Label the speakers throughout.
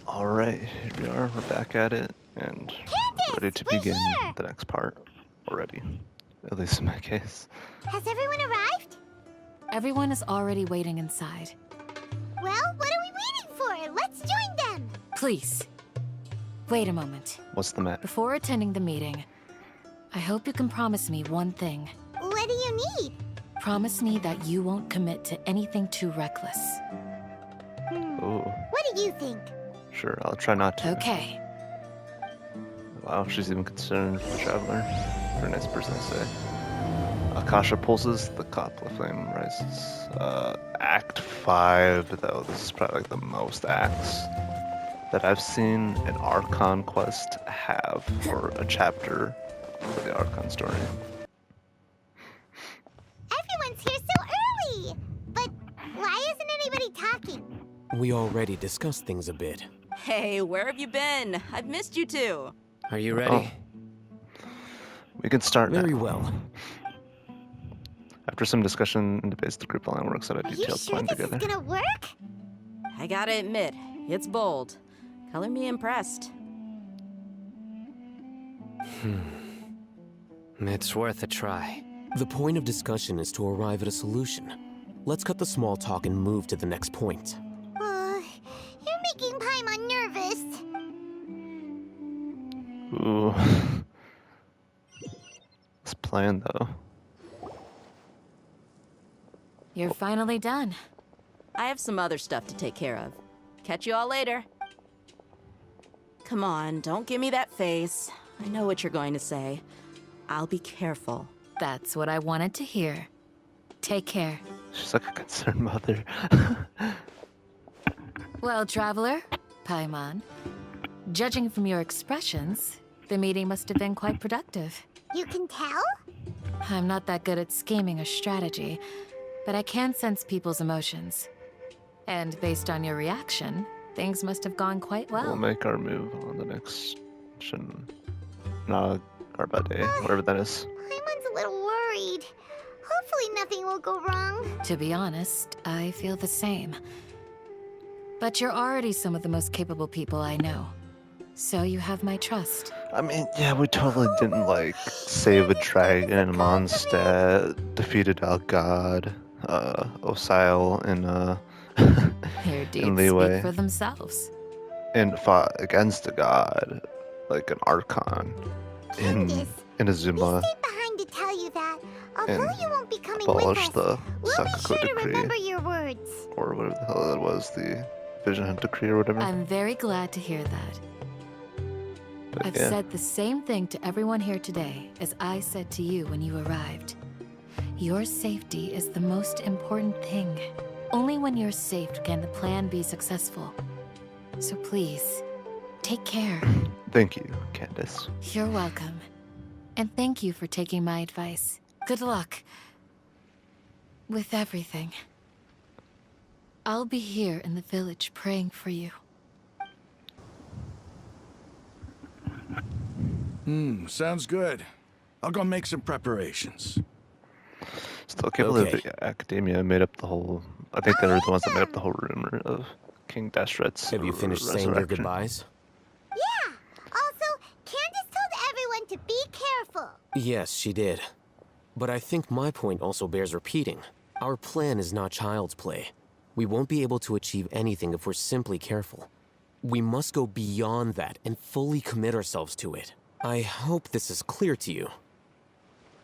Speaker 1: Alright, here we are, we're back at it, and ready to
Speaker 2: we're
Speaker 1: begin
Speaker 2: here!
Speaker 1: the next part already. At least in my case.
Speaker 2: Has everyone arrived?
Speaker 3: Everyone is already waiting inside.
Speaker 2: Well, what are we waiting for? Let's join them!
Speaker 3: Please, wait a moment.
Speaker 1: What's the matter?
Speaker 3: Before attending the meeting, I hope you can promise me one thing.
Speaker 2: What do you need?
Speaker 3: Promise me that you won't commit to anything too reckless.
Speaker 1: Ooh,
Speaker 2: What do you think?
Speaker 1: sure, I'll try not to.
Speaker 3: Okay.
Speaker 1: Wow, she's even concerned for the traveler. Very nice person to say. Akasha pulses, the Copla flame rises. Act 5, though, this is probably like the most acts that I've seen an Archon quest have, or a chapter for the Archon story.
Speaker 2: Everyone's here so early! But why isn't anybody talking?
Speaker 4: We already discussed things a bit.
Speaker 5: Hey, where have you been? I've missed you too.
Speaker 4: Are you ready?
Speaker 1: We can start
Speaker 4: Very
Speaker 1: now.
Speaker 4: well.
Speaker 1: After some discussion and debates, the group line works out a
Speaker 2: Are you
Speaker 1: detailed
Speaker 2: sure
Speaker 1: plan
Speaker 2: this
Speaker 1: together.
Speaker 2: is gonna work?
Speaker 5: I gotta admit, it's bold. Color me impressed.
Speaker 6: It's worth a try.
Speaker 4: The point of discussion is to arrive at a solution. Let's cut the small talk and move to the next point.
Speaker 2: You're making Paimon nervous.
Speaker 1: Ooh. This plan, though.
Speaker 3: You're finally done.
Speaker 5: I have some other stuff to take care of. Catch you all later. Come on, don't give me that face. I know what you're going to say. I'll be careful.
Speaker 3: That's what I wanted to hear. Take care.
Speaker 1: She's like a concerned mother.
Speaker 3: Well, traveler, Paimon, judging from your expressions, the meeting must have been quite productive.
Speaker 2: You can tell?
Speaker 3: I'm not that good at scheming or strategy, but I can sense people's emotions. And based on your reaction, things must have gone quite
Speaker 1: We'll
Speaker 3: well.
Speaker 1: make our move on the next Day, whatever that is.
Speaker 2: Paimon's a little worried. Hopefully nothing will go wrong.
Speaker 3: To be honest, I feel the same. But you're already some of the most capable people I know. So you have my trust.
Speaker 1: I mean, yeah, we totally didn't, like, save a dragon, Mondstadt, defeated Algod, Osile, and,
Speaker 3: Your deeds
Speaker 1: in Leeway,
Speaker 3: speak for themselves.
Speaker 1: and fought against a god, like an Archon, in
Speaker 2: Candace, we
Speaker 1: Inazuma,
Speaker 2: stayed behind to tell you that. Although
Speaker 1: and
Speaker 2: you won't be coming with
Speaker 1: abolished
Speaker 2: us,
Speaker 1: the
Speaker 2: we'll be
Speaker 1: Sakuko
Speaker 2: sure to
Speaker 1: Decree,
Speaker 2: remember your words.
Speaker 1: or whatever the hell that was, the Vision Hunt Decree or whatever.
Speaker 3: I'm very glad to hear that.
Speaker 1: But
Speaker 3: I've
Speaker 1: yeah.
Speaker 3: said the same thing to everyone here today as I said to you when you arrived. Your safety is the most important thing. Only when you're safe can the plan be successful. So please, take care.
Speaker 1: Thank you, Candace.
Speaker 3: You're welcome. And thank you for taking my advice. Good luck with everything. I'll be here in the village praying for you.
Speaker 7: Sounds good. I'll go make some preparations.
Speaker 1: Still can't believe
Speaker 4: Okay.
Speaker 1: the Academia made up the whole. I think they were the ones that made up the whole rumor of King Deshret's
Speaker 4: Have you finished saying your
Speaker 1: resurrection.
Speaker 4: goodbyes?
Speaker 2: Yeah! Also, Candace told everyone to be careful.
Speaker 4: Yes, she did. But I think my point also bears repeating. Our plan is not child's play. We won't be able to achieve anything if we're simply careful. We must go beyond that and fully commit ourselves to it. I hope this is clear to you.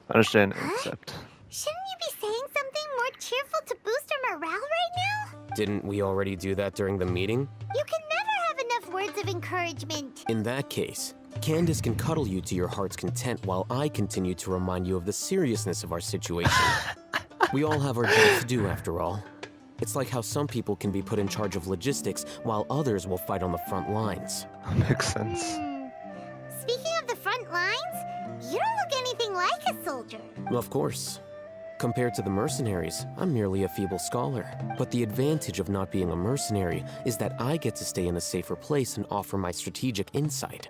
Speaker 1: I understand, except
Speaker 2: Shouldn't you be saying something more cheerful to boost our morale right now?
Speaker 4: Didn't we already do that during the meeting?
Speaker 2: You can never have enough words of encouragement.
Speaker 4: In that case, Candace can cuddle you to your heart's content while I continue to remind you of the seriousness of our situation. We all have our jobs to do, after all. It's like how some people can be put in charge of logistics while others will fight on the front lines.
Speaker 1: that makes sense.
Speaker 2: Speaking of the front lines, you don't look anything like a soldier.
Speaker 4: Of course. Compared to the mercenaries, I'm merely a feeble scholar. But the advantage of not being a mercenary is that I get to stay in a safer place and offer my strategic insight.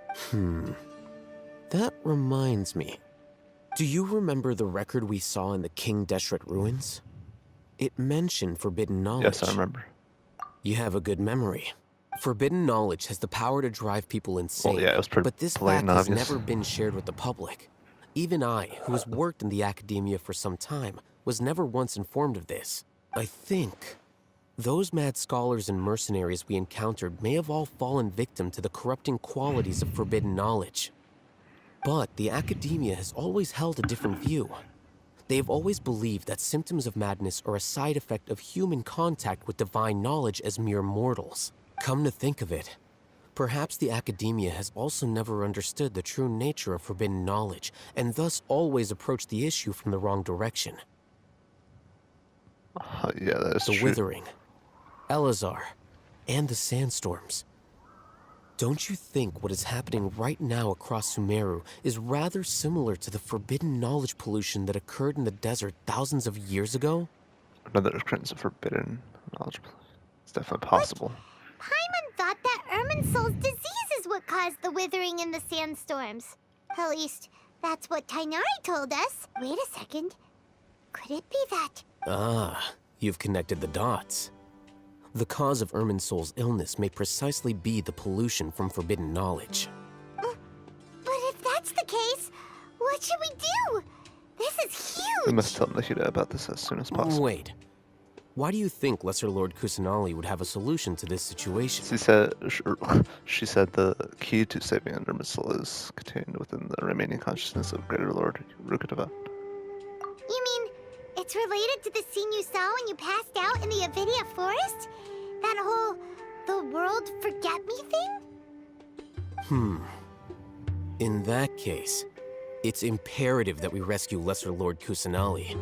Speaker 4: That reminds me. Do you remember the record we saw in the King Deshret ruins? It mentioned forbidden knowledge.
Speaker 1: Yes, I remember.
Speaker 4: You have a good memory. Forbidden knowledge has the power to drive people insane.
Speaker 1: Well, yeah, it was pretty
Speaker 4: but this fact
Speaker 1: blatant
Speaker 4: has
Speaker 1: obvious.
Speaker 4: never been shared with the public. Even I, who has worked in the academia for some time, was never once informed of this. I think those mad scholars and mercenaries we encountered may have all fallen victim to the corrupting qualities of forbidden knowledge. But the academia has always held a different view. They have always believed that symptoms of madness are a side effect of human contact with divine knowledge as mere mortals. Come to think of it, perhaps the academia has also never understood the true nature of forbidden knowledge, and thus always approached the issue from the wrong direction.
Speaker 1: Yeah, that is
Speaker 4: The
Speaker 1: true.
Speaker 4: Withering, Elazar, and the Sandstorms. Don't you think what is happening right now across Sumeru is rather similar to the forbidden knowledge pollution that occurred in the desert thousands of years ago?
Speaker 1: Another occurrence of forbidden knowledge. It's definitely possible.
Speaker 2: Paimon thought that Irminsul's disease is what caused the withering in the sandstorms. At least, that's what Tainari told us. Wait a second. Could it be that?
Speaker 4: Ah, you've connected the dots. The cause of Irminsul's illness may precisely be the pollution from forbidden knowledge.
Speaker 2: But if that's the case, what should we do? This is huge!
Speaker 1: We must tell Nikita about this as soon as possible.
Speaker 4: Wait. Why do you think Lesser Lord Kusanali would have a solution to this situation?
Speaker 1: She said the key to saving Irminsul is contained within the remaining consciousness of Greater Lord Rukadeva.
Speaker 2: You mean it's related to the scene you saw when you passed out in the Avidia forest? That whole the world forget me thing?
Speaker 4: In that case, it's imperative that we rescue Lesser Lord Kusanali.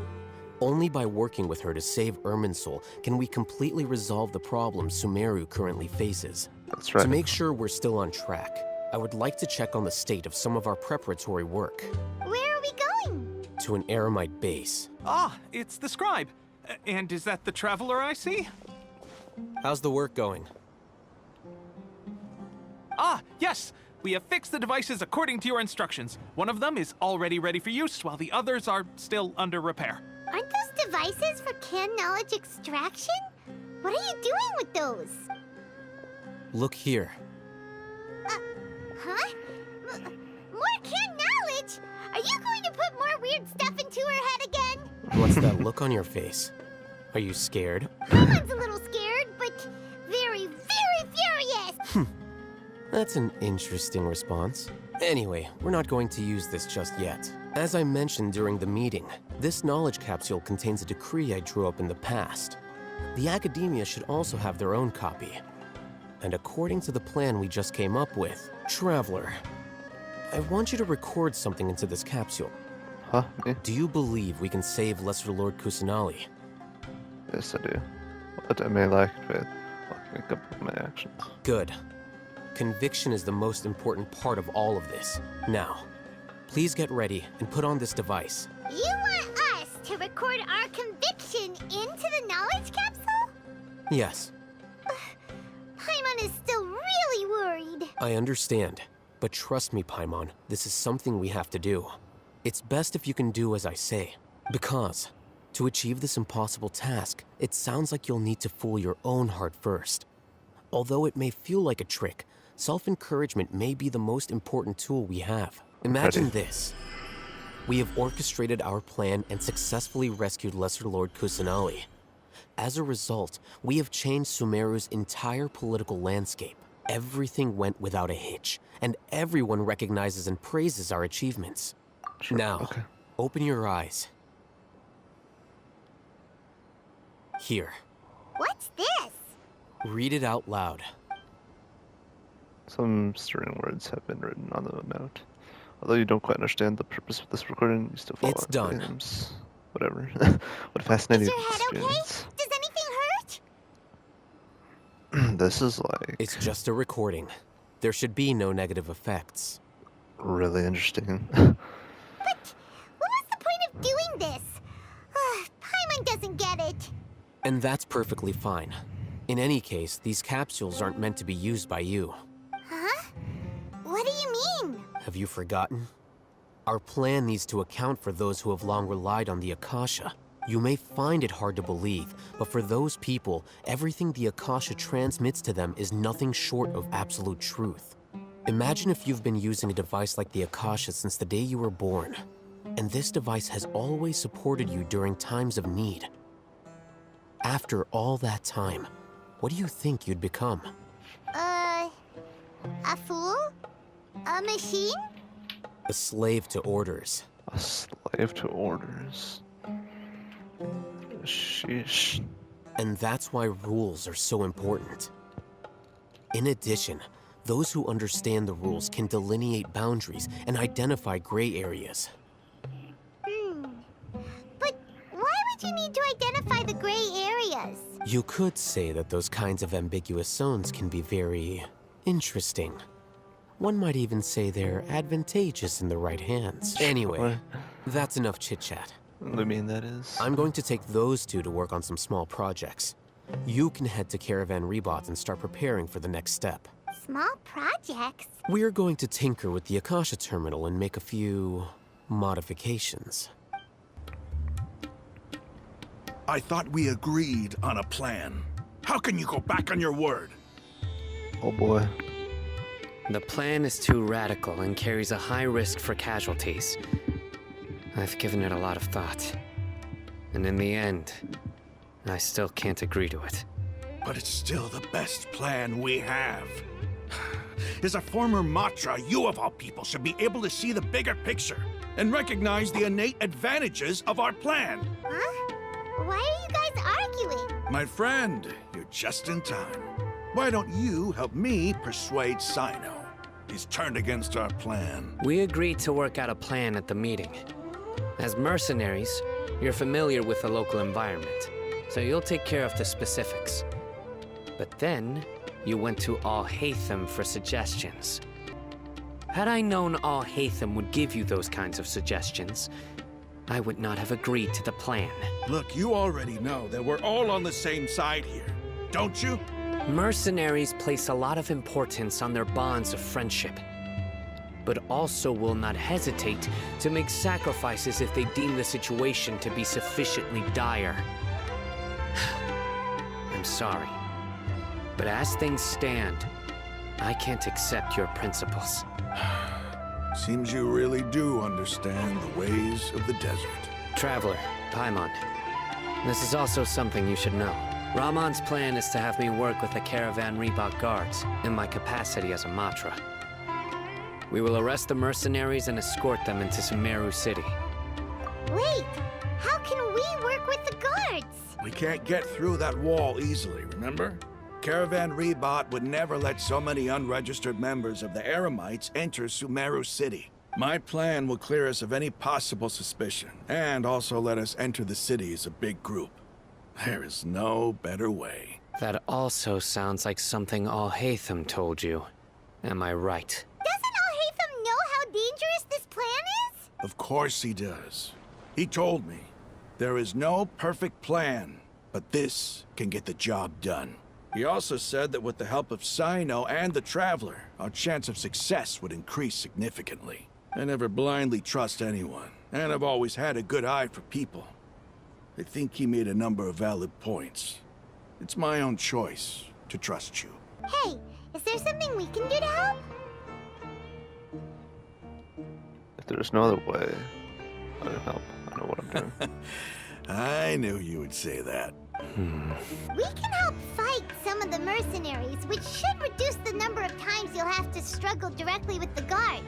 Speaker 4: Only by working with her to save Irminsul can we completely resolve the problems Sumeru currently faces.
Speaker 1: That's right.
Speaker 4: To make sure we're still on track, I would like to check on the state of some of our preparatory work.
Speaker 2: Where are we going?
Speaker 4: To an Eremite base.
Speaker 8: Ah, it's the scribe. And is that the traveler I see?
Speaker 4: How's the work going?
Speaker 8: Ah, yes! We have fixed the devices according to your instructions. One of them is already ready for use, while the others are still under repair.
Speaker 2: Aren't those devices for can knowledge extraction? What are you doing with those?
Speaker 4: Look here.
Speaker 2: Huh? More can knowledge? Are you going to put more weird stuff into her head again?
Speaker 4: What's that look on your face? Are you scared?
Speaker 2: Someone's a little scared, but very, very furious!
Speaker 4: That's an interesting response. Anyway, we're not going to use this just yet. As I mentioned during the meeting, this knowledge capsule contains a decree I drew up in the past. The academia should also have their own copy. And according to the plan we just came up with, Traveler, I want you to record something into this capsule.
Speaker 1: Huh? Me?
Speaker 4: Do you believe we can save Lesser Lord Kusanali?
Speaker 1: Yes, I do. But I may lack faith. Walking up with my actions.
Speaker 4: Good. Conviction is the most important part of all of this. Now, please get ready and put on this device.
Speaker 2: You want us to record our conviction into the knowledge capsule?
Speaker 4: Yes,
Speaker 2: Paimon is still really worried.
Speaker 4: I understand. But trust me, Paimon, this is something we have to do. It's best if you can do as I say. Because, to achieve this impossible task, it sounds like you'll need to fool your own heart first. Although it may feel like a trick, self-encouragement may be the most important tool we have. Imagine this. We have orchestrated our plan and successfully rescued Lesser Lord Kusanali. As a result, we have changed Sumeru's entire political landscape. Everything went without a hitch, and everyone recognizes and praises our achievements.
Speaker 1: Sure.
Speaker 4: Now,
Speaker 1: Okay.
Speaker 4: open your eyes. Here,
Speaker 2: What's this?
Speaker 4: read it out loud.
Speaker 1: Some stirring words have been written on the note. Although you don't quite understand the purpose of this recording, you still follow
Speaker 4: It's
Speaker 1: our
Speaker 4: done.
Speaker 1: claims. Whatever. What a fascinating
Speaker 2: Is your head okay?
Speaker 1: experience.
Speaker 2: Does anything hurt?
Speaker 1: This is like
Speaker 4: It's just a recording. There should be no negative effects.
Speaker 1: really interesting.
Speaker 2: But what was the point of doing this? Paimon doesn't get it.
Speaker 4: And that's perfectly fine. In any case, these capsules aren't meant to be used by you.
Speaker 2: Huh? What do you mean?
Speaker 4: Have you forgotten? Our plan needs to account for those who have long relied on the Akasha. You may find it hard to believe, but for those people, everything the Akasha transmits to them is nothing short of absolute truth. Imagine if you've been using a device like the Akasha since the day you were born, and this device has always supported you during times of need. After all that time, what do you think you'd become?
Speaker 2: A fool? A machine?
Speaker 4: A slave to orders.
Speaker 1: A slave to orders. Sheesh.
Speaker 4: And that's why rules are so important. In addition, those who understand the rules can delineate boundaries and identify gray areas.
Speaker 2: But why would you need to identify the gray areas?
Speaker 4: You could say that those kinds of ambiguous zones can be very interesting. One might even say they're advantageous in the right hands. Anyway, that's enough chit-chat.
Speaker 1: Lumine, that is.
Speaker 4: I'm going to take those two to work on some small projects. You can head to Caravan Rebot and start preparing for the next step.
Speaker 2: Small projects?
Speaker 4: We're going to tinker with the Akasha terminal and make a few modifications.
Speaker 7: I thought we agreed on a plan. How can you go back on your word?
Speaker 1: Oh boy.
Speaker 6: The plan is too radical and carries a high risk for casualties. I've given it a lot of thought. And in the end, I still can't agree to it.
Speaker 7: But it's still the best plan we have. As a former Matra, you of all people should be able to see the bigger picture and recognize the innate advantages of our plan.
Speaker 2: Huh? Why are you guys arguing?
Speaker 7: My friend, you're just in time. Why don't you help me persuade Sino? He's turned against our plan.
Speaker 6: We agreed to work out a plan at the meeting. As mercenaries, you're familiar with the local environment, so you'll take care of the specifics. But then, you went to Al-Haytham for suggestions. Had I known Al-Haytham would give you those kinds of suggestions, I would not have agreed to the plan.
Speaker 7: Look, you already know that we're all on the same side here, don't you?
Speaker 6: Mercenaries place a lot of importance on their bonds of friendship, but also will not hesitate to make sacrifices if they deem the situation to be sufficiently dire. I'm sorry, but as things stand, I can't accept your principles.
Speaker 7: Seems you really do understand the ways of the desert.
Speaker 6: Traveler, Paimon, this is also something you should know. Rahman's plan is to have me work with the Caravan Rebot guards in my capacity as a Matra. We will arrest the mercenaries and escort them into Sumeru City.
Speaker 2: Wait, how can we work with the guards?
Speaker 7: We can't get through that wall easily, remember? Caravan Rebot would never let so many unregistered members of the Eremites enter Sumeru City. My plan will clear us of any possible suspicion, and also let us enter the city as a big group. There is no better way.
Speaker 6: That also sounds like something Al-Haytham told you. Am I right?
Speaker 2: Doesn't Al-Haytham know how dangerous this plan is?
Speaker 7: Of course he does. He told me, there is no perfect plan, but this can get the job done. He also said that with the help of Sino and the Traveler, our chance of success would increase significantly. I never blindly trust anyone, and I've always had a good eye for people. I think he made a number of valid points. It's my own choice to trust you.
Speaker 2: Hey, is there something we can do to help?
Speaker 1: If there's no other way, I can help. I know what I'm doing.
Speaker 7: I knew you would say that.
Speaker 2: We can help fight some of the mercenaries, which should reduce the number of times you'll have to struggle directly with the guards.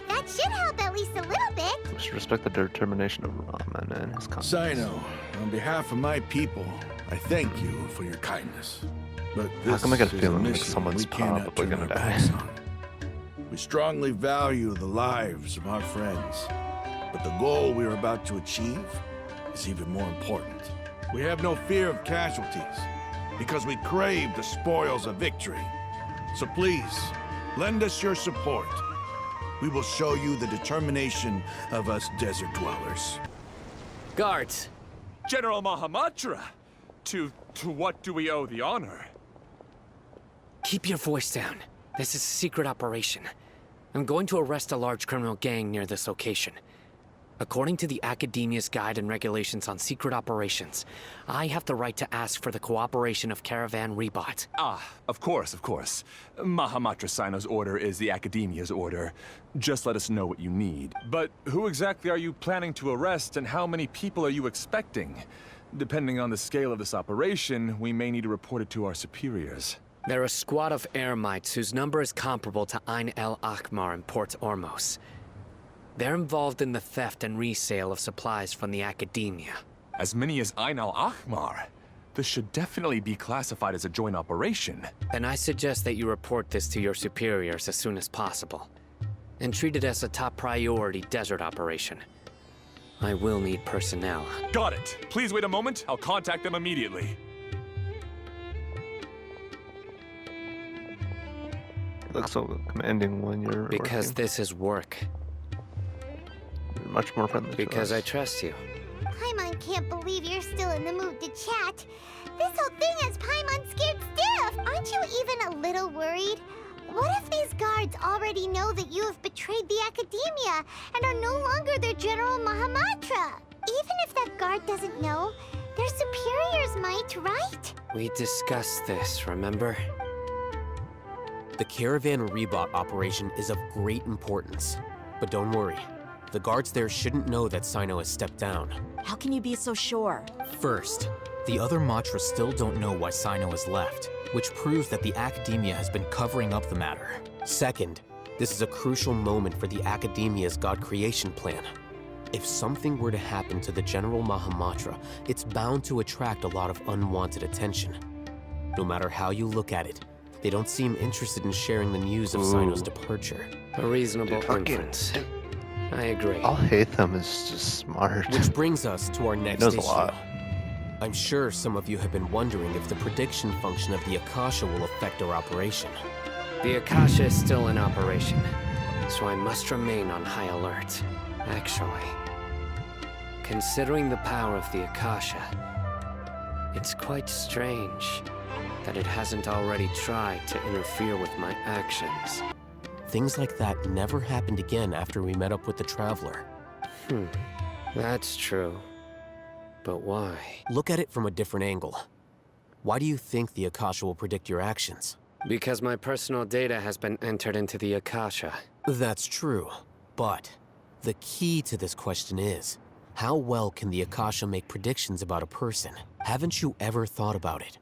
Speaker 2: That should help at least a little bit.
Speaker 1: We should respect the determination of Rahman and his comments.
Speaker 7: Sino, on behalf of my people, I thank you for your kindness. But
Speaker 1: How come I get a
Speaker 7: this is
Speaker 1: feeling like
Speaker 7: mission
Speaker 1: someone's
Speaker 7: we cannot
Speaker 1: probably
Speaker 7: turn
Speaker 1: gonna
Speaker 7: our
Speaker 1: die?
Speaker 7: backs on. We strongly value the lives of our friends, but the goal we are about to achieve is even more important. We have no fear of casualties, because we crave the spoils of victory. So please, lend us your support. We will show you the determination of us desert dwellers.
Speaker 6: Guards!
Speaker 9: General Mahamatra! To what do we owe the honor?
Speaker 6: Keep your voice down. This is a secret operation. I'm going to arrest a large criminal gang near this location. According to the Academia's Guide and Regulations on Secret Operations, I have the right to ask for the cooperation of Caravan Rebot.
Speaker 9: Ah, of course, of course. Mahamatra Sino's order is the Academia's order. Just let us know what you need. But who exactly are you planning to arrest, and how many people are you expecting? Depending on the scale of this operation, we may need to report it to our superiors.
Speaker 6: They're a squad of Eremites whose number is comparable to Ain el Akmar in Port Ormos. They're involved in the theft and resale of supplies from the Academia.
Speaker 9: As many as Ain al-Ahmar? This should definitely be classified as a joint operation.
Speaker 6: Then I suggest that you report this to your superiors as soon as possible, and treat it as a top priority desert operation. I will need personnel.
Speaker 9: Got it. Please wait a moment. I'll contact them immediately.
Speaker 1: It looks so commanding when you're
Speaker 6: Because
Speaker 1: working.
Speaker 6: this is work.
Speaker 1: You're much more friendly
Speaker 6: Because
Speaker 1: to
Speaker 6: I
Speaker 1: us.
Speaker 6: trust you.
Speaker 2: Paimon can't believe you're still in the mood to chat. This whole thing has Paimon scared stiff. Aren't you even a little worried? What if these guards already know that you have betrayed the Academia and are no longer their General Mahamatra? Even if that guard doesn't know, their superiors might, right?
Speaker 6: We discussed this, remember?
Speaker 4: The Caravan Rebot operation is of great importance. But don't worry, the guards there shouldn't know that Sino has stepped down.
Speaker 5: How can you be so sure?
Speaker 10: First, the other Matras still don't know why Sino has left, which proves that the Academia has been covering up the matter.
Speaker 4: Second, this is a crucial moment for the Academia's God creation plan. If something were to happen to the General Mahamatra, it's bound to attract a lot of unwanted attention. No matter how you look at it, they don't seem interested in sharing the news of Sino's departure.
Speaker 6: A reasonable
Speaker 1: Fucking-
Speaker 6: inference. I agree.
Speaker 1: I'll hate them is just smart.
Speaker 4: Which brings us to our next
Speaker 1: knows a
Speaker 4: issue.
Speaker 1: lot.
Speaker 4: I'm sure some of you have been wondering if the prediction function of the Akasha will affect our operation.
Speaker 6: The Akasha is still in operation, so I must remain on high alert. Actually, considering the power of the Akasha, it's quite strange that it hasn't already tried to interfere with my actions.
Speaker 4: Things like that never happened again after we met up with the Traveler.
Speaker 6: That's true. But why?
Speaker 4: Look at it from a different angle. Why do you think the Akasha will predict your actions?
Speaker 6: Because my personal data has been entered into the Akasha.
Speaker 4: That's true, but the key to this question is, how well can the Akasha make predictions about a person? Haven't you ever thought about it?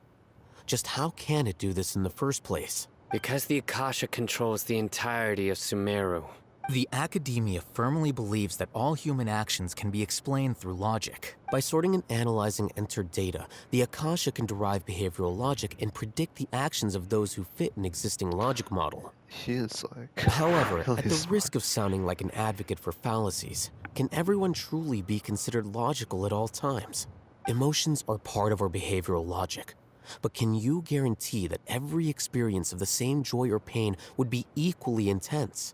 Speaker 4: Just how can it do this in the first place?
Speaker 6: Because the Akasha controls the entirety of Sumeru.
Speaker 10: The Academia firmly believes that all human actions can be explained through logic.
Speaker 4: By sorting and analyzing entered data, the Akasha can derive behavioral logic and predict the actions of those who fit an existing logic model.
Speaker 1: He is like.
Speaker 4: However,
Speaker 1: really
Speaker 4: at the
Speaker 1: smart.
Speaker 4: risk of sounding like an advocate for fallacies, can everyone truly be considered logical at all times? Emotions are part of our behavioral logic. But can you guarantee that every experience of the same joy or pain would be equally intense?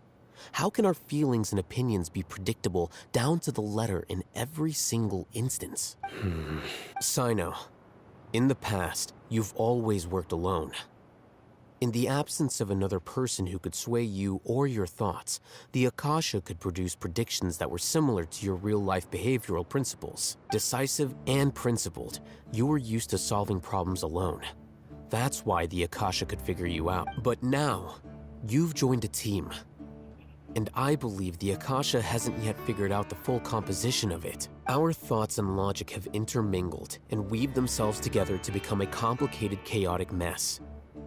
Speaker 4: How can our feelings and opinions be predictable down to the letter in every single instance? Sino, in the past, you've always worked alone. In the absence of another person who could sway you or your thoughts, the Akasha could produce predictions that were similar to your real-life behavioral principles. Decisive and principled, you were used to solving problems alone. That's why the Akasha could figure you out. But now, you've joined a team. And I believe the Akasha hasn't yet figured out the full composition of it. Our thoughts and logic have intermingled and weaved themselves together to become a complicated, chaotic mess.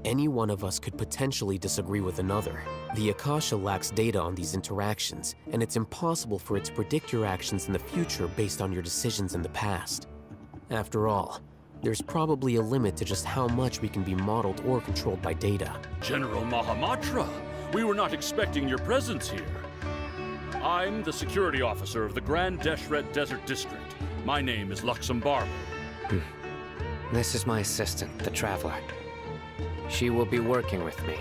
Speaker 4: Any one of us could potentially disagree with another. The Akasha lacks data on these interactions, and it's impossible for it to predict your actions in the future based on your decisions in the past. After all, there's probably a limit to just how much we can be modeled or controlled by data.
Speaker 11: General Mahamatra, we were not expecting your presence here. I'm the security officer of the Grand Deshret Desert District. My name is Luxembargo.
Speaker 6: This is my assistant, the Traveler. She will be working with me.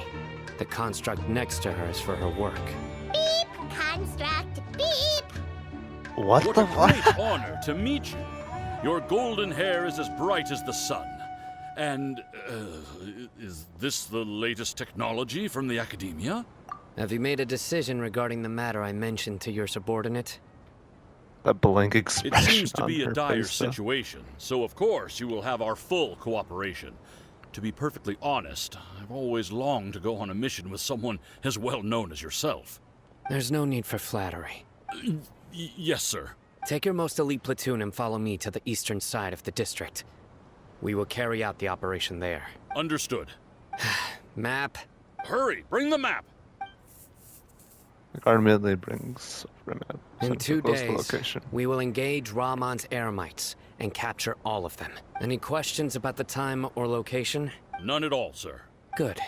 Speaker 6: The construct next to her is for her work.
Speaker 2: Beep! Construct, beep!
Speaker 1: What
Speaker 11: What
Speaker 1: the
Speaker 11: a
Speaker 1: fuck?
Speaker 11: great honor to meet you. Your golden hair is as bright as the sun. And, is this the latest technology from the Academia?
Speaker 6: Have you made a decision regarding the matter I mentioned to your subordinate?
Speaker 1: That blank
Speaker 11: It
Speaker 1: expression
Speaker 11: seems to
Speaker 1: on
Speaker 11: be a
Speaker 1: her
Speaker 11: dire
Speaker 1: face, though.
Speaker 11: situation, so of course you will have our full cooperation. To be perfectly honest, I've always longed to go on a mission with someone as well known as yourself.
Speaker 6: There's no need for flattery.
Speaker 11: Yes, sir.
Speaker 6: Take your most elite platoon and follow me to the eastern side of the district. We will carry out the operation there.
Speaker 11: Understood.
Speaker 6: Map.
Speaker 11: Hurry, bring the map!
Speaker 1: The guard immediately brings over a map.
Speaker 6: In
Speaker 1: sends
Speaker 6: 2
Speaker 1: it close to the
Speaker 6: days,
Speaker 1: location.
Speaker 6: we will engage Rahman's Eremites and capture all of them. Any questions about the time or location?
Speaker 11: None at all, sir.
Speaker 6: Good.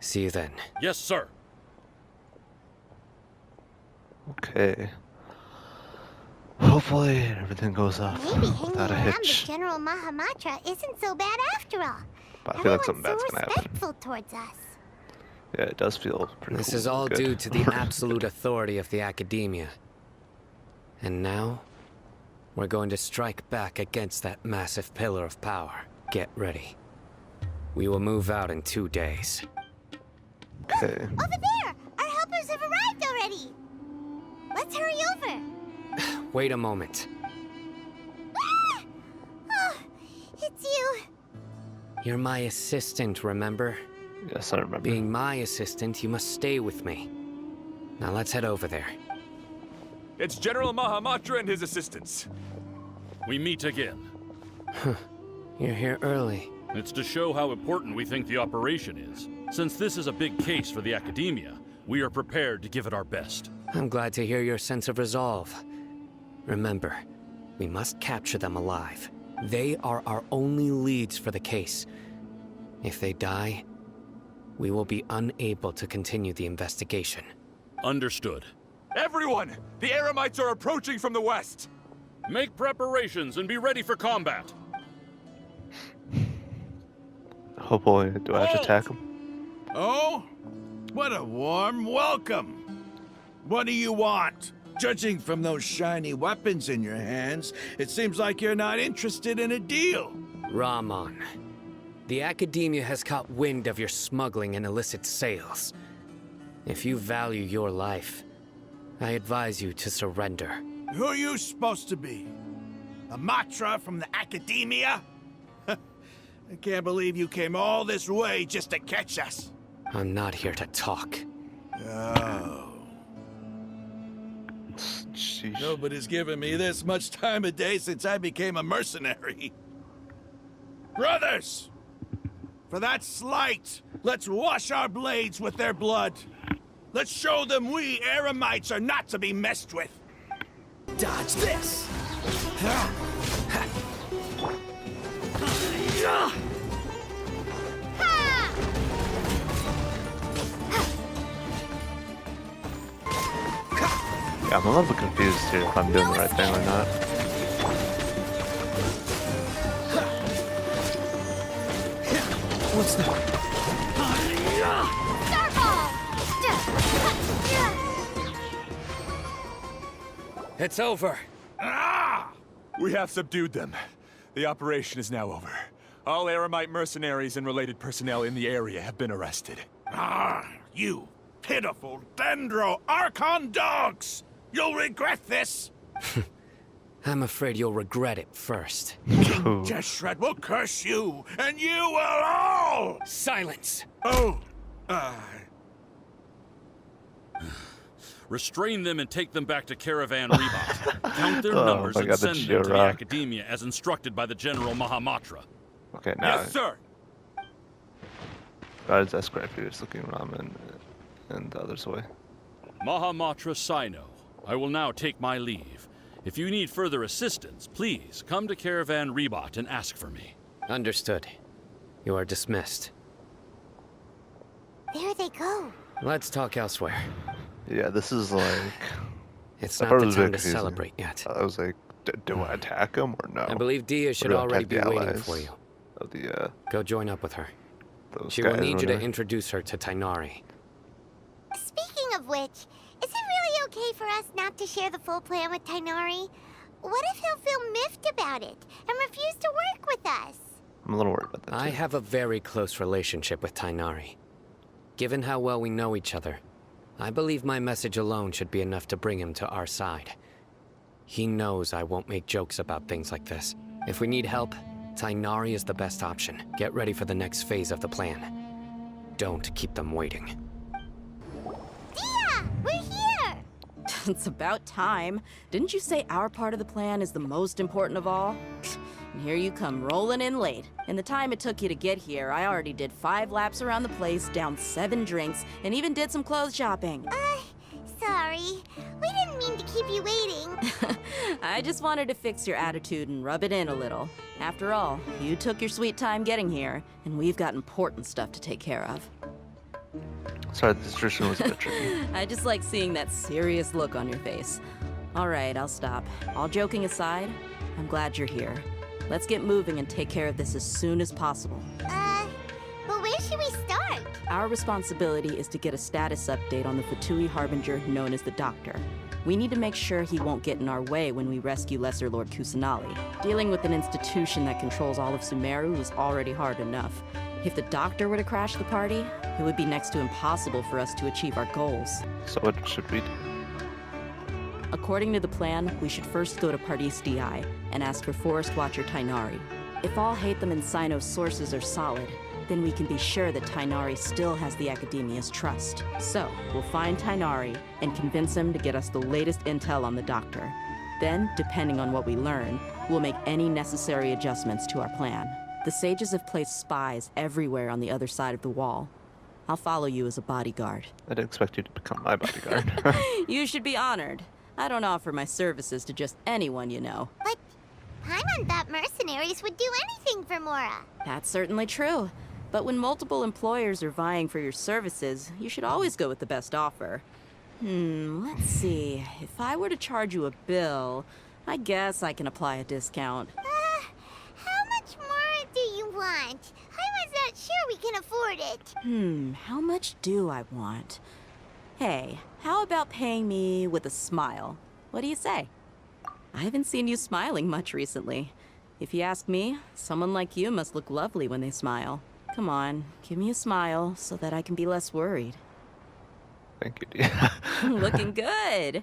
Speaker 6: See you then.
Speaker 11: Yes, sir.
Speaker 1: Okay. Hopefully everything goes off
Speaker 2: Maybe hanging
Speaker 1: without a
Speaker 2: around with
Speaker 1: hitch.
Speaker 2: General Mahamatra isn't so bad after all.
Speaker 1: But I feel like
Speaker 2: Everyone's
Speaker 1: something bad's
Speaker 2: so
Speaker 1: gonna happen.
Speaker 2: respectful towards us.
Speaker 1: Yeah, it does feel pretty
Speaker 6: This
Speaker 1: cool
Speaker 6: is all
Speaker 1: and good.
Speaker 6: due to the absolute authority of the Academia. And now, we're going to strike back against that massive pillar of power. Get ready. We will move out in 2 days.
Speaker 1: Okay.
Speaker 2: Over there! Our helpers have arrived already! Let's hurry over!
Speaker 6: Wait a moment.
Speaker 2: Ah! Oh, it's you.
Speaker 6: You're my assistant, remember?
Speaker 1: Yes, I remember.
Speaker 6: Being my assistant, you must stay with me. Now let's head over there.
Speaker 9: It's General Mahamatra and his assistants.
Speaker 11: We meet again.
Speaker 6: You're here early.
Speaker 11: It's to show how important we think the operation is. Since this is a big case for the Academia, we are prepared to give it our best.
Speaker 6: I'm glad to hear your sense of resolve. Remember, we must capture them alive. They are our only leads for the case. If they die, we will be unable to continue the investigation.
Speaker 11: Understood.
Speaker 9: Everyone! The Eremites are approaching from the west!
Speaker 11: Make preparations and be ready for combat.
Speaker 1: Hopefully, do I have to attack him?
Speaker 7: Oh? What a warm welcome! What do you want? Judging from those shiny weapons in your hands, it seems like you're not interested in a deal.
Speaker 6: Rahman, the Academia has caught wind of your smuggling and illicit sales. If you value your life, I advise you to surrender.
Speaker 7: Who are you supposed to be? A Matra from the Academia? I can't believe you came all this way just to catch us.
Speaker 6: I'm not here to talk.
Speaker 7: Oh.
Speaker 1: Sheesh.
Speaker 7: Nobody's given me this much time of day since I became a mercenary. Brothers! For that slight, let's wash our blades with their blood. Let's show them we Eremites are not to be messed with. Dodge this!
Speaker 1: Yeah, I'm a little bit confused here if I'm doing the right thing or not.
Speaker 10: What's that?
Speaker 6: It's over.
Speaker 9: We have subdued them. The operation is now over. All Eremite mercenaries and related personnel in the area have been arrested.
Speaker 7: Ah, you pitiful Dendro Archon dogs! You'll regret this!
Speaker 6: I'm afraid you'll regret it first.
Speaker 7: King Deshret will curse you, and you will all!
Speaker 6: Silence!
Speaker 7: Oh,
Speaker 11: Restrain them and take them back to Caravan Rebot. Count their
Speaker 1: Oh
Speaker 11: numbers
Speaker 1: my
Speaker 11: and
Speaker 1: God, the
Speaker 11: send them to the
Speaker 1: Jirak.
Speaker 11: Academia as instructed by the General Mahamatra.
Speaker 1: Okay, now
Speaker 9: Yes, sir!
Speaker 1: guards escort figures looking ramen and the others away.
Speaker 11: Mahamatra Sino, I will now take my leave. If you need further assistance, please come to Caravan Rebot and ask for me.
Speaker 6: Understood. You are dismissed.
Speaker 2: There they go.
Speaker 6: Let's talk elsewhere.
Speaker 1: Yeah, this is like.
Speaker 6: It's
Speaker 1: I
Speaker 6: not
Speaker 1: thought it
Speaker 6: the
Speaker 1: was a bit
Speaker 6: time to
Speaker 1: confusing.
Speaker 6: celebrate yet.
Speaker 1: I was like, do I attack him or no?
Speaker 6: I believe Dia should
Speaker 1: do I
Speaker 6: already
Speaker 1: attack
Speaker 6: be
Speaker 1: the
Speaker 6: waiting
Speaker 1: allies
Speaker 6: for you.
Speaker 1: Of the
Speaker 6: Go join up with her.
Speaker 1: those
Speaker 6: She
Speaker 1: guys
Speaker 6: will
Speaker 1: or
Speaker 6: need you to
Speaker 1: whatever.
Speaker 6: introduce her to Tainari.
Speaker 2: Speaking of which, is it really okay for us not to share the full plan with Tainari? What if he'll feel miffed about it and refuse to work with us?
Speaker 1: I'm a little worried about that.
Speaker 6: I
Speaker 1: too.
Speaker 6: have a very close relationship with Tainari. Given how well we know each other, I believe my message alone should be enough to bring him to our side. He knows I won't make jokes about things like this. If we need help, Tainari is the best option. Get ready for the next phase of the plan. Don't keep them waiting.
Speaker 2: Dia! We're here!
Speaker 5: It's about time. Didn't you say our part of the plan is the most important of all? And here you come rolling in late. In the time it took you to get here, I already did 5 laps around the place, downed 7 drinks, and even did some clothes shopping.
Speaker 2: Sorry. We didn't mean to keep you waiting.
Speaker 5: I just wanted to fix your attitude and rub it in a little. After all, you took your sweet time getting here, and we've got important stuff to take care of.
Speaker 1: Sorry, the description was a bit tricky.
Speaker 5: I just like seeing that serious look on your face. All right, I'll stop. All joking aside, I'm glad you're here. Let's get moving and take care of this as soon as possible.
Speaker 2: But where should we start?
Speaker 5: Our responsibility is to get a status update on the Fatui Harbinger known as the Doctor. We need to make sure he won't get in our way when we rescue Lesser Lord Kusanali. Dealing with an institution that controls all of Sumeru is already hard enough. If the Doctor were to crash the party, it would be next to impossible for us to achieve our goals.
Speaker 1: So what should we do?
Speaker 5: According to the plan, we should first go to Pardis Di and ask for Forest Watcher Tainari. If all Hatham and Sino's sources are solid, then we can be sure that Tainari still has the Academia's trust. So, we'll find Tainari and convince him to get us the latest intel on the Doctor. Then, depending on what we learn, we'll make any necessary adjustments to our plan. The sages have placed spies everywhere on the other side of the wall. I'll follow you as a bodyguard.
Speaker 1: I didn't expect you to become my bodyguard.
Speaker 5: You should be honored. I don't offer my services to just anyone you know.
Speaker 2: But Paimon thought mercenaries would do anything for Mora.
Speaker 5: That's certainly true. But when multiple employers are vying for your services, you should always go with the best offer. Let's see. If I were to charge you a bill, I guess I can apply a discount.
Speaker 2: How much more do you want? I was not sure we can afford it.
Speaker 5: How much do I want? Hey, how about paying me with a smile? What do you say? I haven't seen you smiling much recently. If you ask me, someone like you must look lovely when they smile. Come on, give me a smile so that I can be less worried.
Speaker 1: Thank you, dear.
Speaker 5: Looking good.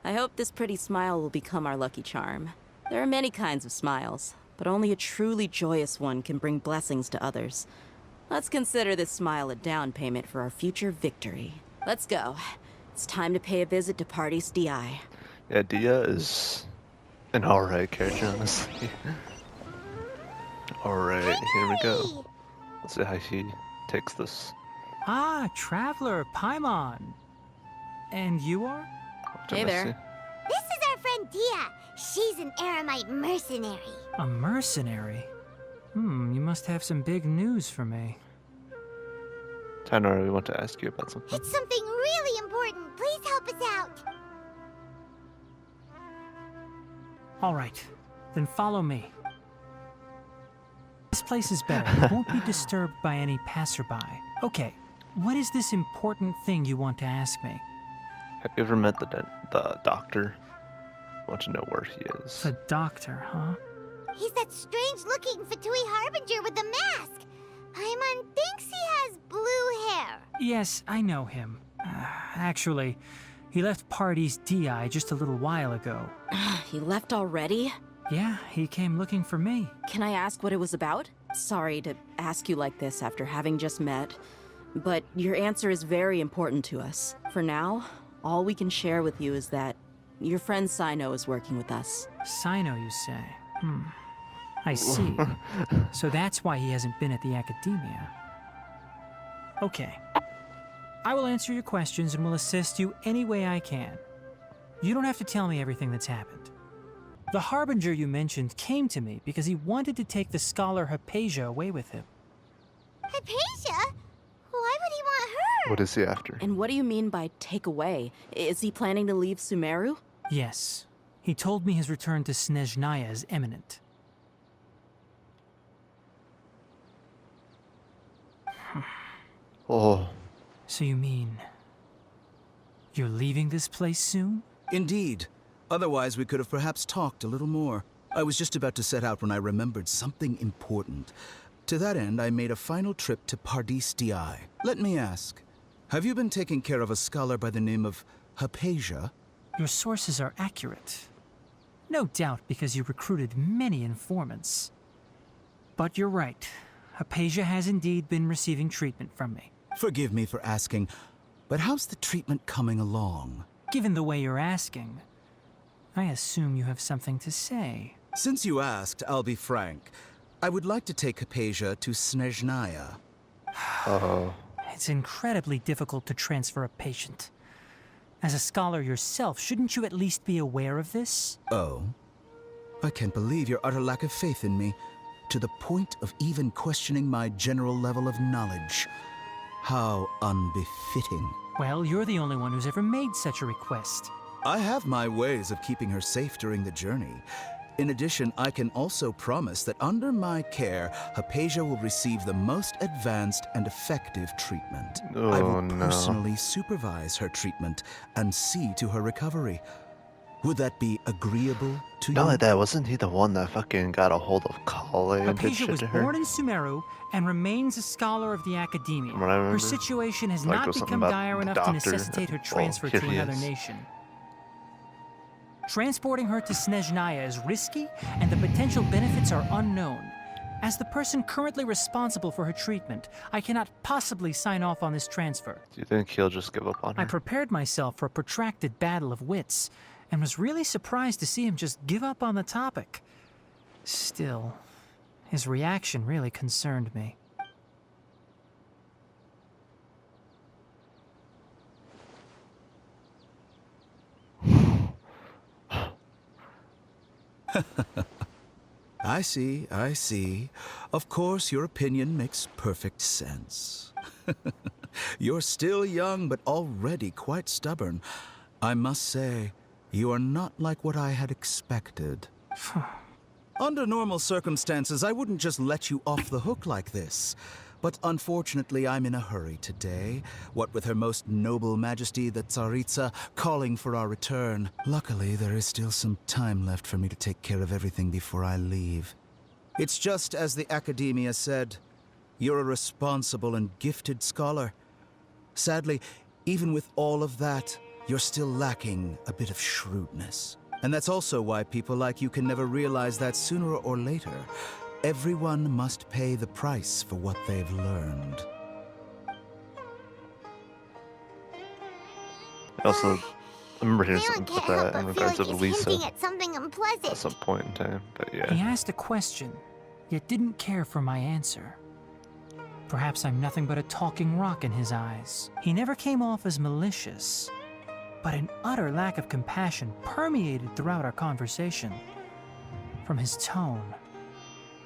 Speaker 5: I hope this pretty smile will become our lucky charm. There are many kinds of smiles, but only a truly joyous one can bring blessings to others. Let's consider this smile a down payment for our future victory. Let's go. It's time to pay a visit to Pardis Di.
Speaker 1: Yeah, Dia is an alright character, honestly. Alright, here we go. Let's see how he takes this.
Speaker 12: Ah, Traveler, Paimon. And you are?
Speaker 5: Hey there.
Speaker 2: This is our friend Dia. She's an Aramite mercenary.
Speaker 12: A mercenary? You must have some big news for me.
Speaker 1: Tainari, we want to ask you about something.
Speaker 2: It's something really important. Please help us out.
Speaker 12: All right, then follow me. This place is better. You won't be disturbed by any passerby. Okay, what is this important thing you want to ask me?
Speaker 1: Have you ever met the doctor? I want to know where he is.
Speaker 12: The doctor, huh?
Speaker 2: He's that strange-looking Fatui Harbinger with the mask. Paimon thinks he has blue hair.
Speaker 12: Yes, I know him. Actually, he left Pardis Di just a little while ago.
Speaker 5: He left already?
Speaker 12: Yeah, he came looking for me.
Speaker 5: Can I ask what it was about? Sorry to ask you like this after having just met, but your answer is very important to us. For now, all we can share with you is that your friend Sino is working with us.
Speaker 12: Sino, you say? I see. So that's why he hasn't been at the Academia. Okay. I will answer your questions and will assist you any way I can. You don't have to tell me everything that's happened. The Harbinger you mentioned came to me because he wanted to take the scholar Hypatia away with him.
Speaker 2: Hypatia? Why would he want her?
Speaker 1: What is he after?
Speaker 5: And what do you mean by take away? Is he planning to leave Sumeru?
Speaker 12: Yes. He told me his return to Snezhnaya is imminent.
Speaker 1: Oh.
Speaker 12: So you mean... you're leaving this place soon?
Speaker 13: Indeed. Otherwise, we could have perhaps talked a little more. I was just about to set out when I remembered something important. To that end, I made a final trip to Pardis Di. Let me ask, have you been taking care of a scholar by the name of Hypatia?
Speaker 12: Your sources are accurate. No doubt because you recruited many informants. But you're right. Hypatia has indeed been receiving treatment from me.
Speaker 13: Forgive me for asking, but how's the treatment coming along?
Speaker 12: Given the way you're asking, I assume you have something to say.
Speaker 13: Since you asked, I'll be frank. I would like to take Hypatia to Snezhnaya.
Speaker 1: Oh.
Speaker 12: It's incredibly difficult to transfer a patient. As a scholar yourself, shouldn't you at least be aware of this?
Speaker 13: Oh? I can't believe your utter lack of faith in me, to the point of even questioning my general level of knowledge. How unbefitting.
Speaker 12: Well, you're the only one who's ever made such a request.
Speaker 13: I have my ways of keeping her safe during the journey. In addition, I can also promise that under my care, Hypatia will receive the most advanced and effective treatment. I will personally supervise her treatment and see to her recovery. Would that be agreeable to you?
Speaker 1: Not like that, wasn't he the one that fucking got a hold of Kale and did
Speaker 12: Hypatia
Speaker 1: shit
Speaker 12: was
Speaker 1: to her?
Speaker 12: born in Sumeru and remains a scholar of the Academia.
Speaker 1: From what I remember,
Speaker 12: Her situation has
Speaker 1: like,
Speaker 12: not
Speaker 1: there was something
Speaker 12: become
Speaker 1: about
Speaker 12: dire
Speaker 1: the
Speaker 12: enough to
Speaker 1: doctor.
Speaker 12: necessitate her
Speaker 1: Well,
Speaker 12: transfer
Speaker 1: here
Speaker 12: to
Speaker 1: he
Speaker 12: another
Speaker 1: is.
Speaker 12: nation. Transporting her to Snezhnaya is risky, and the potential benefits are unknown. As the person currently responsible for her treatment, I cannot possibly sign off on this transfer.
Speaker 1: Do you think he'll just give up on her?
Speaker 12: I prepared myself for a protracted battle of wits, and was really surprised to see him just give up on the topic. Still, his reaction really concerned me.
Speaker 13: I see, I see. Of course, your opinion makes perfect sense. You're still young, but already quite stubborn. I must say, you are not like what I had expected. Under normal circumstances, I wouldn't just let you off the hook like this. But unfortunately, I'm in a hurry today, what with Her Most Noble Majesty the Tsaritsa calling for our return. Luckily, there is still some time left for me to take care of everything before I leave. It's just as the Academia said, you're a responsible and gifted scholar. Sadly, even with all of that, you're still lacking a bit of shrewdness. And that's also why people like you can never realize that sooner or later, everyone must pay the price for what they've learned.
Speaker 1: Also, I remember hearing
Speaker 2: Leon
Speaker 1: something
Speaker 2: can't
Speaker 1: about
Speaker 2: help
Speaker 1: that in
Speaker 2: but feel
Speaker 1: regards
Speaker 2: like
Speaker 1: to
Speaker 2: he's
Speaker 1: Lisa
Speaker 2: hinting at something unpleasant.
Speaker 1: at some point in time, but yeah.
Speaker 12: He asked a question, yet didn't care for my answer. Perhaps I'm nothing but a talking rock in his eyes. He never came off as malicious, but an utter lack of compassion permeated throughout our conversation. From his tone,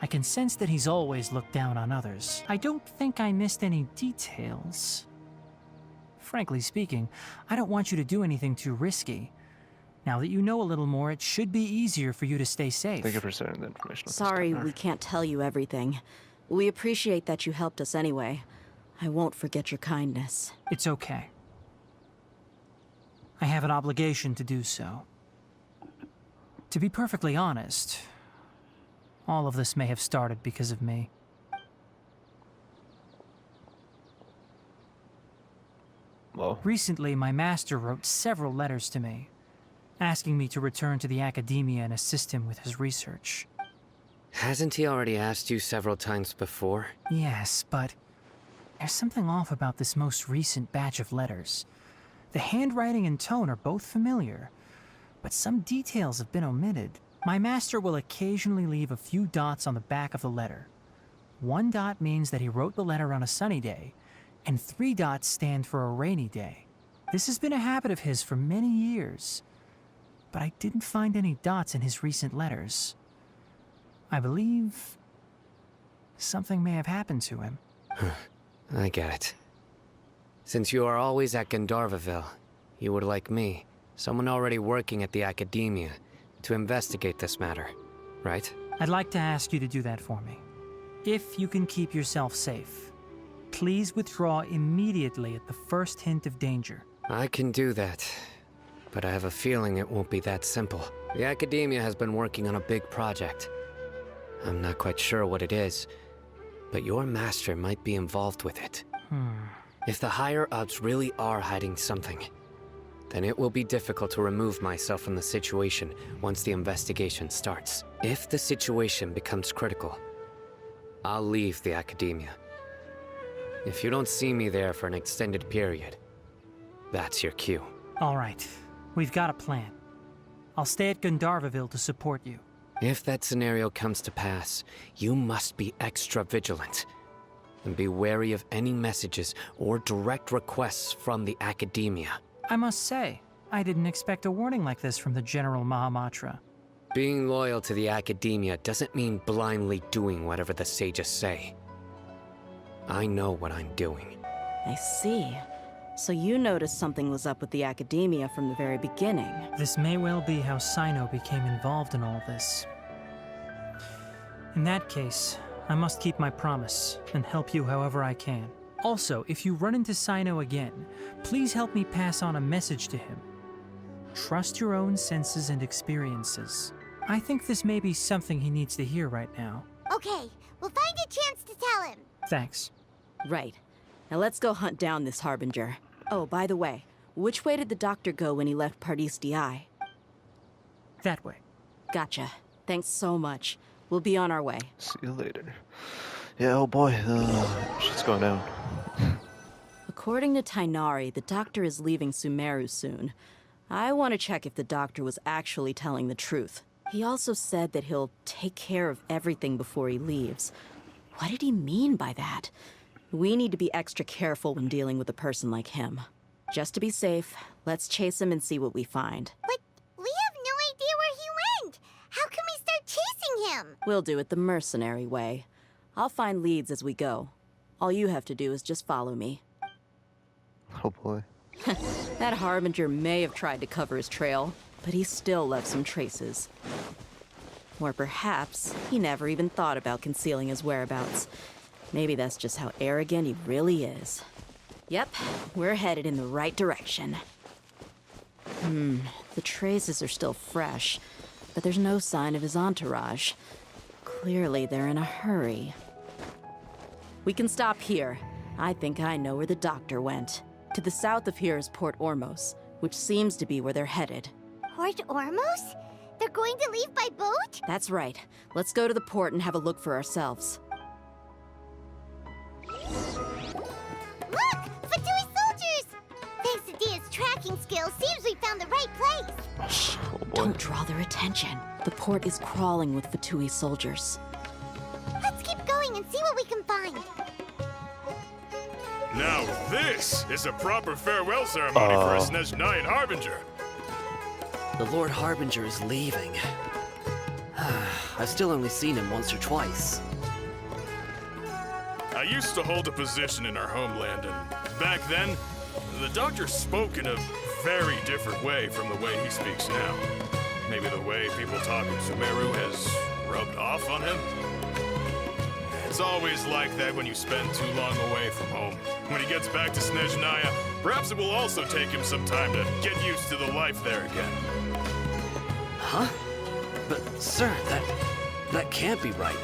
Speaker 12: I can sense that he's always looked down on others. I don't think I missed any details. Frankly speaking, I don't want you to do anything too risky. Now that you know a little more, it should be easier for you to stay safe.
Speaker 1: Thank you for sharing the information. with us,
Speaker 5: Sorry,
Speaker 1: Connor.
Speaker 5: we can't tell you everything. We appreciate that you helped us anyway. I won't forget your kindness.
Speaker 12: It's okay. I have an obligation to do so. To be perfectly honest, all of this may have started because of me.
Speaker 1: Well,
Speaker 12: Recently, my master wrote several letters to me, asking me to return to the Academia and assist him with his research.
Speaker 6: Hasn't he already asked you several times before?
Speaker 12: Yes, but there's something off about this most recent batch of letters. The handwriting and tone are both familiar, but some details have been omitted. My master will occasionally leave a few dots on the back of the letter. 1 dot means that he wrote the letter on a sunny day, and 3 dots stand for a rainy day. This has been a habit of his for many years, but I didn't find any dots in his recent letters. I believe something may have happened to him.
Speaker 6: I get it. Since you are always at Gandharvaville, you would like me, someone already working at the Academia, to investigate this matter, right?
Speaker 12: I'd like to ask you to do that for me. If you can keep yourself safe, please withdraw immediately at the first hint of danger.
Speaker 6: I can do that, but I have a feeling it won't be that simple. The Academia has been working on a big project. I'm not quite sure what it is, but your master might be involved with it. If the higher-ups really are hiding something, then it will be difficult to remove myself from the situation once the investigation starts. If the situation becomes critical, I'll leave the academia. If you don't see me there for an extended period, that's your cue.
Speaker 12: All right, we've got a plan. I'll stay at Gandharvaville to support you.
Speaker 6: If that scenario comes to pass, you must be extra vigilant. And be wary of any messages or direct requests from the academia.
Speaker 12: I must say, I didn't expect a warning like this from the General Mahamatra.
Speaker 6: Being loyal to the academia doesn't mean blindly doing whatever the sages say. I know what I'm doing.
Speaker 5: I see. So you noticed something was up with the academia from the very beginning.
Speaker 12: This may well be how Sino became involved in all this. In that case, I must keep my promise and help you however I can. Also, if you run into Sino again, please help me pass on a message to him. Trust your own senses and experiences. I think this may be something he needs to hear right now.
Speaker 2: Okay, we'll find a chance to tell him.
Speaker 12: Thanks.
Speaker 5: Right. Now let's go hunt down this Harbinger. Oh, by the way, which way did the doctor go when he left Pardis DI?
Speaker 12: That way.
Speaker 5: Gotcha. Thanks so much. We'll be on our way.
Speaker 1: See you later. Yeah, oh boy, shit's going down.
Speaker 5: According to Tainari, the doctor is leaving Sumeru soon. I want to check if the doctor was actually telling the truth. He also said that he'll take care of everything before he leaves. What did he mean by that? We need to be extra careful when dealing with a person like him. Just to be safe, let's chase him and see what we find.
Speaker 2: But we have no idea where he went. How can we start chasing him?
Speaker 5: We'll do it the mercenary way. I'll find leads as we go. All you have to do is just follow me.
Speaker 1: Oh boy.
Speaker 5: That Harbinger may have tried to cover his trail, but he still left some traces. Or perhaps he never even thought about concealing his whereabouts. Maybe that's just how arrogant he really is. Yep, we're headed in the right direction. The traces are still fresh, but there's no sign of his entourage. Clearly they're in a hurry. We can stop here. I think I know where the doctor went. To the south of here is Port Ormos, which seems to be where they're headed.
Speaker 2: Port Ormos? They're going to leave by boat?
Speaker 5: That's right. Let's go to the port and have a look for ourselves.
Speaker 2: Look! Fatui soldiers! Thanks to Dia's tracking skills, seems we found the right place.
Speaker 5: Shh!
Speaker 1: Oh boy.
Speaker 5: Don't draw their attention. The port is crawling with Fatui soldiers.
Speaker 2: Let's keep going and see what we can find.
Speaker 14: Now this is a proper farewell ceremony for a Snezhnayan Harbinger.
Speaker 15: The Lord Harbinger is leaving. I've still only seen him once or twice.
Speaker 14: I used to hold a position in our homeland, and back then, the doctor spoke in a very different way from the way he speaks now. Maybe the way people talk in Sumeru has rubbed off on him? It's always like that when you spend too long away from home. When he gets back to Snezhnaya, perhaps it will also take him some time to get used to the life there again.
Speaker 15: Huh? But, sir, that can't be right.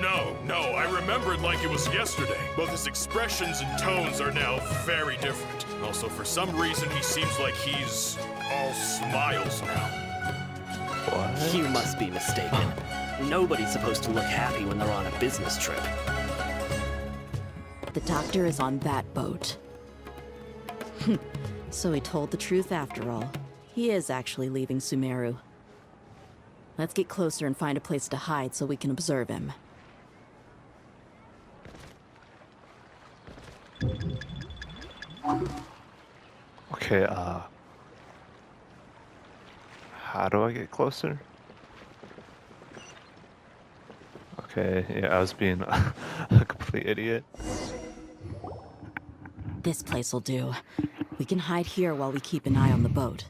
Speaker 14: No, I remember it like it was yesterday. Both his expressions and tones are now very different. Also, for some reason, he seems like he's all smiles now.
Speaker 1: What?
Speaker 15: You must be mistaken. Nobody's supposed to look happy when they're on a business trip.
Speaker 5: The doctor is on that boat. So he told the truth after all. He is actually leaving Sumeru. Let's get closer and find a place to hide so we can observe him.
Speaker 1: Okay, how do I get closer? Okay, yeah, I was being a complete idiot.
Speaker 5: This place will do. We can hide here while we keep an eye on the boat.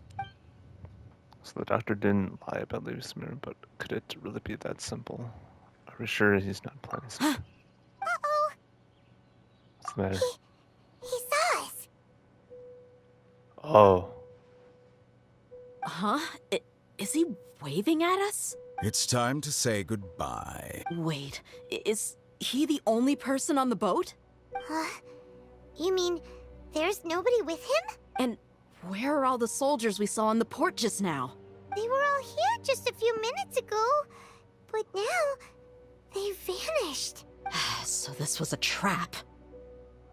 Speaker 1: So the doctor didn't lie about leaving Sumeru, but could it really be that simple? Are we sure he's not planning something?
Speaker 2: Uh-oh!
Speaker 1: What's the matter?
Speaker 2: He saw us!
Speaker 1: Oh.
Speaker 5: Huh? Is he waving at us?
Speaker 13: It's time to say goodbye.
Speaker 5: Wait, is he the only person on the boat?
Speaker 2: You mean there's nobody with him?
Speaker 5: And Where are all the soldiers we saw in the port just now?
Speaker 2: They were all here just a few minutes ago, but now they vanished.
Speaker 5: So this was a trap.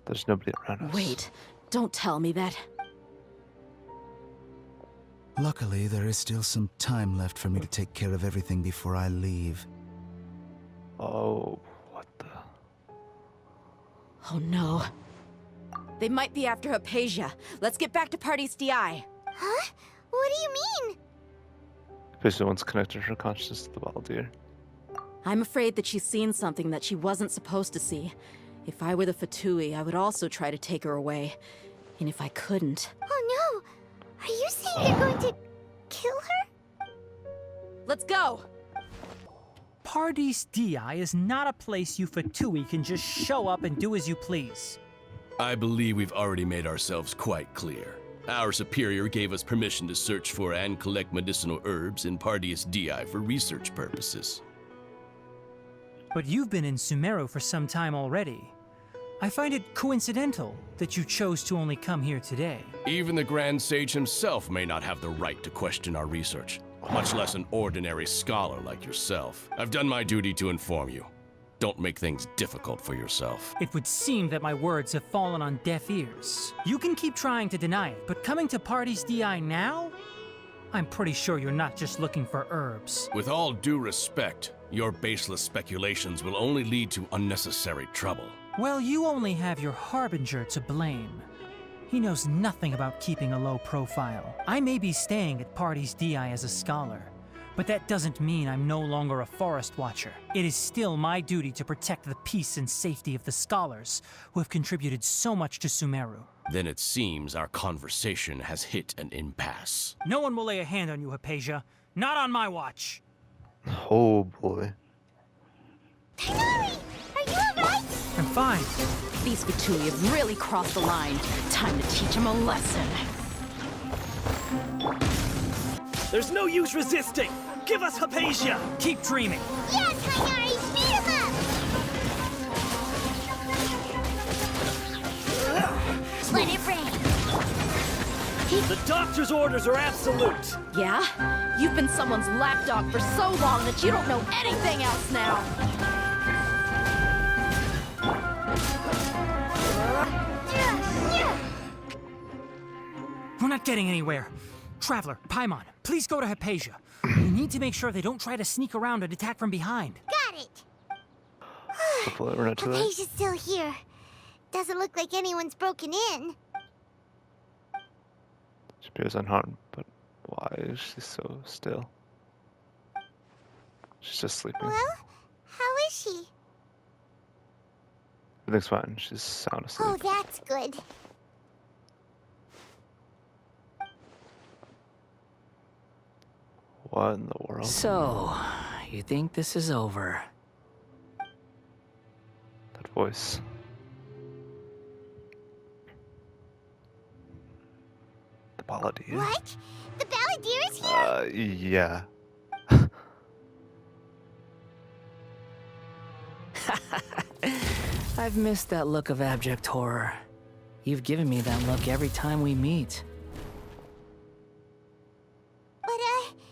Speaker 1: There's nobody around us.
Speaker 5: Wait, don't tell me that.
Speaker 13: Luckily, there is still some time left for me to take care of everything before I leave.
Speaker 1: Oh, what the?
Speaker 5: Oh no. They might be after Hypatia. Let's get back to Party's DI.
Speaker 2: Huh? What do you mean?
Speaker 1: Hypatia once connected her consciousness to the Balladeer.
Speaker 5: I'm afraid that she's seen something that she wasn't supposed to see. If I were the Fatui, I would also try to take her away. And if I couldn't...
Speaker 2: Oh no! Are you saying they're going to kill her?
Speaker 5: Let's go!
Speaker 12: Pardis DI is not a place you Fatui can just show up and do as you please.
Speaker 16: I believe we've already made ourselves quite clear. Our superior gave us permission to search for and collect medicinal herbs in Pardis DI for research purposes.
Speaker 12: But you've been in Sumeru for some time already. I find it coincidental that you chose to only come here today.
Speaker 16: Even the Grand Sage himself may not have the right to question our research, much less an ordinary scholar like yourself. I've done my duty to inform you. Don't make things difficult for yourself.
Speaker 12: It would seem that my words have fallen on deaf ears. You can keep trying to deny it, but coming to Pardis DI now? I'm pretty sure you're not just looking for herbs.
Speaker 16: With all due respect, your baseless speculations will only lead to unnecessary trouble.
Speaker 12: Well, you only have your Harbinger to blame. He knows nothing about keeping a low profile. I may be staying at Pardis DI as a scholar, but that doesn't mean I'm no longer a forest watcher. It is still my duty to protect the peace and safety of the scholars who have contributed so much to Sumeru.
Speaker 16: Then it seems our conversation has hit an impasse.
Speaker 12: No one will lay a hand on you, Hypatia. Not on my watch.
Speaker 1: Oh boy.
Speaker 2: Tighnari! Are you alright?
Speaker 12: I'm fine.
Speaker 5: These Fatui have really crossed the line. Time to teach them a lesson.
Speaker 17: There's no use resisting! Give us Hypatia!
Speaker 12: Keep dreaming!
Speaker 2: Yeah, Tighnari! Speed him up! Let it rain!
Speaker 17: The doctor's orders are absolute!
Speaker 5: Yeah? You've been someone's lapdog for so long that you don't know anything else now!
Speaker 12: We're not getting anywhere. Traveler, Paimon, please go to Hypatia. We need to make sure they don't try to sneak around and attack from behind.
Speaker 2: Got it!
Speaker 1: Hopefully we're not too late.
Speaker 2: Hypatia's still here. Doesn't look like anyone's broken in.
Speaker 1: She appears unharmed, but why is she so still? She's just sleeping.
Speaker 2: Well, how is she?
Speaker 1: Everything's fine. She's sound asleep.
Speaker 2: Oh, that's good.
Speaker 1: What in the world?
Speaker 6: So, you think this is over?
Speaker 1: That voice. The Balladeer?
Speaker 2: What? The Balladeer is here?
Speaker 1: Yeah.
Speaker 6: I've missed that look of abject horror. You've given me that look every time we meet.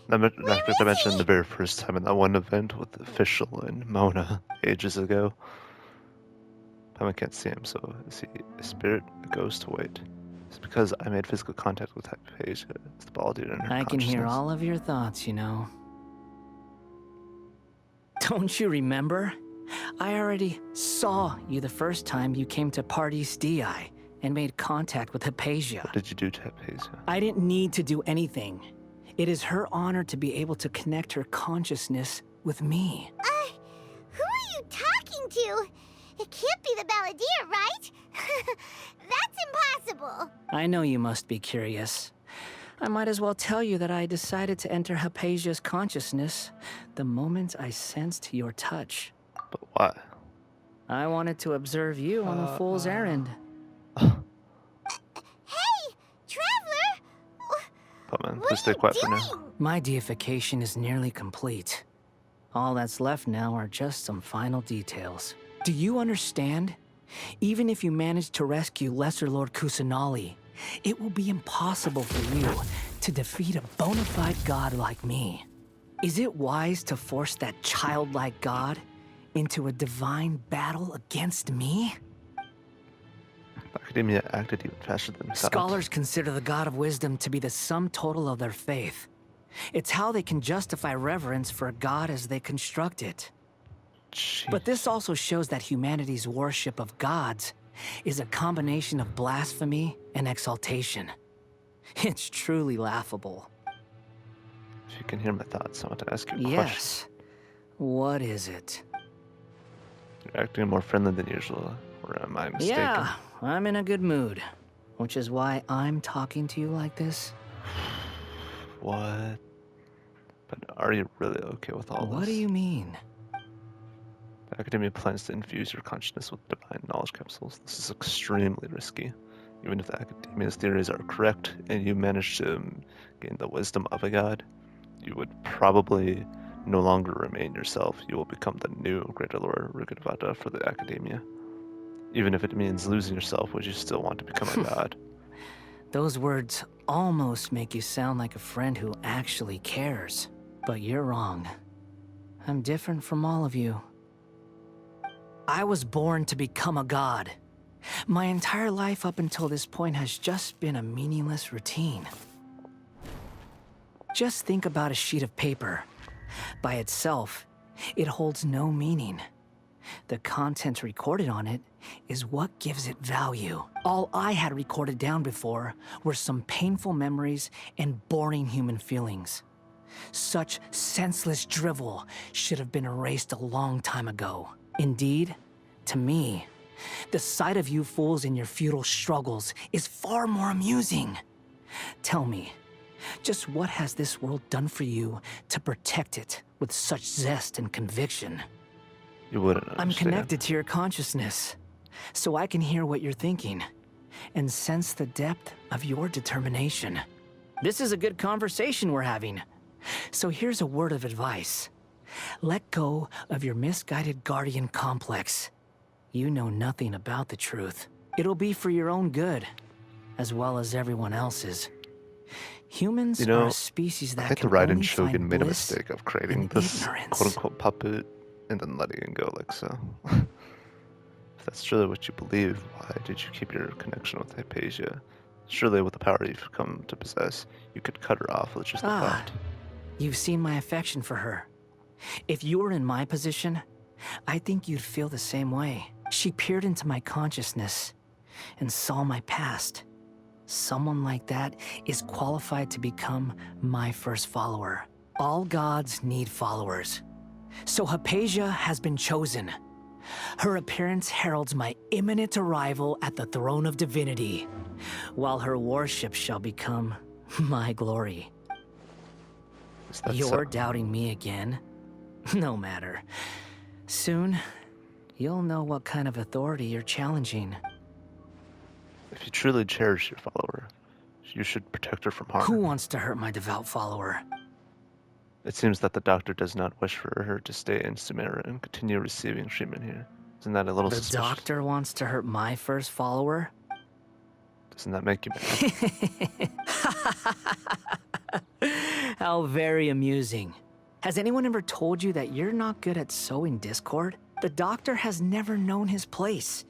Speaker 2: But,
Speaker 1: Not to mention the very first time in that one event with the official and Mona ages ago. I can't see him, so is he a spirit, a ghost? Wait. It's because I made physical contact with Hypatia. It's the Balladeer in her
Speaker 6: I can hear
Speaker 1: consciousness.
Speaker 6: all of your thoughts, you know. Don't you remember? I already saw you the first time you came to Pardis DI and made contact with Hypatia.
Speaker 1: What did you do to Hypatia?
Speaker 6: I didn't need to do anything. It is her honor to be able to connect her consciousness with me.
Speaker 2: who are you talking to? It can't be the Balladeer, right? That's impossible.
Speaker 6: I know you must be curious. I might as well tell you that I decided to enter Hypatia's consciousness the moment I sensed your touch.
Speaker 1: But why?
Speaker 6: I wanted to observe you on a fool's errand.
Speaker 2: Hey, Traveler!
Speaker 1: But man, please stay quiet for now.
Speaker 6: My deification is nearly complete. All that's left now are just some final details. Do you understand? Even if you manage to rescue Lesser Lord Kusanali,
Speaker 18: It will be impossible for you to defeat a bona fide god like me. Is it wise to force that childlike god into a divine battle against me?
Speaker 1: Academia acted even faster than we thought.
Speaker 18: Scholars consider the god of wisdom to be the sum total of their faith. It's how they can justify reverence for a god as they construct it.
Speaker 1: Jeez.
Speaker 18: But this also shows that humanity's worship of gods is a combination of blasphemy and exaltation. It's truly laughable.
Speaker 1: If you can hear my thoughts, I want to ask you a question.
Speaker 18: Yes. What is it?
Speaker 1: You're acting more friendly than usual, or am I mistaken?
Speaker 18: Yeah, I'm in a good mood, which is why I'm talking to you like this.
Speaker 1: What? But are you really okay with all this?
Speaker 18: What do you mean?
Speaker 1: The Academia plans to infuse your consciousness with divine knowledge capsules. This is extremely risky. Even if the Academia's theories are correct, and you manage to gain the wisdom of a god, you would probably no longer remain yourself. You will become the new Great Lord Rugedvata for the Academia. Even if it means losing yourself, would you still want to become a god?
Speaker 18: Those words almost make you sound like a friend who actually cares. But you're wrong. I'm different from all of you. I was born to become a god. My entire life up until this point has just been a meaningless routine. Just think about a sheet of paper. By itself, it holds no meaning. The content recorded on it is what gives it value. All I had recorded down before were some painful memories and boring human feelings. Such senseless drivel should have been erased a long time ago. Indeed, to me, the sight of you fools in your futile struggles is far more amusing. Tell me, just what has this world done for you to protect it with such zest and conviction?
Speaker 1: You wouldn't understand.
Speaker 18: I'm connected to your consciousness, so I can hear what you're thinking and sense the depth of your determination. This is a good conversation we're having. So here's a word of advice. Let go of your misguided guardian complex. You know nothing about the truth. It'll be for your own good, as well as everyone else's. Humans are a species that
Speaker 1: I think the
Speaker 18: can
Speaker 1: Raiden
Speaker 18: only
Speaker 1: Shogun
Speaker 18: find
Speaker 1: made a
Speaker 18: bliss
Speaker 1: mistake of creating
Speaker 18: in
Speaker 1: this
Speaker 18: ignorance.
Speaker 1: quote-unquote puppet and then letting it go like so. If that's truly what you believe, why did you keep your connection with Hypatia? Surely with the power you've come to possess, you could cut her off with just a thought.
Speaker 18: You've seen my affection for her. If you were in my position, I think you'd feel the same way. She peered into my consciousness and saw my past. Someone like that is qualified to become my first follower. All gods need followers. So Hypatia has been chosen. Her appearance heralds my imminent arrival at the throne of divinity, while her worship shall become my glory. You're doubting me again? No matter. Soon, you'll know what kind of authority you're challenging.
Speaker 1: If you truly cherish your follower, you should protect her from harm.
Speaker 18: Who wants to hurt my devout follower?
Speaker 1: It seems that the doctor does not wish for her to stay in Sumeru and continue receiving treatment here. Isn't that a little suspicious?
Speaker 18: The doctor wants to hurt my first follower?
Speaker 1: Doesn't that make you mad?
Speaker 18: How very amusing. Has anyone ever told you that you're not good at sowing discord? The doctor has never known his place.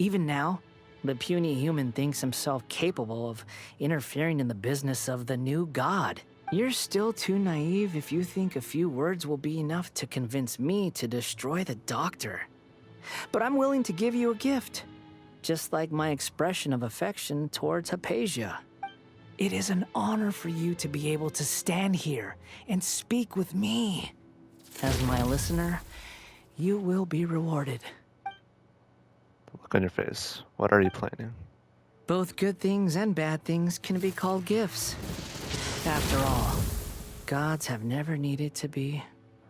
Speaker 18: Even now, the puny human thinks himself capable of interfering in the business of the new god. You're still too naive if you think a few words will be enough to convince me to destroy the doctor. But I'm willing to give you a gift, just like my expression of affection towards Hypatia. It is an honor for you to be able to stand here and speak with me. As my listener, you will be rewarded.
Speaker 1: The look on your face. What are you planning?
Speaker 18: Both good things and bad things can be called gifts. After all, gods have never needed to be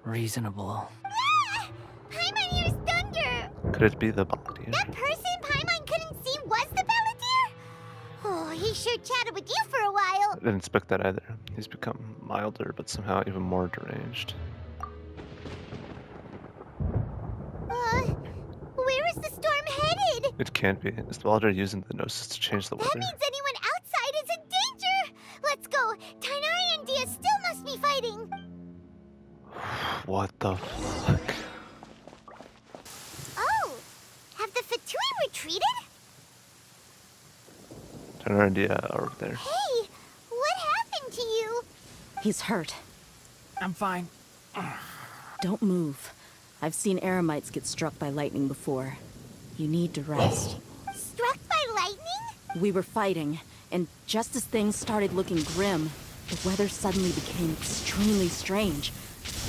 Speaker 18: reasonable.
Speaker 2: Ah! Paimon hears thunder!
Speaker 1: Could it be the Balladeer?
Speaker 2: That person Paimon couldn't see was the Balladeer? Oh, he sure chatted with you for a while.
Speaker 1: I didn't expect that either. He's become milder, but somehow even more deranged.
Speaker 2: Where is the storm headed?
Speaker 1: It can't be. Is the Balladeer using the Gnosis to change the weather?
Speaker 2: That means anyone
Speaker 1: What the fuck?
Speaker 2: Oh, have the Fatui retreated?
Speaker 1: Turn around, yeah, over there.
Speaker 2: Hey, what happened to you?
Speaker 5: He's hurt.
Speaker 12: I'm fine.
Speaker 5: Don't move. I've seen Eremites get struck by lightning before. You need to rest.
Speaker 2: Struck by lightning?
Speaker 5: We were fighting, and just as things started looking grim, the weather suddenly became extremely strange.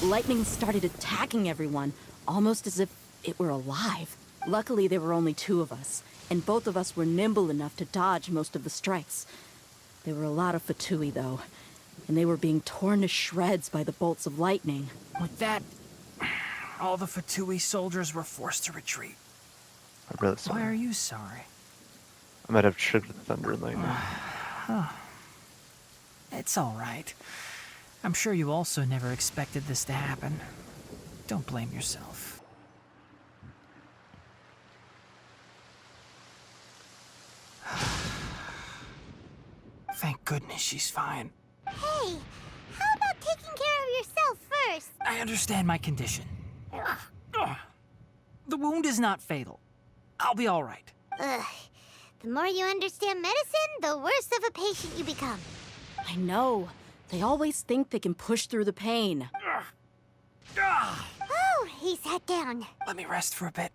Speaker 5: Lightning started attacking everyone, almost as if it were alive. Luckily, there were only 2 of us, and both of us were nimble enough to dodge most of the strikes. There were a lot of Fatui, though, and they were being torn to shreds by the bolts of lightning.
Speaker 12: With that, all the Fatui soldiers were forced to retreat.
Speaker 1: I'm really sorry.
Speaker 12: Why are you sorry?
Speaker 1: I might have triggered the thunder and lightning.
Speaker 12: It's all right. I'm sure you also never expected this to happen. Don't blame yourself. Thank goodness she's fine.
Speaker 2: Hey, how about taking care of yourself first?
Speaker 12: I understand my condition. The wound is not fatal. I'll be all right.
Speaker 2: Ugh. The more you understand medicine, the worse of a patient you become.
Speaker 5: I know. They always think they can push through the pain.
Speaker 2: Oh, he sat down.
Speaker 12: Let me rest for a bit.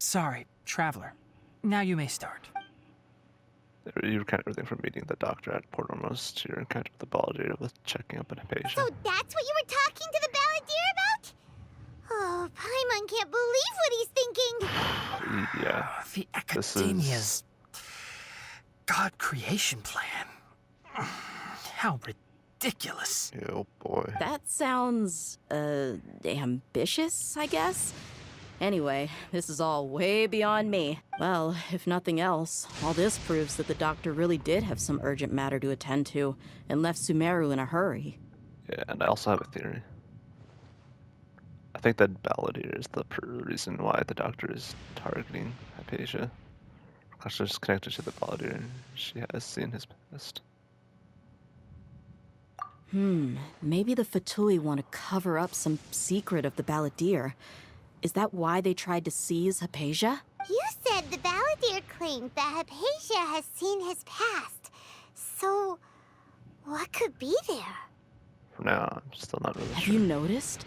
Speaker 12: Sorry, Traveler. Now you may start.
Speaker 1: You were kind of everything from meeting the doctor at Port Ormos to your encounter with the Balladeer with checking up on Hypatia.
Speaker 2: So that's what you were talking to the Balladeer about? Oh, Paimon can't believe what he's thinking.
Speaker 1: Yeah.
Speaker 12: The Academia's God creation plan. How ridiculous.
Speaker 1: Oh boy.
Speaker 5: That sounds, ambitious, I guess? Anyway, this is all way beyond me. Well, if nothing else, all this proves that the doctor really did have some urgent matter to attend to and left Sumeru in a hurry.
Speaker 1: Yeah, and I also have a theory. I think that Balladeer is the reason why the doctor is targeting Hypatia. Because she's connected to the Balladeer and she has seen his past.
Speaker 5: Maybe the Fatui want to cover up some secret of the Balladeer. Is that why they tried to seize Hypatia?
Speaker 2: You said the Balladeer claimed that Hypatia has seen his past. So, what could be there?
Speaker 1: For now, I'm still not really
Speaker 5: Have
Speaker 1: sure.
Speaker 5: you noticed?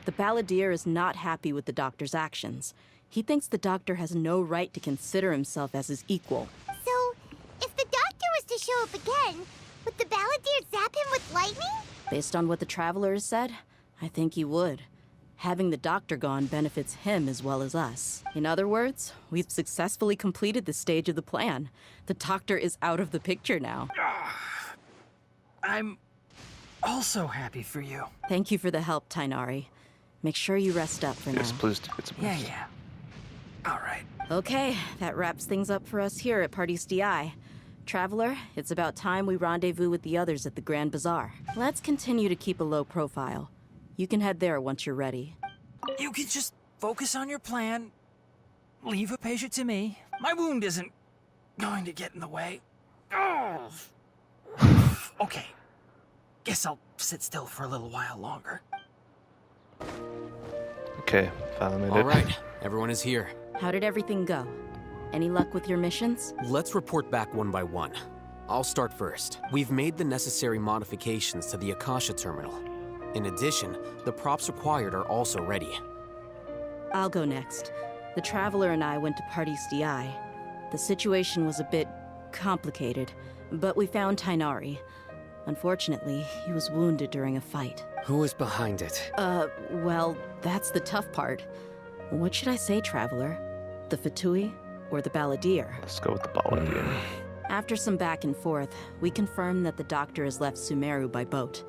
Speaker 5: The Balladeer is not happy with the doctor's actions. He thinks the doctor has no right to consider himself as his equal.
Speaker 2: So, if the doctor was to show up again, would the Balladeer zap him with lightning?
Speaker 5: Based on what the Traveler has said, I think he would. Having the doctor gone benefits him as well as us. In other words, we've successfully completed this stage of the plan. The doctor is out of the picture now.
Speaker 12: I'm also happy for you.
Speaker 5: Thank you for the help, Tainari. Make sure you rest up for now.
Speaker 1: Yes, please do get some rest.
Speaker 12: Yeah. All right.
Speaker 5: Okay, that wraps things up for us here at Party DI. Traveler, it's about time we rendezvous with the others at the Grand Bazaar. Let's continue to keep a low profile. You can head there once you're ready.
Speaker 12: You can just focus on your plan. Leave Hypatia to me. My wound isn't going to get in the way. Oh. Okay. Guess I'll sit still for a little while longer.
Speaker 1: Okay, finally made it.
Speaker 4: All right, everyone is here.
Speaker 5: How did everything go? Any luck with your missions?
Speaker 4: Let's report back one by one. I'll start first. We've made the necessary modifications to the Akasha terminal. In addition, the props required are also ready.
Speaker 5: I'll go next. The Traveler and I went to Party DI. The situation was a bit complicated, but we found Tainari. Unfortunately, he was wounded during a fight.
Speaker 6: Who was behind it?
Speaker 5: Well, that's the tough part. What should I say, Traveler? The Fatui or the Balladeer?
Speaker 1: Let's go with the Balladeer.
Speaker 5: After some back and forth, we confirmed that the doctor has left Sumeru by boat.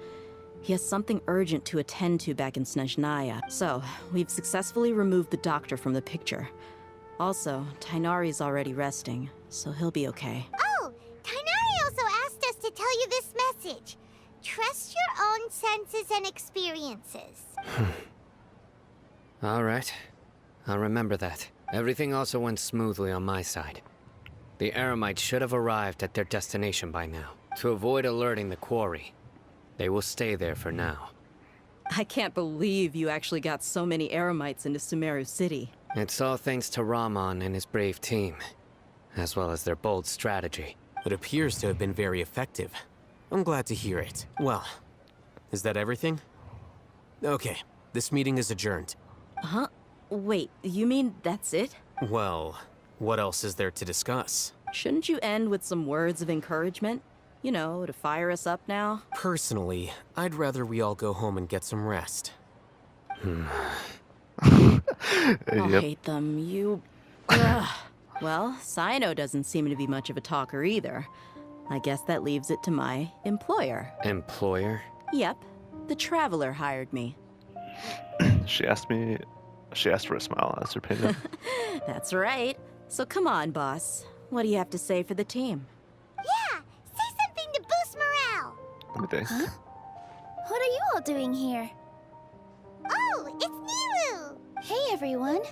Speaker 5: He has something urgent to attend to back in Snezhnaya, so we've successfully removed the doctor from the picture. Also, Tainari's already resting, so he'll be okay.
Speaker 2: Oh, Tainari also asked us to tell you this message. Trust your own senses and experiences.
Speaker 6: All right. I'll remember that. Everything also went smoothly on my side. The Eremites should have arrived at their destination by now, to avoid alerting the quarry. They will stay there for now.
Speaker 5: I can't believe you actually got so many Eremites into Sumeru City.
Speaker 6: It's all thanks to Rahman and his brave team, as well as their bold strategy.
Speaker 4: It appears to have been very effective. I'm glad to hear it. Well, is that everything? Okay, this meeting is adjourned.
Speaker 5: Huh? Wait, you mean that's it?
Speaker 4: Well, what else is there to discuss?
Speaker 5: Shouldn't you end with some words of encouragement? You know, to fire us up now?
Speaker 4: Personally, I'd rather we all go home and get some rest.
Speaker 5: I'll hate them, you... Ugh. Well, Sino doesn't seem to be much of a talker either. I guess that leaves it to my employer.
Speaker 6: Employer?
Speaker 5: Yep. The Traveler hired me.
Speaker 1: She asked for a smile as her payment.
Speaker 5: That's right. So come on, boss. What do you have to say for the team?
Speaker 2: Yeah, say something to boost morale.
Speaker 1: Let me think.
Speaker 2: Huh? What are you all doing here? Oh, it's Nilu! Hey, everyone.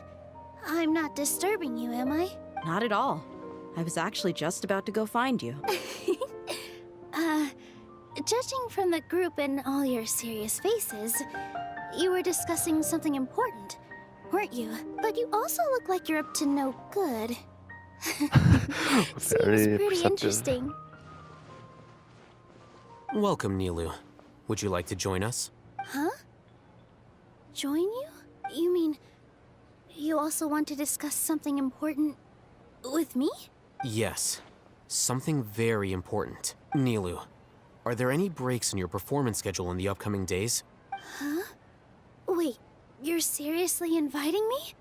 Speaker 2: I'm not disturbing you, am I?
Speaker 5: Not at all. I was actually just about to go find you.
Speaker 2: Judging from the group and all your serious faces, you were discussing something important, weren't you? But you also look like you're up to no good. Seems pretty interesting.
Speaker 4: Welcome, Nilu. Would you like to join us?
Speaker 2: Huh? Join you? You mean you also want to discuss something important with me?
Speaker 4: Yes. Something very important. Nilu, are there any breaks in your performance schedule in the upcoming days?
Speaker 2: Huh? Wait, you're seriously inviting me?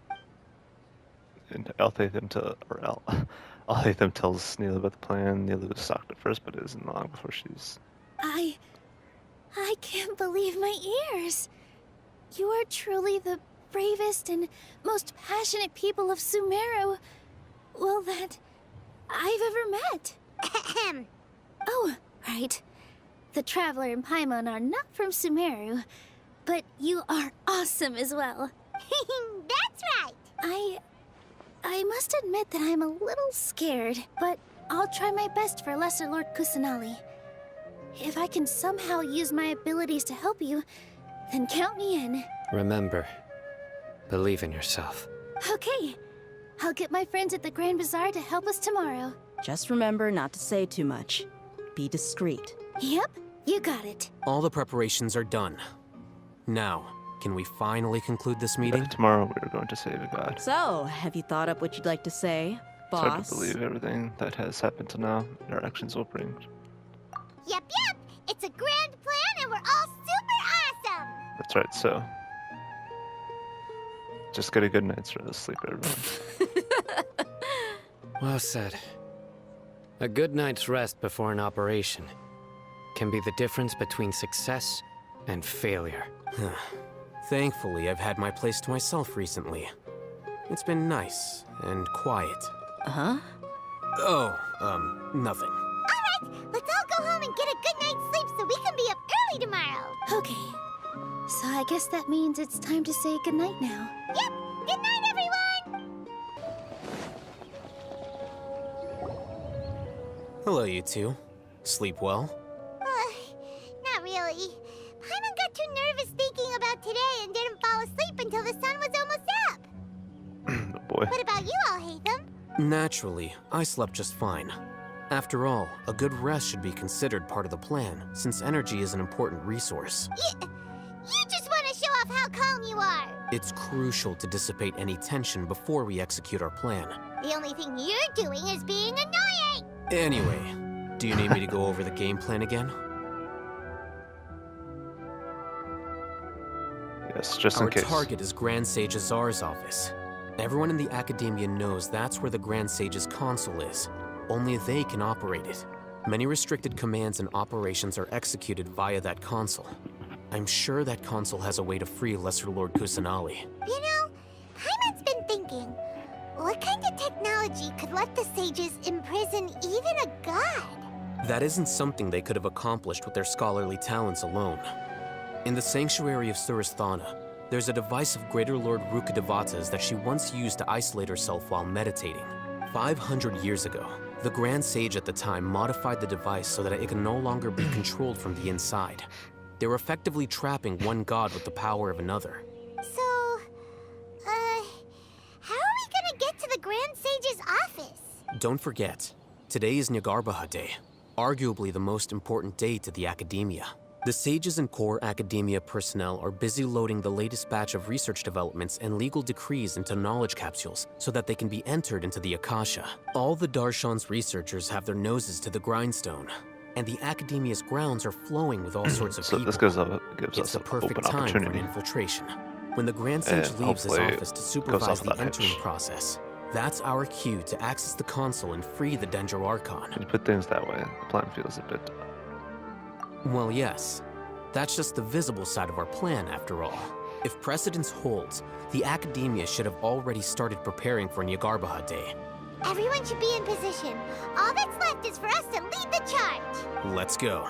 Speaker 1: And Alhaitham tells Neela about the plan. Neela was shocked at first, but it isn't long before she's...
Speaker 2: I can't believe my ears. You are truly the bravest and most passionate people of Sumeru, well, that I've ever met. Oh, right. The Traveler and Paimon are not from Sumeru, but you are awesome as well. That's right. I must admit that I'm a little scared, but I'll try my best for Lesser Lord Kusanali. If I can somehow use my abilities to help you, then count me in.
Speaker 6: Remember, believe in yourself.
Speaker 2: Okay. I'll get my friends at the Grand Bazaar to help us tomorrow.
Speaker 5: Just remember not to say too much. Be discreet.
Speaker 2: Yep, you got it.
Speaker 4: All the preparations are done. Now, can we finally conclude this meeting?
Speaker 1: Tomorrow we're going to save a god.
Speaker 5: So, have you thought up what you'd like to say,
Speaker 1: It's hard
Speaker 5: boss?
Speaker 1: to believe everything that has happened to now and our actions will bring.
Speaker 2: Yep. It's a grand plan and we're all super awesome.
Speaker 1: That's right, so... just get a good night's rest, sleep, everyone.
Speaker 6: Well said. A good night's rest before an operation can be the difference between success and failure.
Speaker 4: Thankfully, I've had my place to myself recently. It's been nice and quiet.
Speaker 5: Huh?
Speaker 4: Oh, nothing.
Speaker 2: All right, let's all go home and get a good night's sleep so we can be up early tomorrow. Okay, so I guess that means it's time to say goodnight now. Yep, good night, everyone!
Speaker 4: Hello, you two. Sleep well?
Speaker 2: Not really. Paimon got too nervous thinking about today and didn't fall asleep until the sun was almost up.
Speaker 1: Oh boy.
Speaker 2: What about you all, Hatham?
Speaker 4: Naturally, I slept just fine. After all, a good rest should be considered part of the plan, since energy is an important resource.
Speaker 2: You just want to show off how calm you are.
Speaker 4: It's crucial to dissipate any tension before we execute our plan.
Speaker 2: The only thing you're doing is being annoying.
Speaker 4: Anyway, do you need me to go over the game plan again?
Speaker 1: Yes, just in case.
Speaker 4: Our target is Grand Sage Azar's office. Everyone in the Academia knows that's where the Grand Sage's console is. Only they can operate it. Many restricted commands and operations are executed via that console. I'm sure that console has a way to free Lesser Lord Kusanali.
Speaker 2: You know, Paimon's been thinking, what kind of technology could let the sages imprison even a god?
Speaker 4: That isn't something they could have accomplished with their scholarly talents alone. In the Sanctuary of Suristhana, there's a device of Greater Lord Rukkhadevata's that she once used to isolate herself while meditating. 500 years ago, the Grand Sage at the time modified the device so that it could no longer be controlled from the inside. They're effectively trapping one god with the power of another.
Speaker 2: So, how are we gonna get to the Grand Sage's office?
Speaker 4: Don't forget, today is Nyargarbaha Day, arguably the most important day to the Academia. The sages and core Academia personnel are busy loading the latest batch of research developments and legal decrees into knowledge capsules so that they can be entered into the Akasha. All the Darshan's researchers have their noses to the grindstone, and the Academia's grounds are flowing with all sorts of
Speaker 1: So
Speaker 4: people.
Speaker 1: this gives
Speaker 4: It's
Speaker 1: us
Speaker 4: the
Speaker 1: an
Speaker 4: perfect
Speaker 1: open
Speaker 4: time for an
Speaker 1: opportunity.
Speaker 4: infiltration. When the Grand Sage
Speaker 1: And
Speaker 4: leaves his
Speaker 1: hopefully
Speaker 4: office to
Speaker 1: goes
Speaker 4: supervise
Speaker 1: off
Speaker 4: the
Speaker 1: that
Speaker 4: entering
Speaker 1: edge.
Speaker 4: process, that's our cue to access the console and free the Dendro Archon.
Speaker 1: When you put things that way, the plan feels a bit...
Speaker 4: Well, yes. That's just the visible side of our plan, after all. If precedence holds, the Academia should have already started preparing for Nyargarbaha Day.
Speaker 2: Everyone should be in position. All that's left is for us to lead the charge.
Speaker 4: Let's go.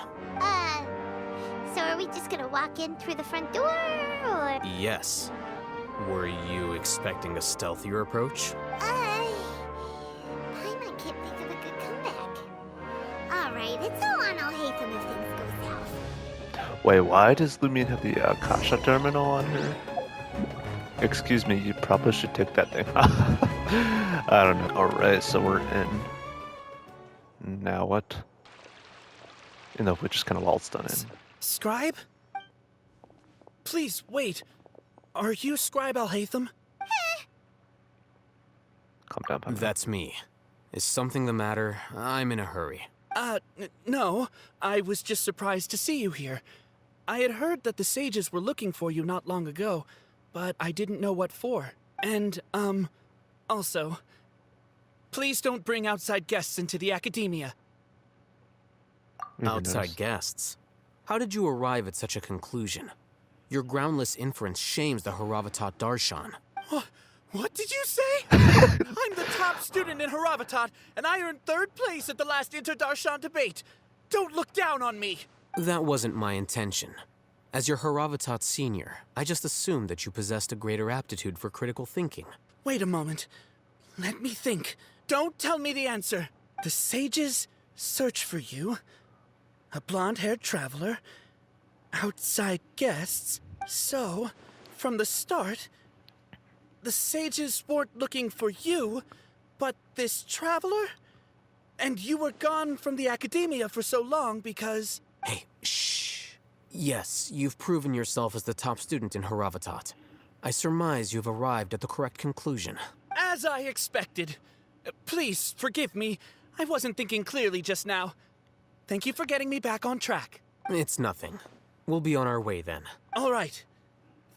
Speaker 2: So are we just gonna walk in through the front door, or...?
Speaker 4: Yes. Were you expecting a stealthier approach?
Speaker 2: Paimon can't think of a good comeback. Alright, it's all on Alhaitham if things go south.
Speaker 1: Wait, why does Lumine have the Akasha terminal on her? Excuse me, you probably should take that thing. I don't know. Alright, so we're in. Now what? You know, we just kind of waltzed on in.
Speaker 17: Scribe? Please, wait. Are you Scribe Alhaitham?
Speaker 1: Calm down, Paimon.
Speaker 4: That's me. Is something the matter? I'm in a hurry.
Speaker 17: No. I was just surprised to see you here. I had heard that the sages were looking for you not long ago, but I didn't know what for. And, also, please don't bring outside guests into the Academia.
Speaker 4: Outside guests? How did you arrive at such a conclusion? Your groundless inference shames the Haravatat Darshan.
Speaker 17: What did you say? I'm the top student in Haravatat, and I earned 3rd place at the last Inter-Darshan debate. Don't look down on me.
Speaker 4: That wasn't my intention. As your Haravatat senior, I just assumed that you possessed a greater aptitude for critical thinking.
Speaker 17: Wait a moment. Let me think. Don't tell me the answer. The sages search for you. A blonde-haired traveler. Outside guests. So, from the start, the sages weren't looking for you, but this traveler? And you were gone from the Academia for so long because...
Speaker 4: Hey, shh. Yes, you've proven yourself as the top student in Haravatat. I surmise you've arrived at the correct conclusion.
Speaker 17: As I expected. Please, forgive me. I wasn't thinking clearly just now. Thank you for getting me back on track.
Speaker 4: It's nothing. We'll be on our way then.
Speaker 17: All right.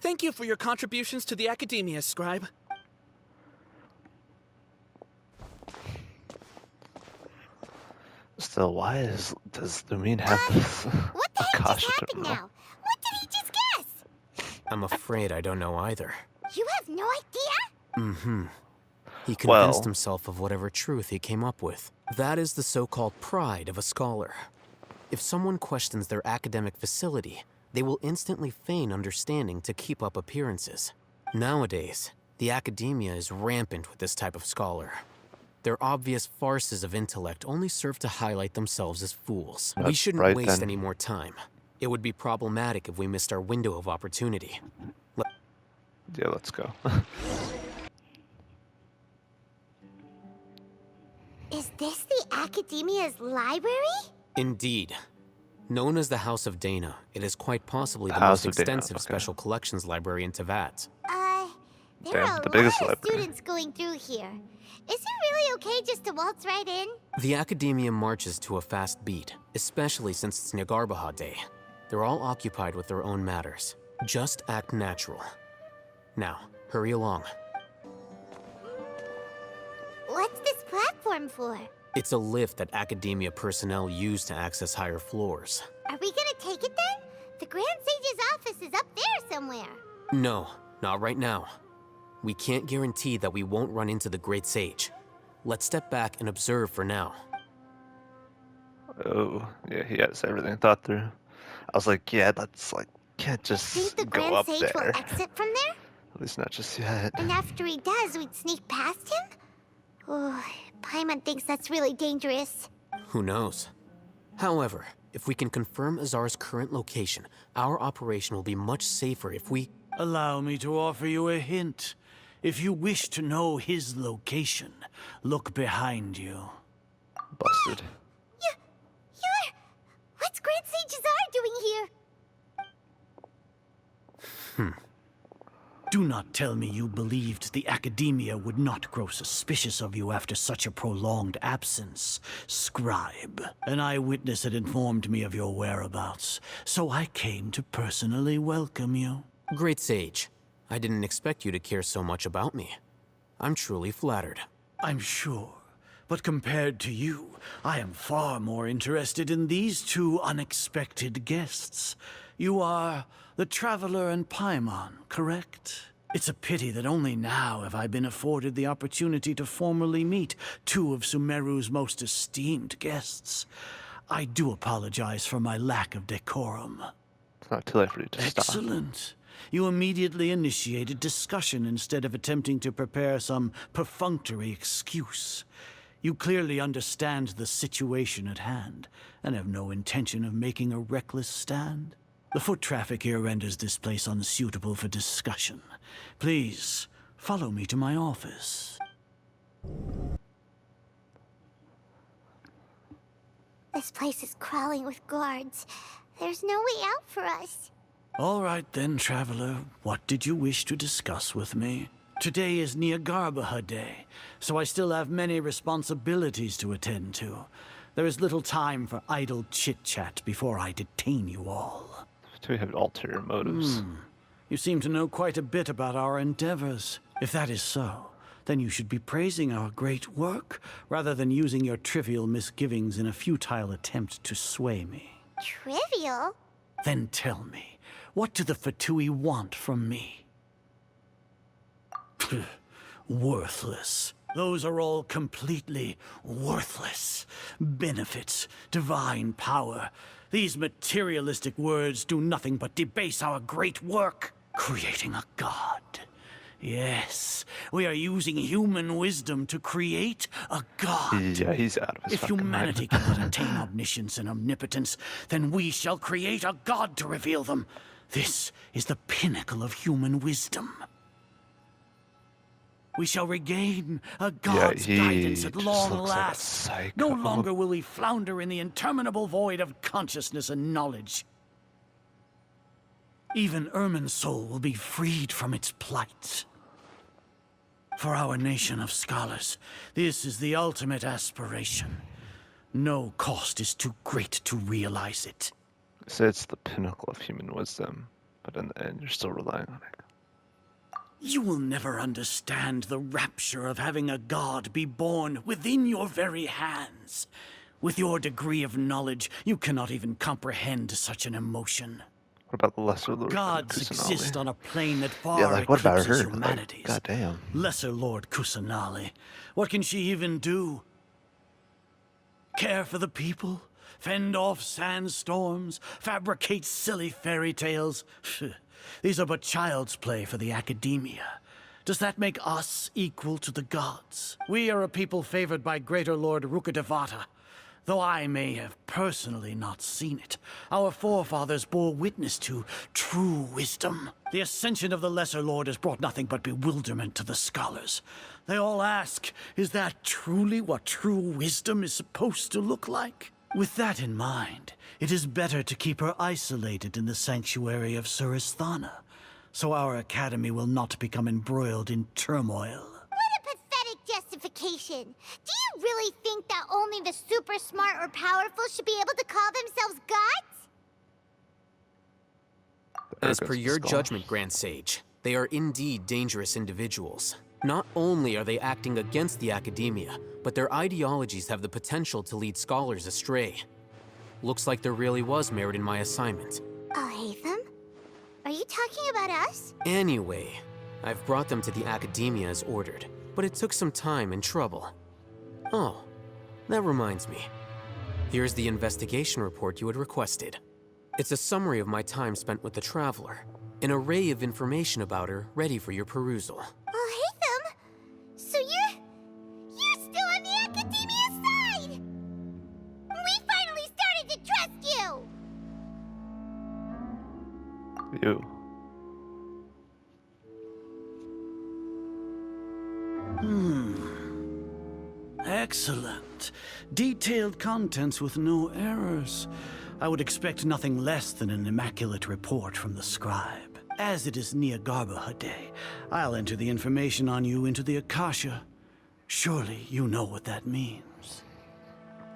Speaker 17: Thank you for your contributions to the Academia, Scribe.
Speaker 1: Still, does Lumine have this
Speaker 2: What the heck
Speaker 1: Akasha
Speaker 2: just happened
Speaker 1: terminal?
Speaker 2: now? What did he just guess?
Speaker 4: I'm afraid I don't know either.
Speaker 2: You have no idea?
Speaker 4: Mm-hmm. He convinced
Speaker 1: Well-
Speaker 4: himself of whatever truth he came up with. That is the so-called pride of a scholar. If someone questions their academic facility, they will instantly feign understanding to keep up appearances. Nowadays, the Academia is rampant with this type of scholar. Their obvious farces of intellect only serve to highlight themselves as fools. We
Speaker 1: That's
Speaker 4: shouldn't
Speaker 1: right,
Speaker 4: waste
Speaker 1: then.
Speaker 4: any more time. It would be problematic if we missed our window of opportunity.
Speaker 1: Yeah, let's go.
Speaker 2: Is this the Academia's library?
Speaker 4: Indeed. Known as the House of Dana, it is quite possibly the
Speaker 1: House
Speaker 4: most
Speaker 1: of Dana,
Speaker 4: extensive
Speaker 1: okay.
Speaker 4: special collections library in Tevat.
Speaker 2: There
Speaker 1: Damn,
Speaker 2: are
Speaker 1: the
Speaker 2: a
Speaker 1: biggest
Speaker 2: lot of
Speaker 1: library.
Speaker 2: students going through here. Is it really okay just to waltz right in?
Speaker 4: The Academia marches to a fast beat, especially since it's Nyargarbaha Day. They're all occupied with their own matters. Just act natural. Now, hurry along.
Speaker 2: What's this platform for?
Speaker 4: It's a lift that Academia personnel use to access higher floors.
Speaker 2: Are we gonna take it then? The Grand Sage's office is up there somewhere.
Speaker 4: No, not right now. We can't guarantee that we won't run into the Great Sage. Let's step back and observe for now.
Speaker 1: Oh, yeah, he has everything thought through. I was like, yeah, that's like, can't just
Speaker 2: Think the
Speaker 1: go
Speaker 2: Grand
Speaker 1: up
Speaker 2: Sage
Speaker 1: there.
Speaker 2: will exit from there?
Speaker 1: At least not just yet.
Speaker 2: And after he does, we'd sneak past him? Oh, Paimon thinks that's really dangerous.
Speaker 4: Who knows? However, If we can confirm Azar's current location, our operation will be much safer if we...
Speaker 19: Allow me to offer you a hint. If you wish to know his location, look behind you.
Speaker 1: Busted.
Speaker 2: What's Grand Sage Azar doing here?
Speaker 19: Do not tell me you believed the Academia would not grow suspicious of you after such a prolonged absence, Scribe. An eyewitness had informed me of your whereabouts, so I came to personally welcome you.
Speaker 4: Great Sage, I didn't expect you to care so much about me. I'm truly flattered.
Speaker 19: I'm sure, but compared to you, I am far more interested in these two unexpected guests. You are the Traveler and Paimon, correct? It's a pity that only now have I been afforded the opportunity to formally meet two of Sumeru's most esteemed guests. I do apologize for my lack of decorum.
Speaker 1: It's not too late for you to stop.
Speaker 19: Excellent. You immediately initiated discussion instead of attempting to prepare some perfunctory excuse. You clearly understand the situation at hand, and have no intention of making a reckless stand. The foot traffic here renders this place unsuitable for discussion. Please, follow me to my office.
Speaker 2: This place is crawling with guards. There's no way out for us.
Speaker 19: All right then, Traveler. What did you wish to discuss with me? Today is Niagarbaha Day, so I still have many responsibilities to attend to. There is little time for idle chit-chat before I detain you all.
Speaker 1: Do we have ulterior motives?
Speaker 19: You seem to know quite a bit about our endeavors. If that is so, then you should be praising our great work, rather than using your trivial misgivings in a futile attempt to sway me.
Speaker 2: Trivial?
Speaker 19: Then tell me, what do the Fatui want from me? Worthless. Those are all completely worthless. Benefits, divine power. These materialistic words do nothing but debase our great work. Creating a god. Yes, we are using human wisdom to create a god.
Speaker 1: Yeah, he's out of his
Speaker 19: If
Speaker 1: fucking
Speaker 19: humanity
Speaker 1: mind.
Speaker 19: cannot attain omniscience and omnipotence, then we shall create a god to reveal them. This is the pinnacle of human wisdom. We shall regain a god's guidance at long last. No longer will we flounder in the interminable void of consciousness and knowledge. Even Irminsul will be freed from its plight. For our nation of scholars, this is the ultimate aspiration. No cost is too great to realize it.
Speaker 1: So it's the pinnacle of human wisdom, but in the end, you're still relying on it.
Speaker 19: You will never understand the rapture of having a god be born within your very hands. With your degree of knowledge, you cannot even comprehend such an emotion.
Speaker 1: What about the Lesser Lord?
Speaker 19: Gods exist on a plane that far
Speaker 1: Yeah, like what about
Speaker 19: eclipses
Speaker 1: her?
Speaker 19: humanity's.
Speaker 1: Like, goddamn.
Speaker 19: Lesser Lord Kusanali. What can she even do? Care for the people? Fend off sandstorms? Fabricate silly fairy tales? These are but child's play for the Academia. Does that make us equal to the gods? We are a people favored by Greater Lord Rukadevata. Though I may have personally not seen it, our forefathers bore witness to true wisdom. The ascension of the Lesser Lord has brought nothing but bewilderment to the scholars. They all ask, is that truly what true wisdom is supposed to look like? With that in mind, it is better to keep her isolated in the sanctuary of Suristhana, so our academy will not become embroiled in turmoil.
Speaker 2: What a pathetic justification. Do you really think that only the super smart or powerful should be able to call themselves gods?
Speaker 4: As per your judgment, Grand Sage, they are indeed dangerous individuals. Not only are they acting against the Academia, but their ideologies have the potential to lead scholars astray. Looks like there really was merit in my assignment.
Speaker 2: Oh, Hatham? Are you talking about us?
Speaker 4: Anyway, I've brought them to the Academia as ordered, but it took some time and trouble. Oh, that reminds me. Here's the investigation report you had requested. It's a summary of my time spent with the Traveler. An array of information about her ready for your perusal.
Speaker 2: Oh, Hatham? So you're still on the Academia's side! We finally started to trust you!
Speaker 1: You.
Speaker 19: Excellent. Detailed contents with no errors. I would expect nothing less than an immaculate report from the scribe. As it is Niagarbaha Day, I'll enter the information on you into the Akasha. Surely you know what that means.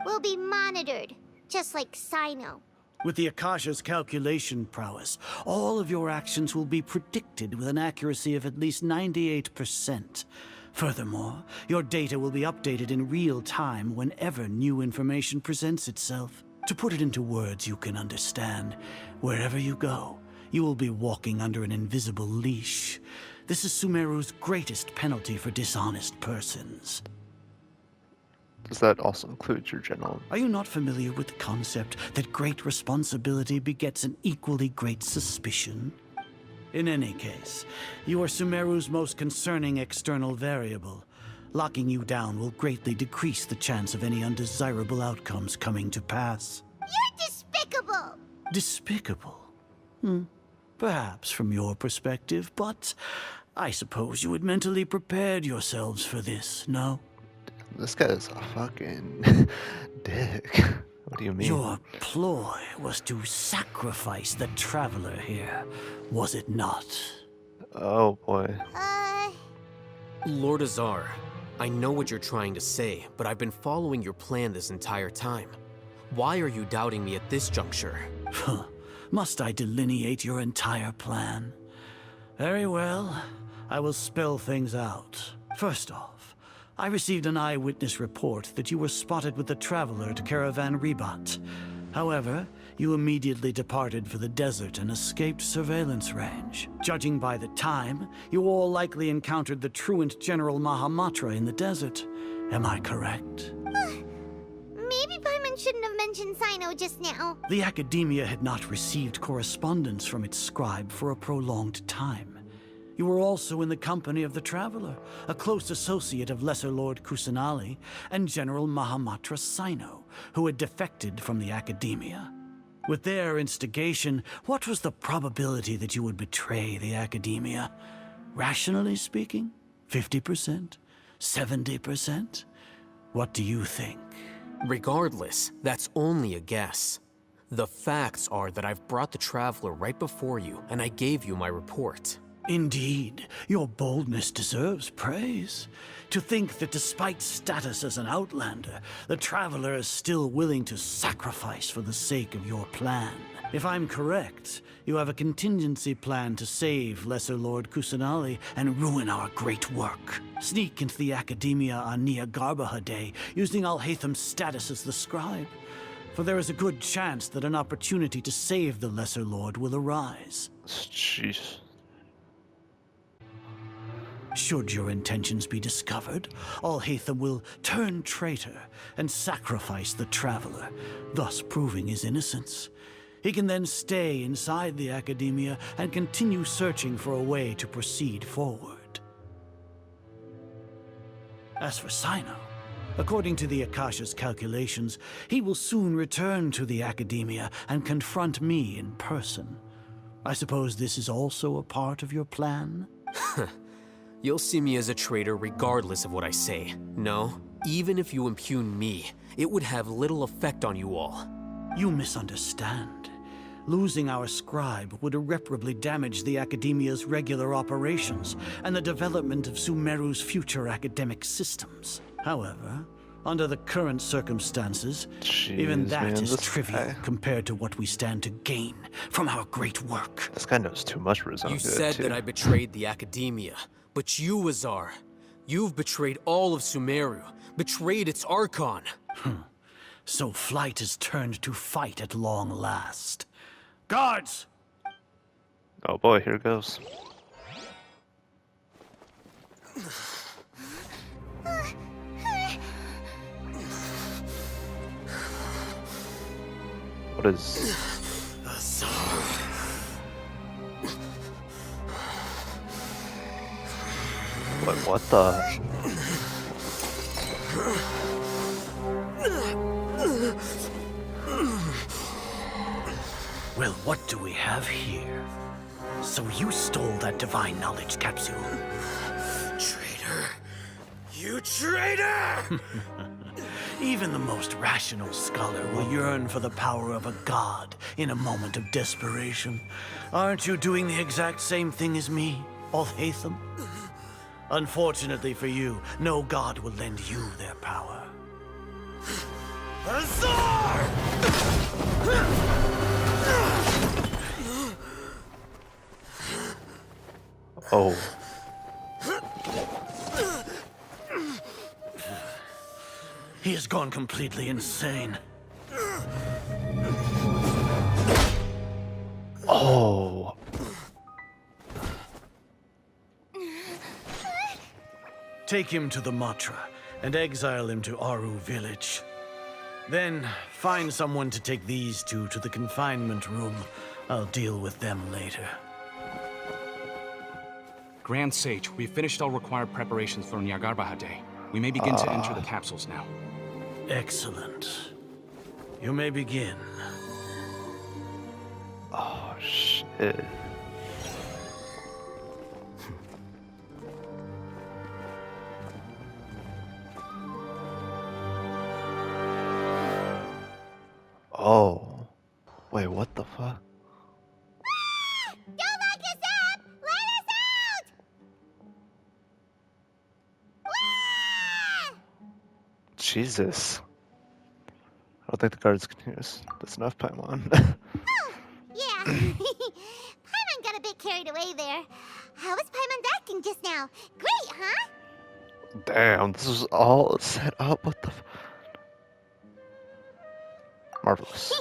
Speaker 2: We'll be monitored, just like Sino.
Speaker 19: With the Akasha's calculation prowess, all of your actions will be predicted with an accuracy of at least 98%. Furthermore, your data will be updated in real time whenever new information presents itself. To put it into words you can understand, wherever you go, you will be walking under an invisible leash. This is Sumeru's greatest penalty for dishonest persons.
Speaker 1: Does that also include your general?
Speaker 19: Are you not familiar with the concept that great responsibility begets an equally great suspicion? In any case, you are Sumeru's most concerning external variable. Locking you down will greatly decrease the chance of any undesirable outcomes coming to pass.
Speaker 2: You're despicable!
Speaker 19: Despicable? Perhaps from your perspective, but I suppose you had mentally prepared yourselves for this, no?
Speaker 1: This guy is a fucking dick. What do you mean?
Speaker 19: Your ploy was to sacrifice the traveler here, was it not?
Speaker 1: Oh boy.
Speaker 4: Lord Azar, I know what you're trying to say, but I've been following your plan this entire time. Why are you doubting me at this juncture?
Speaker 19: Must I delineate your entire plan? Very well. I will spell things out. First off, I received an eyewitness report that you were spotted with the traveler at Caravan Ribat. However, you immediately departed for the desert and escaped surveillance range. Judging by the time, you all likely encountered the truant General Mahamatra in the desert. Am I correct?
Speaker 2: Maybe Paimon shouldn't have mentioned Sino just now.
Speaker 19: The Academia had not received correspondence from its scribe for a prolonged time. You were also in the company of the Traveler, a close associate of Lesser Lord Kusanali and General Mahamatra Sino, who had defected from the Academia. With their instigation, what was the probability that you would betray the Academia? Rationally speaking, 50%? 70%? What do you think?
Speaker 4: Regardless, that's only a guess. The facts are that I've brought the Traveler right before you, and I gave you my report.
Speaker 19: Indeed, your boldness deserves praise. To think that despite status as an outlander, the Traveler is still willing to sacrifice for the sake of your plan. If I'm correct, you have a contingency plan to save Lesser Lord Kusanali and ruin our great work. Sneak into the Academia on Niagarbaha Day, using Alhaitham's status as the scribe. For there is a good chance that an opportunity to save the Lesser Lord will arise.
Speaker 1: Jeez.
Speaker 19: Should your intentions be discovered, Alhaitham will turn traitor and sacrifice the Traveler, thus proving his innocence. He can then stay inside the Academia and continue searching for a way to proceed forward. As for Sino, according to the Akasha's calculations, he will soon return to the Academia and confront me in person. I suppose this is also a part of your plan?
Speaker 4: You'll see me as a traitor regardless of what I say. No, even if you impugn me, it would have little effect on you all.
Speaker 19: You misunderstand. Losing our scribe would irreparably damage the Academia's regular operations and the development of Sumeru's future academic systems. However, under the current circumstances, even that is trivial compared to what we stand to gain from our great work.
Speaker 1: This guy knows too much for his own
Speaker 4: You
Speaker 1: good,
Speaker 4: said
Speaker 1: too.
Speaker 4: that I betrayed the Academia, but you, Azar, you've betrayed all of Sumeru, betrayed its Archon.
Speaker 19: So flight has turned to fight at long last. Guards!
Speaker 1: Oh boy, here it goes. What is... What the...
Speaker 19: Well, what do we have here? So you stole that divine knowledge capsule.
Speaker 17: Traitor! You traitor!
Speaker 19: Even the most rational scholar will yearn for the power of a god in a moment of desperation. Aren't you doing the exact same thing as me, Alhaitham? Unfortunately for you, no god will lend you their power.
Speaker 17: Azar!
Speaker 1: Oh.
Speaker 19: He has gone completely insane.
Speaker 1: Oh.
Speaker 19: Take him to the Matra and exile him to Aru village. Then find someone to take these two to the confinement room. I'll deal with them later.
Speaker 20: Grand Sage, we've finished all required preparations for Nyargarbaha Day. We may begin to enter the capsules now.
Speaker 19: Excellent. You may begin.
Speaker 1: Oh, shit. Oh. Wait, what the fuck?
Speaker 2: Don't lock us up! Let us out!
Speaker 1: Jesus. I don't think the guards can hear us. That's enough, Paimon.
Speaker 2: Yeah. Paimon got a bit carried away there. How was Paimon's acting just now? Great, huh?
Speaker 1: Damn, this was all set up. What the Marvelous.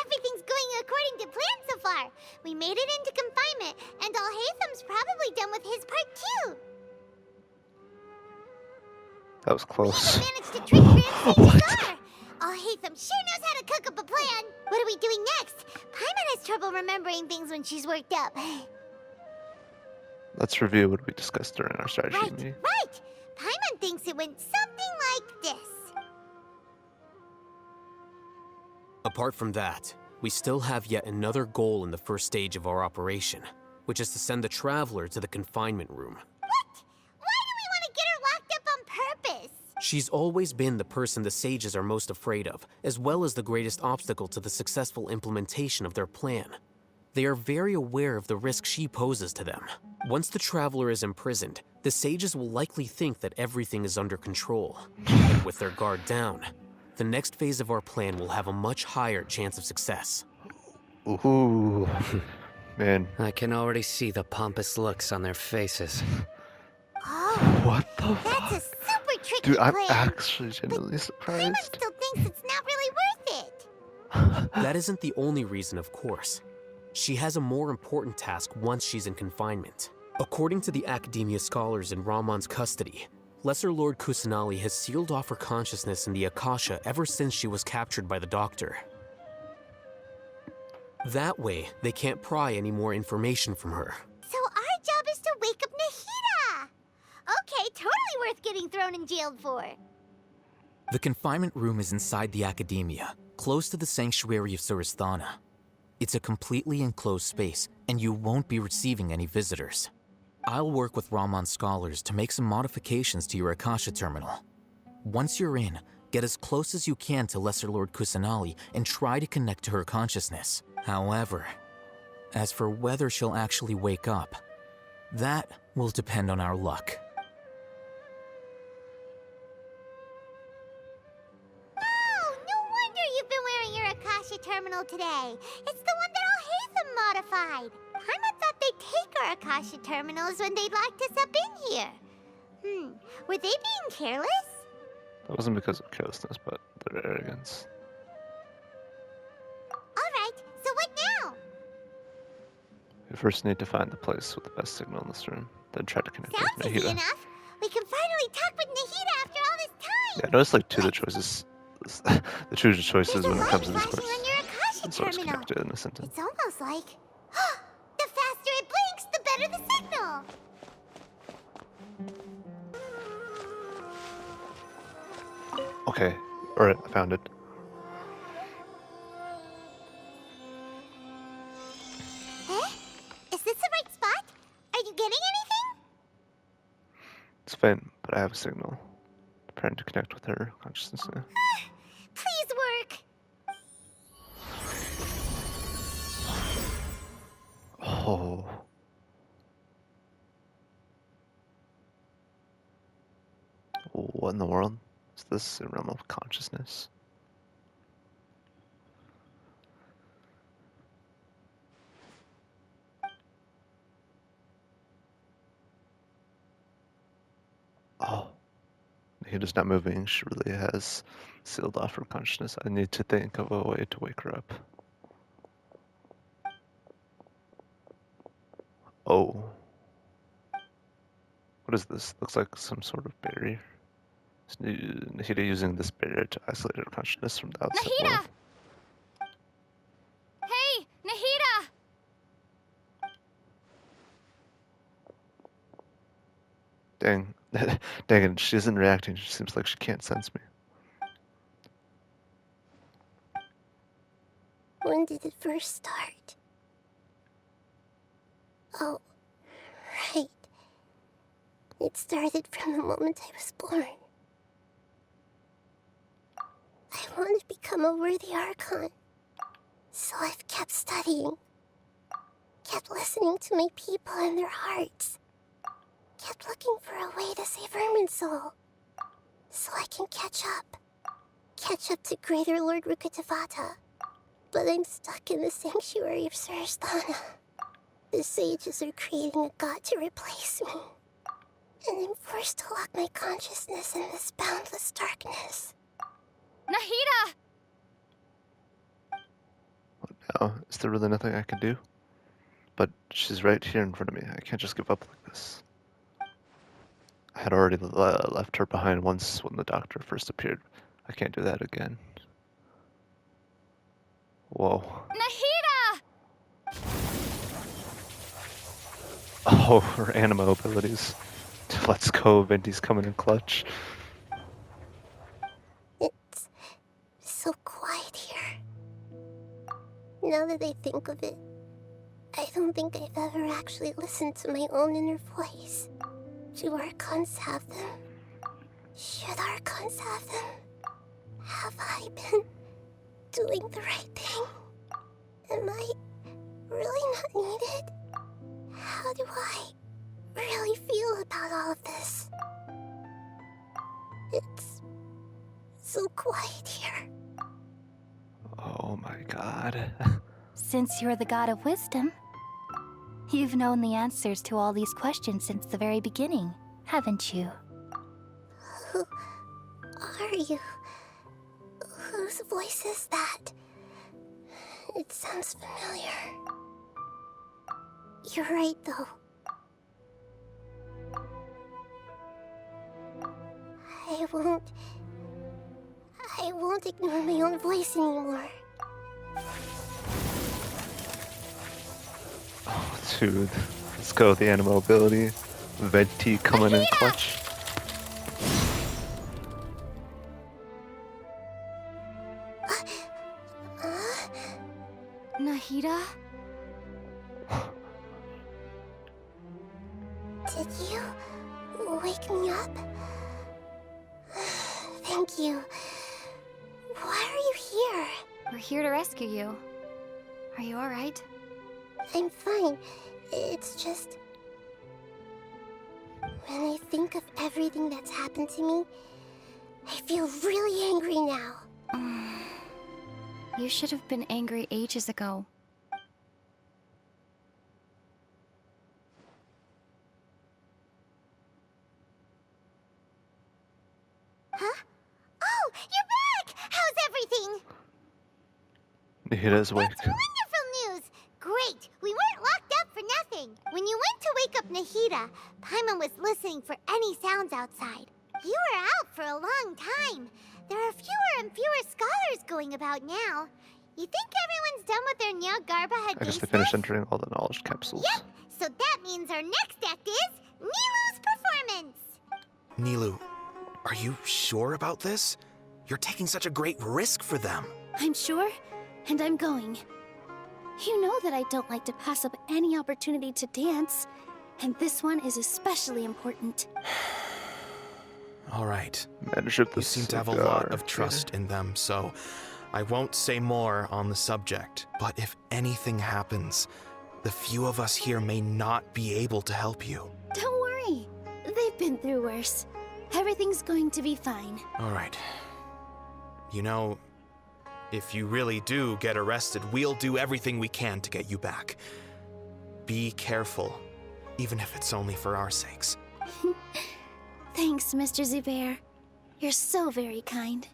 Speaker 2: Everything's going according to plan so far. We made it into confinement, and Alhaitham's probably done with his part too.
Speaker 1: That was close.
Speaker 2: We even managed to trick Grand Sage's daughter. Alhaitham sure knows how to cook up a plan. What are we doing next? Paimon has trouble remembering things when she's worked up.
Speaker 1: Let's review what we discussed during our strategy meeting.
Speaker 2: Right! Paimon thinks it went something like this.
Speaker 4: Apart from that, we still have yet another goal in the first stage of our operation, which is to send the Traveler to the confinement room.
Speaker 2: What? Why do we want to get her locked up on purpose?
Speaker 4: She's always been the person the sages are most afraid of, as well as the greatest obstacle to the successful implementation of their plan. They are very aware of the risk she poses to them. Once the Traveler is imprisoned, the sages will likely think that everything is under control. And with their guard down, the next phase of our plan will have a much higher chance of success.
Speaker 1: Ooh, man.
Speaker 6: I can already see the pompous looks on their faces.
Speaker 2: Oh,
Speaker 1: what the
Speaker 2: fuck? That's a super tricky
Speaker 1: Dude, I'm
Speaker 2: plan.
Speaker 1: actually genuinely
Speaker 2: Paimon
Speaker 1: surprised.
Speaker 2: still thinks it's not really worth it.
Speaker 4: That isn't the only reason, of course. She has a more important task once she's in confinement. According to the Academia scholars in Ramon's custody, Lesser Lord Kusanali has sealed off her consciousness in the Akasha ever since she was captured by the Doctor. That way, they can't pry any more information from her.
Speaker 2: So our job is to wake up Nahida. Okay, totally worth getting thrown in jail for.
Speaker 10: The confinement room is inside the Academia, close to the sanctuary of Surasthana. It's a completely enclosed space, and you won't be receiving any visitors. I'll work with Ramon's scholars to make some modifications to your Akasha terminal. Once you're in, get as close as you can to Lesser Lord Kusanali and try to connect to her consciousness. However, as for whether she'll actually wake up, that will depend on our luck.
Speaker 2: Oh, no wonder you've been wearing your Akasha terminal today. It's the one that Alhaitham modified. Paimon thought they'd take our Akasha terminals when they locked us up in here. Were they being careless?
Speaker 1: That wasn't because of carelessness, but their arrogance.
Speaker 2: Alright, so what now?
Speaker 1: We first need to find the place with the best signal in this room, then try to connect
Speaker 2: Sounds
Speaker 1: with
Speaker 2: easy
Speaker 1: Nahida.
Speaker 2: enough. We can finally talk with Nahida after all this time.
Speaker 1: Yeah, notice like two of the choices, the two choices when it comes to these
Speaker 2: Flashing
Speaker 1: parts.
Speaker 2: on your Akasha
Speaker 1: It's always
Speaker 2: terminal.
Speaker 1: connected in a sentence.
Speaker 2: It's almost like... the faster it blinks, the better the signal.
Speaker 1: Okay, alright, I found it. faint, but I have a signal. Preparing to connect with her consciousness now.
Speaker 2: Please work.
Speaker 1: Oh. What in the world? Is this a realm of consciousness? Oh. Nahida's not moving. She really has sealed off her consciousness. I need to think of a way to wake her up. Oh. What is this? Looks like some sort of barrier. Is Nahida using this barrier to isolate her consciousness from the outside
Speaker 2: Nahida!
Speaker 1: world?
Speaker 2: Hey, Nahida!
Speaker 1: Dang. Dang it, she isn't reacting. She seems like she can't sense me.
Speaker 2: When did it first start? Oh, right. It started from the moment I was born. I want to become a worthy Archon. So I've kept studying. Kept listening to my people and their hearts. Kept looking for a way to save Irminsul. So I can catch up. Catch up to Greater Lord Rukkhadevata. But I'm stuck in the sanctuary of Surasthana. The sages are creating a god to replace me. And I'm forced to lock my consciousness in this boundless darkness. Nahida!
Speaker 1: What now? Is there really nothing I can do? But she's right here in front of me. I can't just give up like this. I had already left her behind once when the doctor first appeared. I can't do that again. Whoa.
Speaker 2: Nahida!
Speaker 1: Oh, her anima abilities. Let's go, Venti's coming in clutch.
Speaker 2: It's so quiet here. Now that I think of it, I don't think I've ever actually listened to my own inner voice. Do Archons have them? Should Archons have them? Have I been doing the right thing? Am I really not needed? How do I really feel about all of this? It's so quiet here.
Speaker 1: Oh my god.
Speaker 21: Since you're the god of wisdom, you've known the answers to all these questions since the very beginning, haven't you?
Speaker 2: Who are you? Whose voice is that? It sounds familiar. You're right, though. I won't ignore my own voice anymore.
Speaker 1: Oh, dude. Let's go with the anima ability. Venti coming in clutch.
Speaker 2: Nahida? Did you wake me up? Thank you. Why are you here?
Speaker 21: We're here to rescue you. Are you alright?
Speaker 2: I'm fine. It's just... when I think of everything that's happened to me, I feel really angry now.
Speaker 21: You should have been angry ages ago.
Speaker 2: Huh? Oh, you're back! How's everything?
Speaker 1: Nahida's awake.
Speaker 2: That's wonderful news! Great! We weren't locked up for nothing. When you went to wake up Nahida, Paimon was listening for any sounds outside. You were out for a long time. There are fewer and fewer scholars going about now. You think everyone's done with their Nyargarba
Speaker 1: I guess they finished entering all the knowledge capsules.
Speaker 2: Yep! So that means our next act is Nilu's performance!
Speaker 22: Nilu, are you sure about this? You're taking such a great risk for them.
Speaker 21: I'm sure, and I'm going. You know that I don't like to pass up any opportunity to dance, and this one is especially important.
Speaker 22: All right.
Speaker 1: Manship
Speaker 22: You
Speaker 1: the
Speaker 22: seem to have a
Speaker 1: cigar.
Speaker 22: lot of trust in them, so I won't say more on the subject. But if anything happens, the few of us here may not be able to help you.
Speaker 3: Don't worry. They've been through worse. Everything's going to be fine.
Speaker 22: All right. You know, if you really do get arrested, we'll do everything we can to get you back. Be careful, even if it's only for our sakes.
Speaker 3: Thanks, Mr. Zubair. You're so very kind.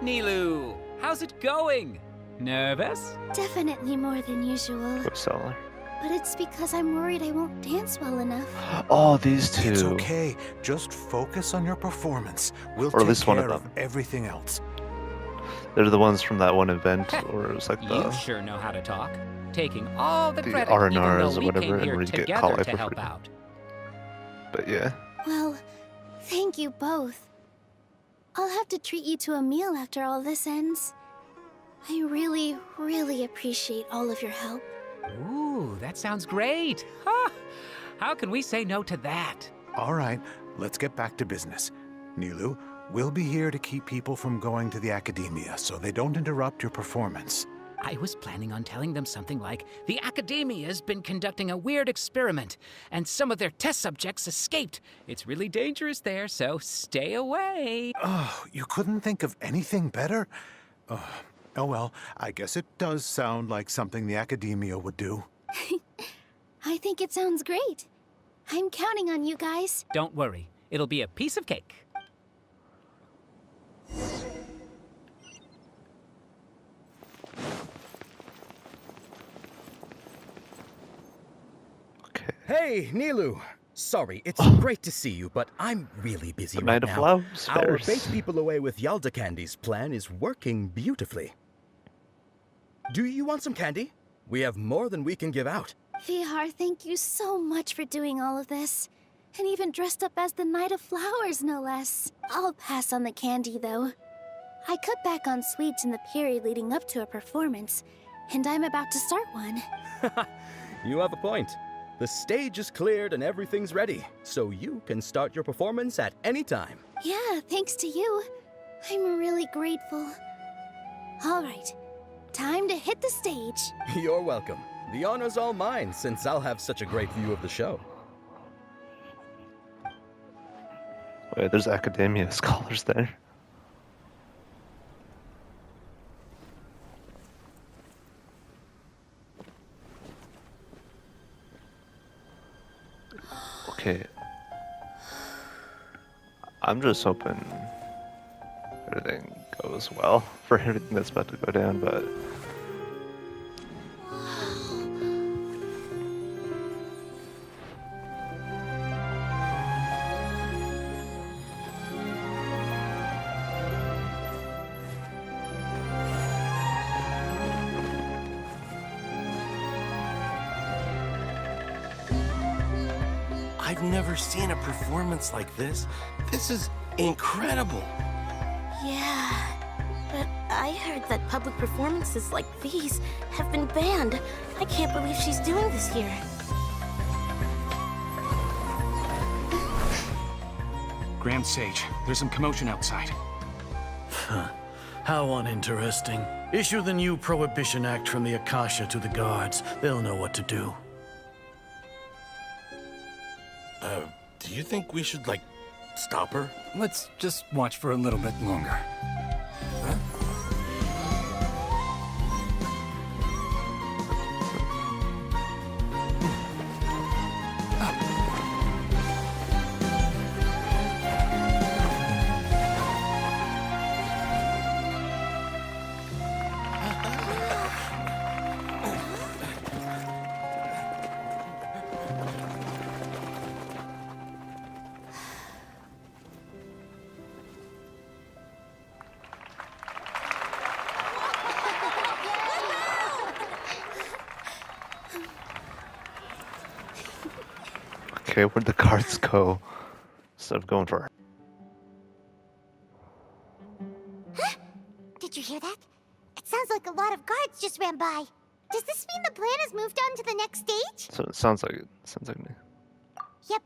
Speaker 8: Nilu, how's it going? Nervous?
Speaker 3: Definitely more than usual.
Speaker 1: Bookseller.
Speaker 3: But it's because I'm worried I won't dance well enough.
Speaker 1: Oh, these two.
Speaker 23: It's okay. Just focus on your performance. We'll
Speaker 1: Or at
Speaker 23: take
Speaker 1: least one of
Speaker 23: care
Speaker 1: them.
Speaker 23: everything else.
Speaker 1: They're the ones from that one event, or it was like the
Speaker 8: You sure know how to talk. Taking all the credit,
Speaker 1: R&Rs
Speaker 8: even though
Speaker 1: or
Speaker 8: we
Speaker 1: whatever,
Speaker 8: came
Speaker 1: and
Speaker 8: here
Speaker 1: where you get
Speaker 8: together
Speaker 1: caught
Speaker 8: to
Speaker 1: for
Speaker 8: help
Speaker 1: free.
Speaker 8: out.
Speaker 1: But yeah.
Speaker 3: Well, thank you both. I'll have to treat you to a meal after all this ends. I really, really appreciate all of your help.
Speaker 8: Ooh, that sounds great. Ha! How can we say no to that?
Speaker 23: All right, let's get back to business. Nilu, we'll be here to keep people from going to the academia so they don't interrupt your performance.
Speaker 8: I was planning on telling them something like, the Academia's been conducting a weird experiment, and some of their test subjects escaped. It's really dangerous there, so stay away.
Speaker 23: Oh, you couldn't think of anything better? Oh well, I guess it does sound like something the academia would do.
Speaker 3: I think it sounds great. I'm counting on you guys.
Speaker 8: Don't worry, it'll be a piece of cake.
Speaker 24: Hey, Nilu. Sorry, it's great to see you, but I'm really busy
Speaker 1: The
Speaker 24: right
Speaker 1: Night of
Speaker 24: now.
Speaker 1: Love's
Speaker 24: Our
Speaker 1: Fairs.
Speaker 24: bait people away with Yalda Candy's plan is working beautifully. Do you want some candy? We have more than we can give out.
Speaker 3: Vihar, thank you so much for doing all of this. And even dressed up as the Knight of Flowers, no less. I'll pass on the candy, though. I cut back on sweets in the period leading up to a performance, and I'm about to start one.
Speaker 24: You have a point. The stage is cleared and everything's ready, so you can start your performance at any time.
Speaker 3: Yeah, thanks to you. I'm really grateful. All right, time to hit the stage.
Speaker 24: You're welcome. The honor's all mine, since I'll have such a great view of the show.
Speaker 1: Wait, there's academia scholars there. Okay. I'm just hoping everything goes well for everything that's about to go down, but
Speaker 22: I've never seen a performance like this. This is incredible.
Speaker 25: Yeah, but I heard that public performances like these have been banned. I can't believe she's doing this here.
Speaker 20: Grand Sage, there's some commotion outside.
Speaker 19: Huh. How uninteresting. Issue the new Prohibition Act from the Akasha to the guards. They'll know what to do.
Speaker 16: Do you think we should, stop her?
Speaker 20: Let's just watch for a little bit longer.
Speaker 1: okay, where'd the cards go? Instead of going for her.
Speaker 2: Huh? Did you hear that? It sounds like a lot of guards just ran by. Does this mean the plan has moved on to the next stage?
Speaker 1: So it sounds like me.
Speaker 2: Yep.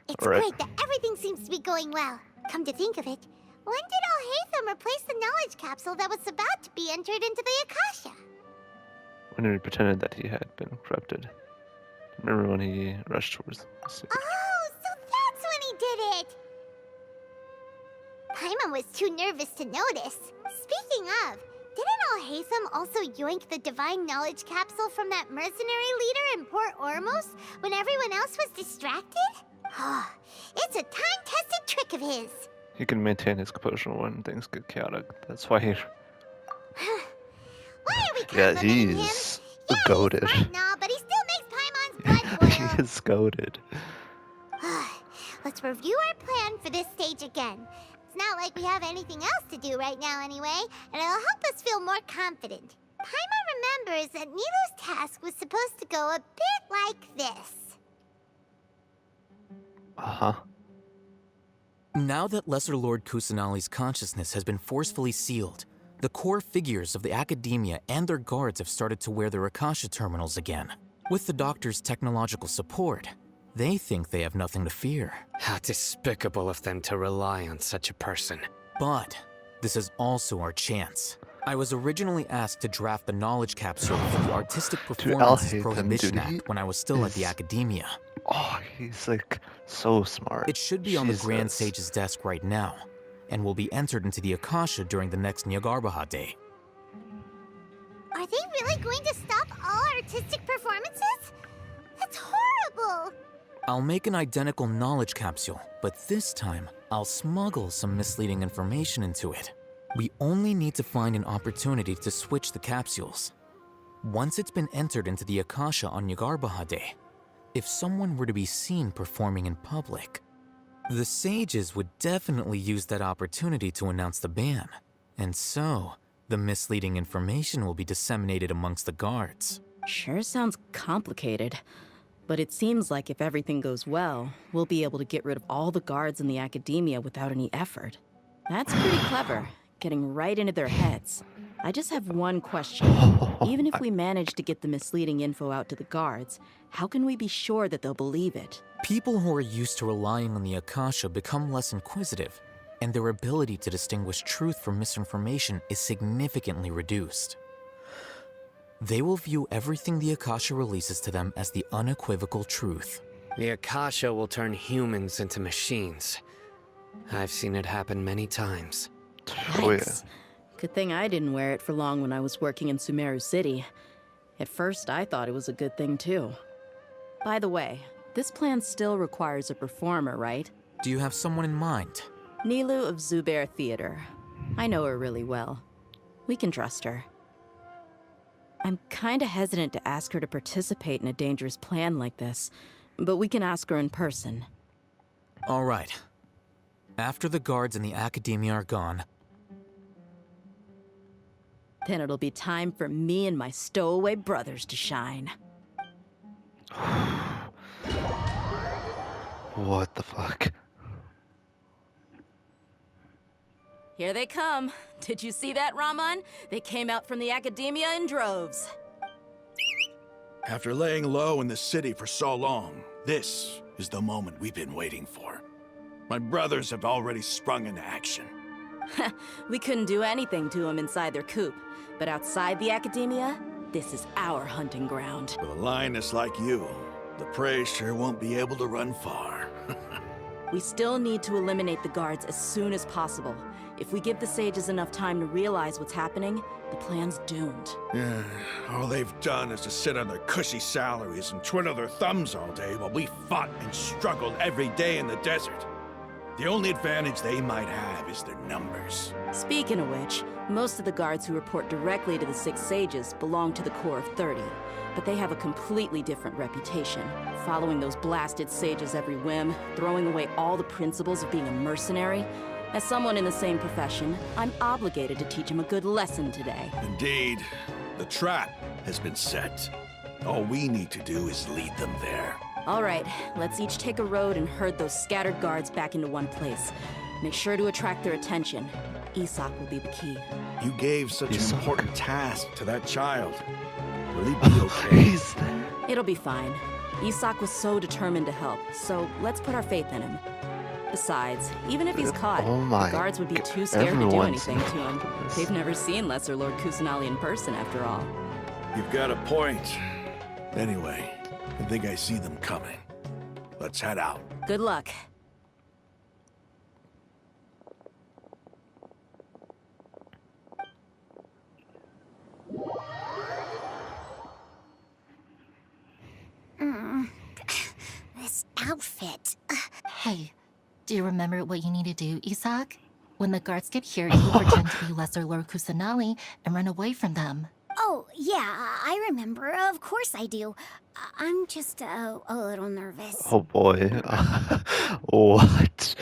Speaker 2: It's
Speaker 1: Alright.
Speaker 2: great that everything seems to be going well. Come to think of it, when did Alhaitham replace the knowledge capsule that was about to be entered into the Akasha?
Speaker 1: When he pretended that he had been corrupted. Remember when he rushed towards the city?
Speaker 2: Oh, so that's when he did it! Paimon was too nervous to notice. Speaking of, didn't Alhaitham also yoink the divine knowledge capsule from that mercenary leader in Port Ormos when everyone else was distracted? Oh, it's a time-tested trick of his.
Speaker 1: He can maintain his composure when things get chaotic. That's why he...
Speaker 2: Why are we
Speaker 1: Yeah,
Speaker 2: complimenting him?
Speaker 1: he's goated.
Speaker 2: Smart now, but he still makes Paimon's blood boil.
Speaker 1: He is goated.
Speaker 2: Let's review our plan for this stage again. It's not like we have anything else to do right now anyway, and it'll help us feel more confident. Paimon remembers that Nilu's task was supposed to go a bit like this.
Speaker 1: Uh-huh.
Speaker 10: Now that Lesser Lord Kusanali's consciousness has been forcefully sealed, the core figures of the Academia and their guards have started to wear their Akasha terminals again. With the Doctor's technological support, they think they have nothing to fear.
Speaker 6: How despicable of them to rely on such a person.
Speaker 10: But this is also our chance. I was originally asked to draft the knowledge capsule for the Artistic Performance Prohibition Act when I was still at the Academia.
Speaker 1: Oh, he's like so smart.
Speaker 10: It should be on the Grand Sage's desk right now, and will be entered into the Akasha during the next Nyargarbaha Day.
Speaker 2: Are they really going to stop all artistic performances? That's horrible!
Speaker 10: I'll make an identical knowledge capsule, but this time, I'll smuggle some misleading information into it. We only need to find an opportunity to switch the capsules. Once it's been entered into the Akasha on Nyargarbaha Day, if someone were to be seen performing in public, the sages would definitely use that opportunity to announce the ban. And so, the misleading information will be disseminated amongst the guards.
Speaker 5: Sure sounds complicated. But it seems like if everything goes well, we'll be able to get rid of all the guards in the Academia without any effort. That's pretty clever, getting right into their heads. I just have one question. Even if we manage to get the misleading info out to the guards, how can we be sure that they'll believe it?
Speaker 10: People who are used to relying on the Akasha become less inquisitive, and their ability to distinguish truth from misinformation is significantly reduced. They will view everything the Akasha releases to them as the unequivocal truth.
Speaker 6: The Akasha will turn humans into machines. I've seen it happen many times.
Speaker 5: Thanks. Good thing I didn't wear it for long when I was working in Sumeru City. At first, I thought it was a good thing too. By the way, this plan still requires a performer, right?
Speaker 10: Do you have someone in mind?
Speaker 5: Nilu of Zubair Theater. I know her really well. We can trust her. I'm kinda hesitant to ask her to participate in a dangerous plan like this, but we can ask her in person.
Speaker 10: All right. After the guards in the Academia are gone,
Speaker 5: then it'll be time for me and my stowaway brothers to shine.
Speaker 1: What the fuck?
Speaker 5: Here they come. Did you see that, Raman? They came out from the Academia in droves.
Speaker 7: After laying low in the city for so long, this is the moment we've been waiting for. My brothers have already sprung into action.
Speaker 5: We couldn't do anything to them inside their coop, but outside the Academia, this is our hunting ground.
Speaker 7: With a lioness like you, the prey sure won't be able to run far.
Speaker 5: We still need to eliminate the guards as soon as possible. If we give the sages enough time to realize what's happening, the plan's doomed.
Speaker 7: Yeah, all they've done is to sit on their cushy salaries and twiddle their thumbs all day while we fought and struggled every day in the desert. The only advantage they might have is their numbers.
Speaker 5: Speaking of which, most of the guards who report directly to the 6 sages belong to the Corps of 30, but they have a completely different reputation, following those blasted sages every whim, throwing away all the principles of being a mercenary. As someone in the same profession, I'm obligated to teach them a good lesson today.
Speaker 7: Indeed, the trap has been set. All we need to do is lead them there.
Speaker 5: All right, let's each take a road and herd those scattered guards back into one place. Make sure to attract their attention. Isak will be the key.
Speaker 7: You gave such an important task to that child. Will he be okay?
Speaker 5: It'll be fine. Isak was so determined to help, so let's put our faith in him. Besides, even if he's caught,
Speaker 1: Oh my
Speaker 5: the guards would be too scared to do
Speaker 1: everyone's
Speaker 5: anything to him.
Speaker 1: this.
Speaker 5: They've never seen Lesser Lord Kusanali in person, after all.
Speaker 7: You've got a point. Anyway, I think I see them coming. Let's head out.
Speaker 5: Good luck.
Speaker 2: This outfit.
Speaker 21: Hey, do you remember what you need to do, Isak? When the guards get here, you pretend to be Lesser Lord Kusanali and run away from them.
Speaker 2: Oh, yeah, I remember. Of course I do. I'm just a little nervous.
Speaker 1: Oh boy. What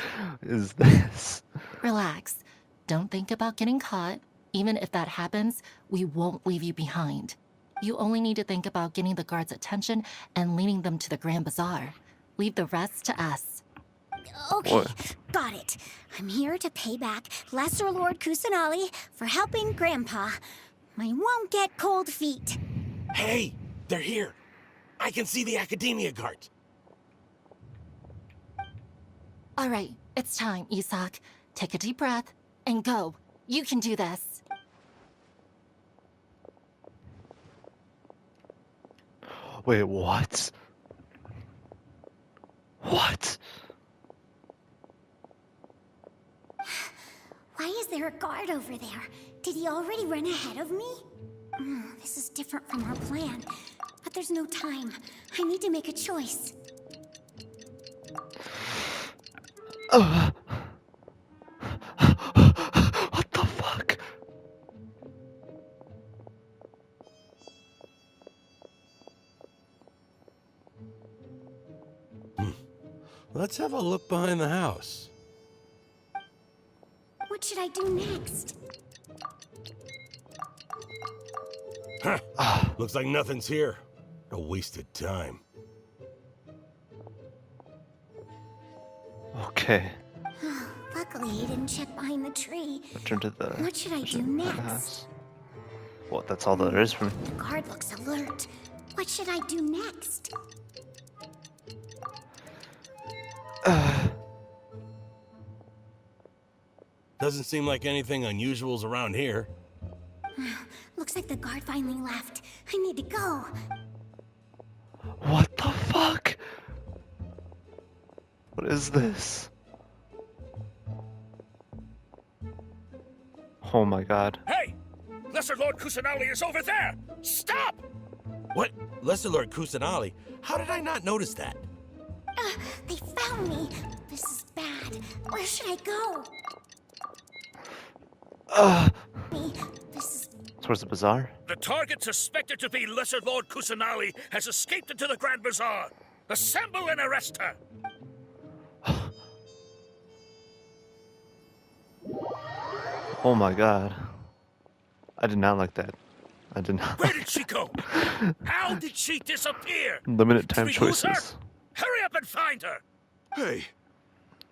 Speaker 1: is this?
Speaker 21: Relax. Don't think about getting caught. Even if that happens, we won't leave you behind. You only need to think about getting the guards' attention and leading them to the Grand Bazaar. Leave the rest to us.
Speaker 2: Okay,
Speaker 1: What?
Speaker 2: got it. I'm here to pay back Lesser Lord Kusanali for helping Grandpa. I won't get cold feet.
Speaker 9: Hey, they're here. I can see the Academia guards.
Speaker 21: All right, it's time, Isak. Take a deep breath and go. You can do this.
Speaker 1: Wait, what? What?
Speaker 2: Why is there a guard over there? Did he already run ahead of me? This is different from our plan. But there's no time. I need to make a choice.
Speaker 1: What the fuck?
Speaker 9: Let's have a look behind the house.
Speaker 2: What should I do next?
Speaker 9: Huh. Looks like nothing's here. A wasted time.
Speaker 1: Okay.
Speaker 2: Luckily, he didn't check behind the tree.
Speaker 1: Return to the.
Speaker 2: What should I do next?
Speaker 1: What? That's all there is from.
Speaker 2: The guard looks alert. What should I do next?
Speaker 9: Doesn't seem like anything unusual's around here.
Speaker 2: Looks like the guard finally left. I need to go.
Speaker 1: What the fuck? What is this? Oh my god.
Speaker 9: Hey! Lesser Lord Kusanali is over there! Stop! What? Lesser Lord Kusanali? How did I not notice that?
Speaker 2: They found me. This is bad. Where should I go? This is...
Speaker 1: Towards the bazaar?
Speaker 9: The target suspected to be Lesser Lord Kusanali has escaped into the Grand Bazaar. Assemble and arrest her!
Speaker 1: Oh my god. I did not like that. I did not.
Speaker 9: Where did she go? How did she disappear?
Speaker 1: Limited time
Speaker 9: Did we lose her?
Speaker 1: choices.
Speaker 9: Hurry up and find her!
Speaker 11: Hey,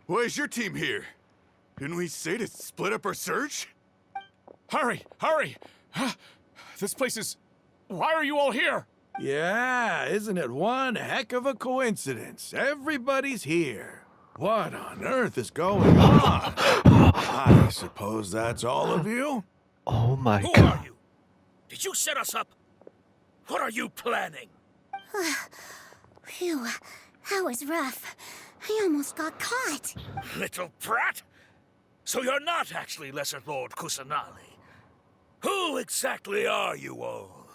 Speaker 11: why is your team here? Didn't we say to split up our search?
Speaker 20: Hurry, hurry! This place is... Why are you all here?
Speaker 7: Yeah, isn't it one heck of a coincidence? Everybody's here. What on earth is going on? I suppose that's all of you?
Speaker 1: Oh my
Speaker 9: Who
Speaker 1: god.
Speaker 9: are you? Did you set us up? What are you planning?
Speaker 2: Phew, that was rough. I almost got caught.
Speaker 9: Little brat? So you're not actually Lesser Lord Kusanali. Who exactly are you all?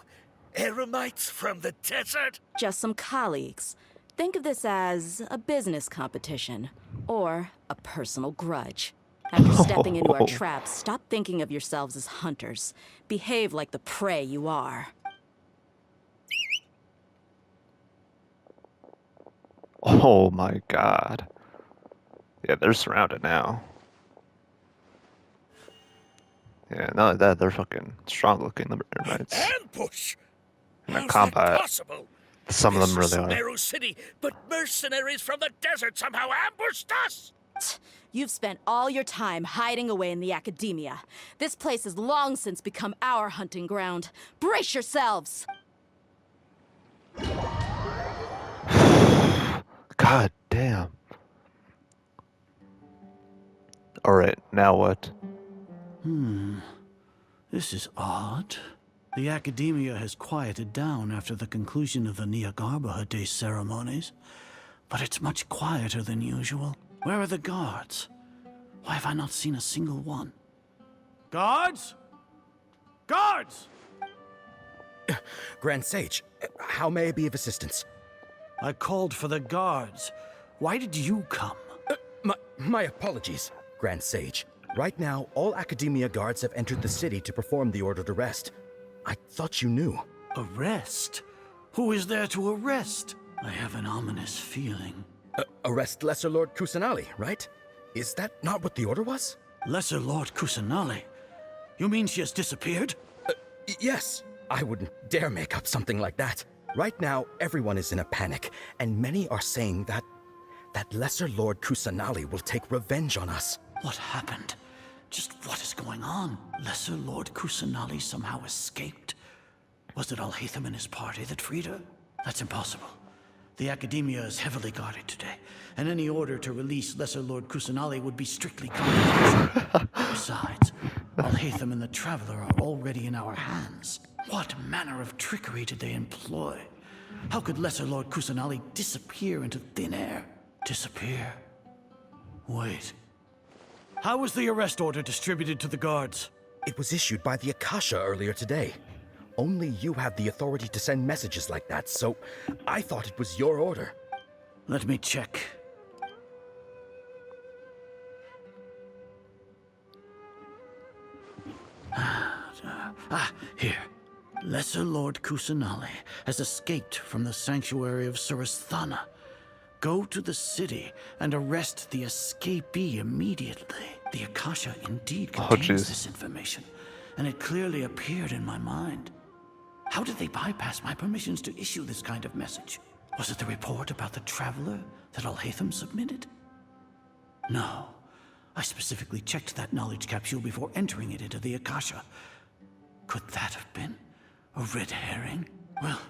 Speaker 9: Eremites from the desert?
Speaker 5: Just some colleagues. Think of this as a business competition, or a personal grudge. After stepping into our traps, stop thinking of yourselves as hunters. Behave like the prey you are.
Speaker 1: Oh my god. Yeah, they're surrounded now. Yeah, not only that, they're fucking strong looking, the Irmites.
Speaker 9: Ambush!
Speaker 1: In their
Speaker 9: How's
Speaker 1: combat.
Speaker 9: that possible?
Speaker 1: Some of them
Speaker 9: This is
Speaker 1: really are.
Speaker 9: Meru City, but mercenaries from the desert somehow ambushed us!
Speaker 5: You've spent all your time hiding away in the academia. This place has long since become our hunting ground. Brace yourselves!
Speaker 1: God damn. Alright, now what?
Speaker 19: This is odd. The Academia has quieted down after the conclusion of the Nyagarbha Day ceremonies, but it's much quieter than usual. Where are the guards? Why have I not seen a single one? Guards? Guards!
Speaker 24: Grand Sage, how may I be of assistance?
Speaker 19: I called for the guards. Why did you come?
Speaker 24: My apologies, Grand Sage. Right now, all Academia guards have entered the city to perform the ordered arrest. I thought you knew.
Speaker 19: Arrest? Who is there to arrest? I have an ominous feeling.
Speaker 24: Arrest Lesser Lord Kusanali, right? Is that not what the order was?
Speaker 19: Lesser Lord Kusanali? You mean she has disappeared?
Speaker 24: Yes. I wouldn't dare make up something like that. Right now, everyone is in a panic, and many are saying that Lesser Lord Kusanali will take revenge on us.
Speaker 19: What happened? Just what is going on? Lesser Lord Kusanali somehow escaped? Was it Alhaitham and his party that freed her? That's impossible. The Academia is heavily guarded today, and any order to release Lesser Lord Kusanali would be strictly confidential. Besides, Alhaitham and the Traveler are already in our hands. What manner of trickery did they employ? How could Lesser Lord Kusanali disappear into thin air? Disappear? Wait. How was the arrest order distributed to the guards?
Speaker 24: It was issued by the Akasha earlier today. Only you have the authority to send messages like that, so I thought it was your order.
Speaker 19: Let me check. Here. Lesser Lord Kusanali has escaped from the sanctuary of Surasthana. Go to the city and arrest the escapee immediately. The Akasha indeed contains this information, and it clearly appeared in my mind. How did they bypass my permissions to issue this kind of message? Was it the report about the Traveler that Alhaitham submitted? No. I specifically checked that knowledge capsule before entering it into the Akasha. Could that have been a red herring? Well,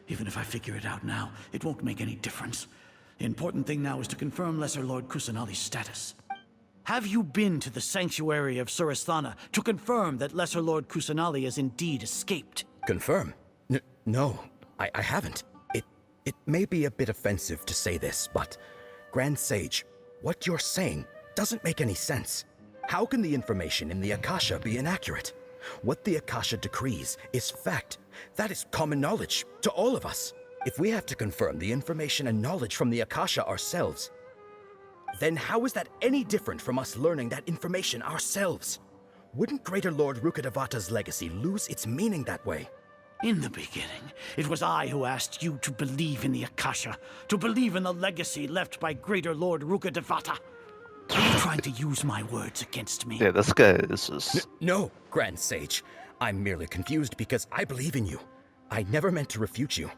Speaker 19: even if I figure it out now, it won't make any difference. The important thing now is to confirm Lesser Lord Kusanali's status. Have you been to the sanctuary of Surasthana to confirm that Lesser Lord Kusanali has indeed escaped?
Speaker 24: Confirm? No, I haven't. It may be a bit offensive to say this, but Grand Sage, what you're saying doesn't make any sense. How can the information in the Akasha be inaccurate? What the Akasha decrees is fact. That is common knowledge to all of us. If we have to confirm the information and knowledge from the Akasha ourselves, then how is that any different from us learning that information ourselves? Wouldn't Greater Lord Rukkhadevata's legacy lose its meaning that way?
Speaker 19: In the beginning, it was I who asked you to believe in the Akasha, to believe in the legacy left by Greater Lord Rukkhadevata. Are you trying to use my words against me?
Speaker 1: Yeah, this guy is just...
Speaker 24: No, Grand Sage. I'm merely confused because I believe in you. I never meant to refute you.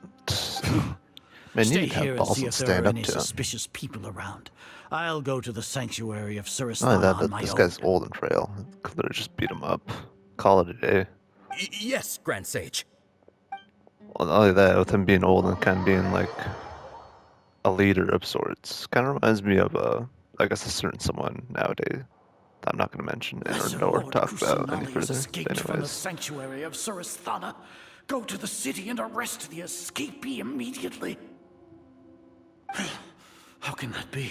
Speaker 1: Man,
Speaker 19: Stay
Speaker 1: you need to
Speaker 19: here
Speaker 1: have
Speaker 19: and
Speaker 1: balls
Speaker 19: see
Speaker 1: and
Speaker 19: if there
Speaker 1: stand
Speaker 19: are
Speaker 1: up
Speaker 19: any
Speaker 1: to him.
Speaker 19: suspicious people around. I'll go to the sanctuary of
Speaker 1: Not
Speaker 19: Surasthana
Speaker 1: only
Speaker 19: on
Speaker 1: that,
Speaker 19: my
Speaker 1: this
Speaker 19: own.
Speaker 1: guy's old and frail. Could have just beat him up. Call it a day.
Speaker 24: Yes, Grand Sage.
Speaker 1: Well, not only that, with him being old and kind of being like a leader of sorts, kind of reminds me of I guess a certain someone nowadays. That I'm not going to mention or talk about any further.
Speaker 19: Escaped from the
Speaker 1: Anyways,
Speaker 19: sanctuary of Surasthana. Go to the city and arrest the escapee immediately. How can that be?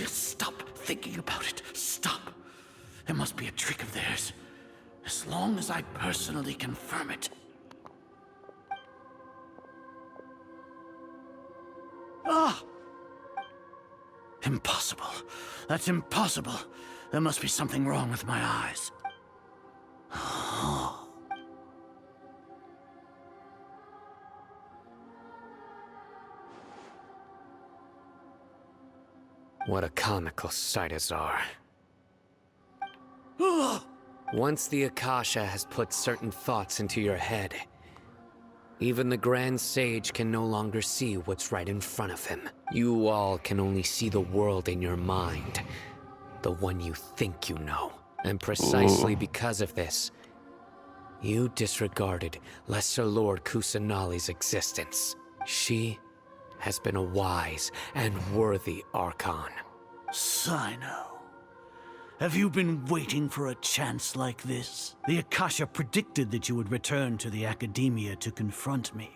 Speaker 19: Stop thinking about it. Stop. It must be a trick of theirs. As long as I personally confirm it. Ah! Impossible. That's impossible. There must be something wrong with my eyes.
Speaker 6: What a comical sight, Azar. Once the Akasha has put certain thoughts into your head, even the Grand Sage can no longer see what's right in front of him. You all can only see the world in your mind, the one you think you know. And precisely because of this, you disregarded Lesser Lord Kusanali's existence. She has been a wise and worthy Archon.
Speaker 19: Sino. Have you been waiting for a chance like this? The Akasha predicted that you would return to the Academia to confront me.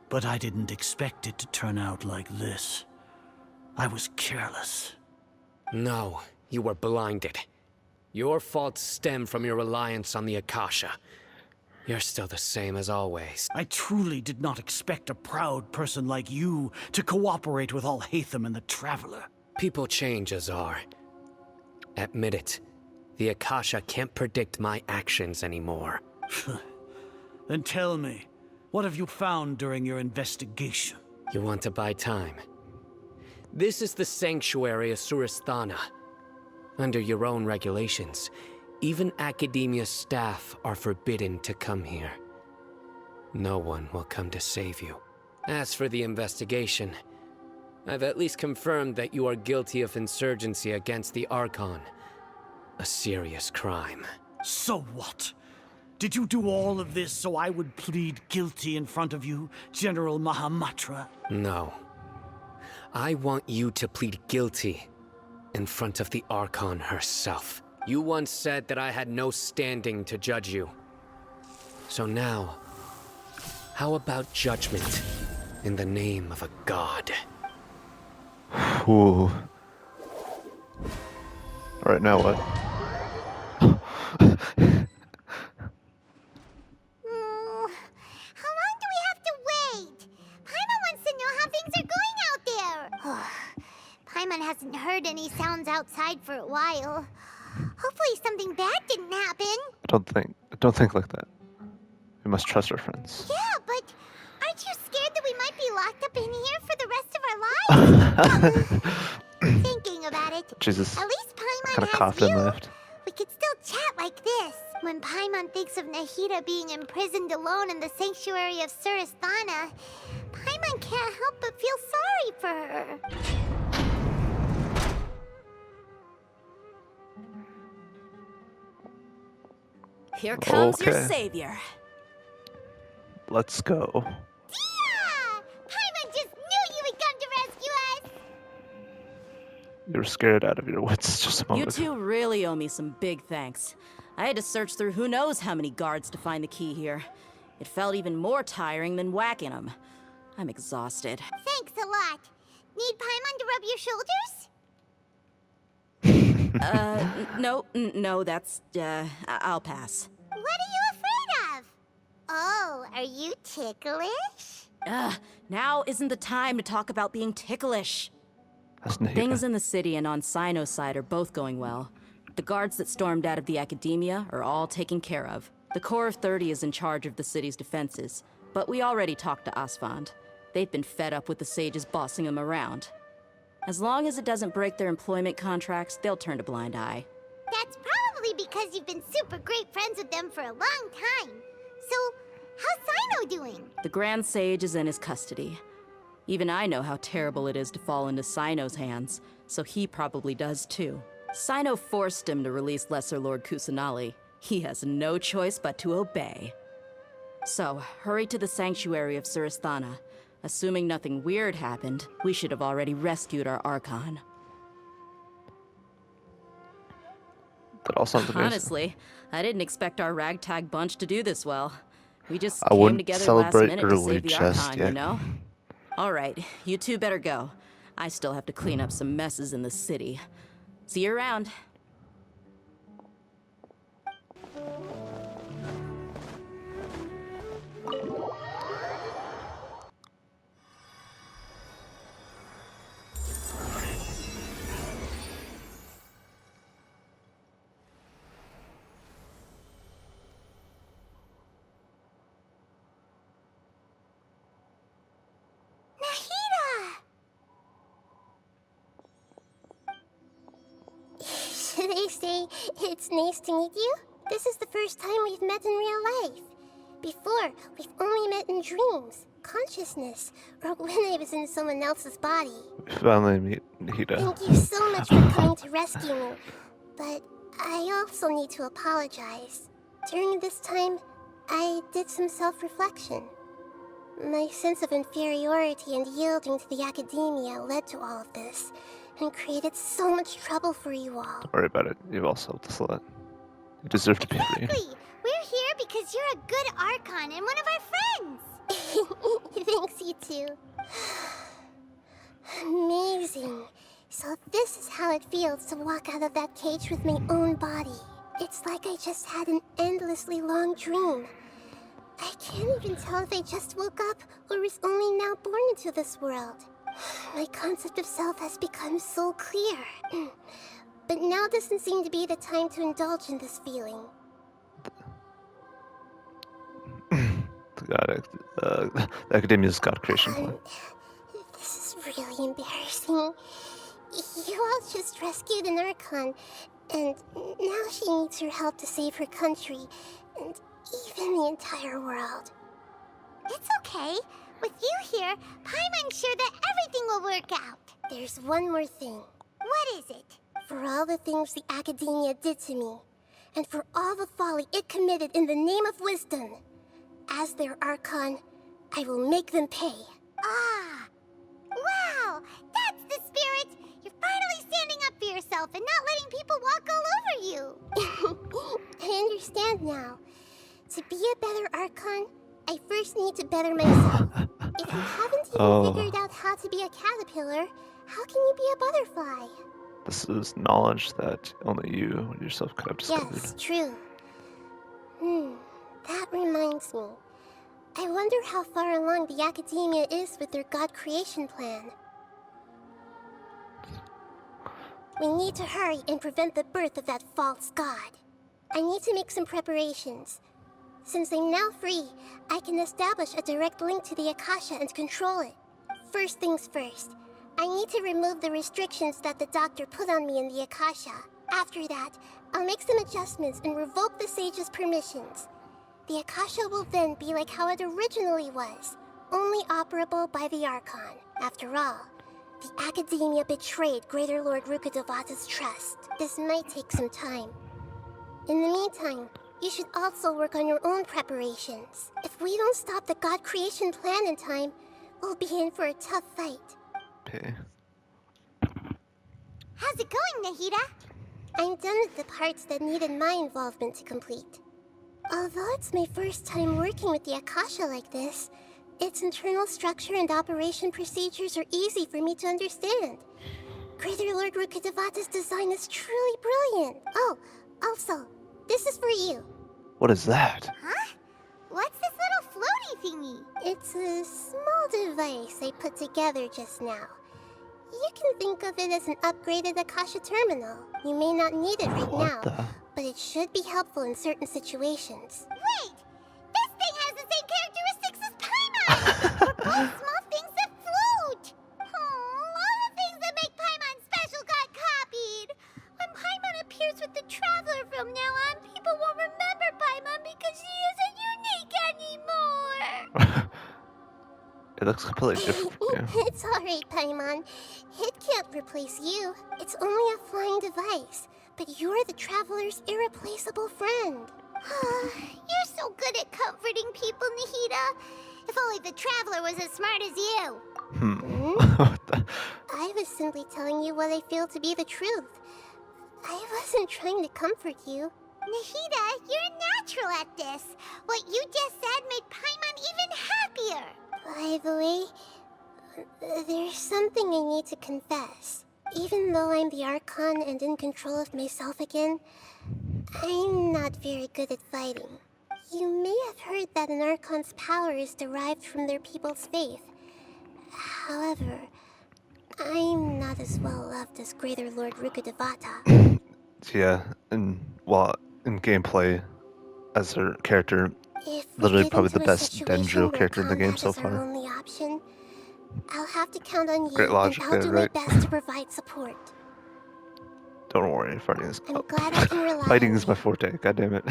Speaker 19: But I didn't expect it to turn out like this. I was careless.
Speaker 6: No, you were blinded. Your faults stem from your reliance on the Akasha. You're still the same as always.
Speaker 19: I truly did not expect a proud person like you to cooperate with Alhaitham and the Traveler.
Speaker 6: People change, Azar. Admit it. The Akasha can't predict my actions anymore.
Speaker 19: Then tell me, what have you found during your investigation?
Speaker 6: You want to buy time? This is the sanctuary of Surasthana. Under your own regulations, even Academia staff are forbidden to come here. No one will come to save you. As for the investigation, I've at least confirmed that you are guilty of insurgency against the Archon. A serious crime.
Speaker 19: So what? Did you do all of this so I would plead guilty in front of you, General Mahamatra?
Speaker 6: No. I want you to plead guilty in front of the Archon herself. You once said that I had no standing to judge you. So now, how about judgment in the name of a god?
Speaker 1: Ooh. Alright, now what?
Speaker 2: How long do we have to wait? Paimon wants to know how things are going out there. Paimon hasn't heard any sounds outside for a while. Hopefully something bad didn't happen.
Speaker 1: Don't think like that. We must trust our friends.
Speaker 2: Yeah, but aren't you scared that we might be locked up in here for the rest of our lives? Thinking about it.
Speaker 1: Jesus.
Speaker 2: At least Paimon
Speaker 1: Kind of
Speaker 2: has
Speaker 1: coughed and
Speaker 2: you.
Speaker 1: left.
Speaker 2: We could still chat like this. When Paimon thinks of Nahida being imprisoned alone in the sanctuary of Surasthana, Paimon can't help but feel sorry for her.
Speaker 5: Here comes your
Speaker 1: Okay.
Speaker 5: savior.
Speaker 1: Let's go.
Speaker 2: Yeah! Paimon just knew you would come to rescue us!
Speaker 1: You were scared out of your wits just a
Speaker 5: You
Speaker 1: moment ago.
Speaker 5: two really owe me some big thanks. I had to search through who knows how many guards to find the key here. It felt even more tiring than whacking them. I'm exhausted.
Speaker 2: Thanks a lot. Need Paimon to rub your shoulders?
Speaker 5: No, that's, I'll pass.
Speaker 2: What are you afraid of? Oh, are you ticklish?
Speaker 5: Now isn't the time to talk about being ticklish.
Speaker 1: That's Nahida.
Speaker 5: Things in the city and on Sino's side are both going well. The guards that stormed out of the Academia are all taken care of. The Corps of 30 is in charge of the city's defenses, but we already talked to Asfand. They've been fed up with the sages bossing them around. As long as it doesn't break their employment contracts, they'll turn a blind eye.
Speaker 2: That's probably because you've been super great friends with them for a long time. So, how's Sino doing?
Speaker 5: The Grand Sage is in his custody. Even I know how terrible it is to fall into Sino's hands, so he probably does too. Sino forced him to release Lesser Lord Kusanali. He has no choice but to obey. So, hurry to the sanctuary of Surasthana. Assuming nothing weird happened, we should have already rescued our Archon.
Speaker 1: That all sounds amazing.
Speaker 5: Honestly, I didn't expect our ragtag bunch to do this well. We just
Speaker 1: I
Speaker 5: came
Speaker 1: wouldn't
Speaker 5: together last
Speaker 1: celebrate
Speaker 5: minute to
Speaker 1: early
Speaker 5: save the
Speaker 1: just
Speaker 5: Archon,
Speaker 1: yet.
Speaker 5: you know? Alright, you two better go. I still have to clean up some messes in the city. See you around.
Speaker 2: Should I say it's nice to meet you? This is the first time we've met in real life. Before, we've only met in dreams, consciousness, or when I was in someone else's body.
Speaker 1: We finally meet Nahida.
Speaker 2: Thank you so much for coming to rescue me. But I also need to apologize. During this time, I did some self-reflection. My sense of inferiority and yielding to the academia led to all of this, and created so much trouble for you all.
Speaker 1: Don't worry about it. You've also helped us a lot. You deserve to be free.
Speaker 2: Exactly! We're here because you're a good Archon and one of our friends! Thanks, you two. Amazing. So this is how it feels to walk out of that cage with my own body. It's like I just had an endlessly long dream. I can't even tell if I just woke up or was only now born into this world. My concept of self has become so clear. But now doesn't seem to be the time to indulge in this feeling.
Speaker 1: The Academia's God creation plan.
Speaker 2: This is really embarrassing. You all just rescued an Archon, and now she needs your help to save her country, and even the entire world. It's okay. With you here, Paimon's sure that everything will work out. There's one more thing. What is it? For all the things the Academia did to me, and for all the folly it committed in the name of wisdom, as their Archon, I will make them pay. Ah! Wow! That's the spirit! You're finally standing up for yourself and not letting people walk all over you! I understand now. To be a better Archon, I first need to better myself. If you haven't even figured out how to be a caterpillar, how can you be a butterfly?
Speaker 1: This is knowledge that only you yourself could have discovered.
Speaker 2: Yes, true. That reminds me. I wonder how far along the Academia is with their God creation plan. We need to hurry and prevent the birth of that false god. I need to make some preparations. Since I'm now free, I can establish a direct link to the Akasha and control it. First things first, I need to remove the restrictions that the doctor put on me in the Akasha. After that, I'll make some adjustments and revoke the sage's permissions. The Akasha will then be like how it originally was, only operable by the Archon. After all, the Academia betrayed Greater Lord Rukkhadevata's trust. This might take some time. In the meantime, you should also work on your own preparations. If we don't stop the God creation plan in time, we'll be in for a tough fight.
Speaker 1: Okay.
Speaker 2: How's it going, Nahida? I'm done with the parts that needed my involvement to complete. Although it's my first time working with the Akasha like this, its internal structure and operation procedures are easy for me to understand. Greater Lord Rukkhadevata's design is truly brilliant. Oh, also, this is for you.
Speaker 1: What is that?
Speaker 2: Huh? What's this little floaty thingy? It's a small device I put together just now. You can think of it as an upgraded Akasha terminal. You may not need it right now, but it should be helpful in certain situations. Wait! This thing has the same characteristics as Paimon! We're both small things that float! All the things that make Paimon special got copied! When Paimon appears with the Traveler from now on, people won't remember Paimon because she isn't unique anymore!
Speaker 1: It looks completely different from you.
Speaker 2: It's alright, Paimon. It can't replace you. It's only a flying device. But you're the Traveler's irreplaceable friend. You're so good at comforting people, Nahida. If only the Traveler was as smart as you. I was simply telling you what I feel to be the truth. I wasn't trying to comfort you. Nahida, you're natural at this. What you just said made Paimon even happier. By the way, there's something I need to confess. Even though I'm the Archon and in control of myself again, I'm not very good at fighting. You may have heard that an Archon's power is derived from their people's faith. However, I'm not as well loved as Greater Lord Rukkhadevata.
Speaker 1: Yeah, in gameplay, as her character, literally probably the best Dendro character in the game so far.
Speaker 2: Only option, I'll have to count on you,
Speaker 1: Great logic
Speaker 2: and I'll do
Speaker 1: there,
Speaker 2: my
Speaker 1: right?
Speaker 2: best to provide support.
Speaker 1: Don't worry, fighting is
Speaker 2: I'm glad I can rely
Speaker 1: fighting
Speaker 2: on
Speaker 1: is my forte. God damn it.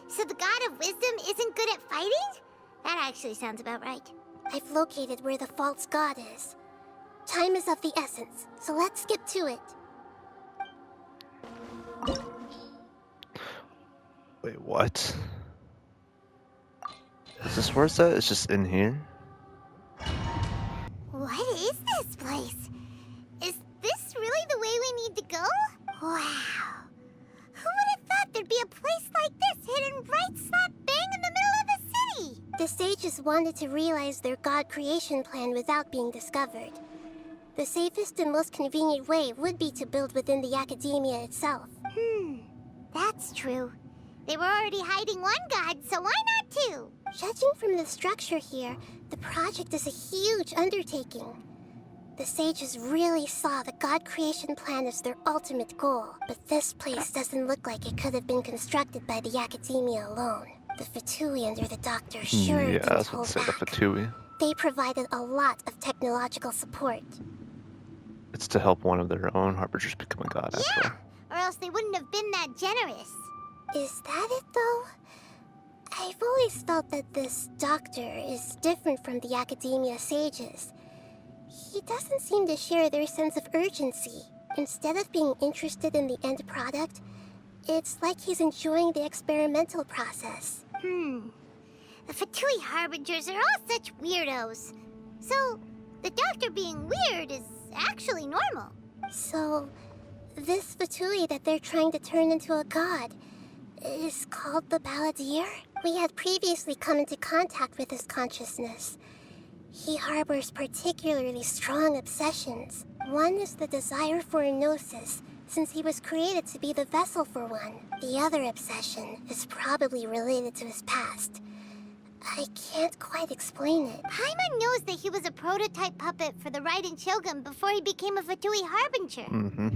Speaker 2: So the God of Wisdom isn't good at fighting? That actually sounds about right. I've located where the false god is. Time is of the essence, so let's skip to it.
Speaker 1: Wait, what? Is this where it's at? It's just in here?
Speaker 2: What is this place? Is this really the way we need to go? Wow. Who would have thought there'd be a place like this hidden right slap bang in the middle of the city?
Speaker 25: The sages wanted to realize their god creation plan without being discovered. The safest and most convenient way would be to build within the academia itself.
Speaker 2: That's true. They were already hiding one god, so why not two?
Speaker 25: Judging from the structure here, the project is a huge undertaking. The sages really saw the god creation plan as their ultimate goal, but this place doesn't look like it could have been constructed by the academia alone. The Fatui under the doctor sure
Speaker 1: Yeah,
Speaker 25: didn't
Speaker 1: I was about
Speaker 25: hold
Speaker 1: to say the
Speaker 25: back.
Speaker 1: Fatui.
Speaker 25: They provided a lot of technological support.
Speaker 1: It's to help one of their own Harbingers become a god after all.
Speaker 2: Or else they wouldn't have been that generous.
Speaker 25: Is that it, though? I've always felt that this doctor is different from the academia sages. He doesn't seem to share their sense of urgency. Instead of being interested in the end product, it's like he's enjoying the experimental process.
Speaker 2: The Fatui Harbingers are all such weirdos. So, the doctor being weird is actually normal.
Speaker 25: So, this Fatui that they're trying to turn into a god is called the Balladeer? We had previously come into contact with his consciousness. He harbors particularly strong obsessions. One is the desire for a gnosis, since he was created to be the vessel for one. The other obsession is probably related to his past. I can't quite explain it.
Speaker 2: Paimon knows that he was a prototype puppet for the Raiden Shogun before he became a Fatui Harbinger.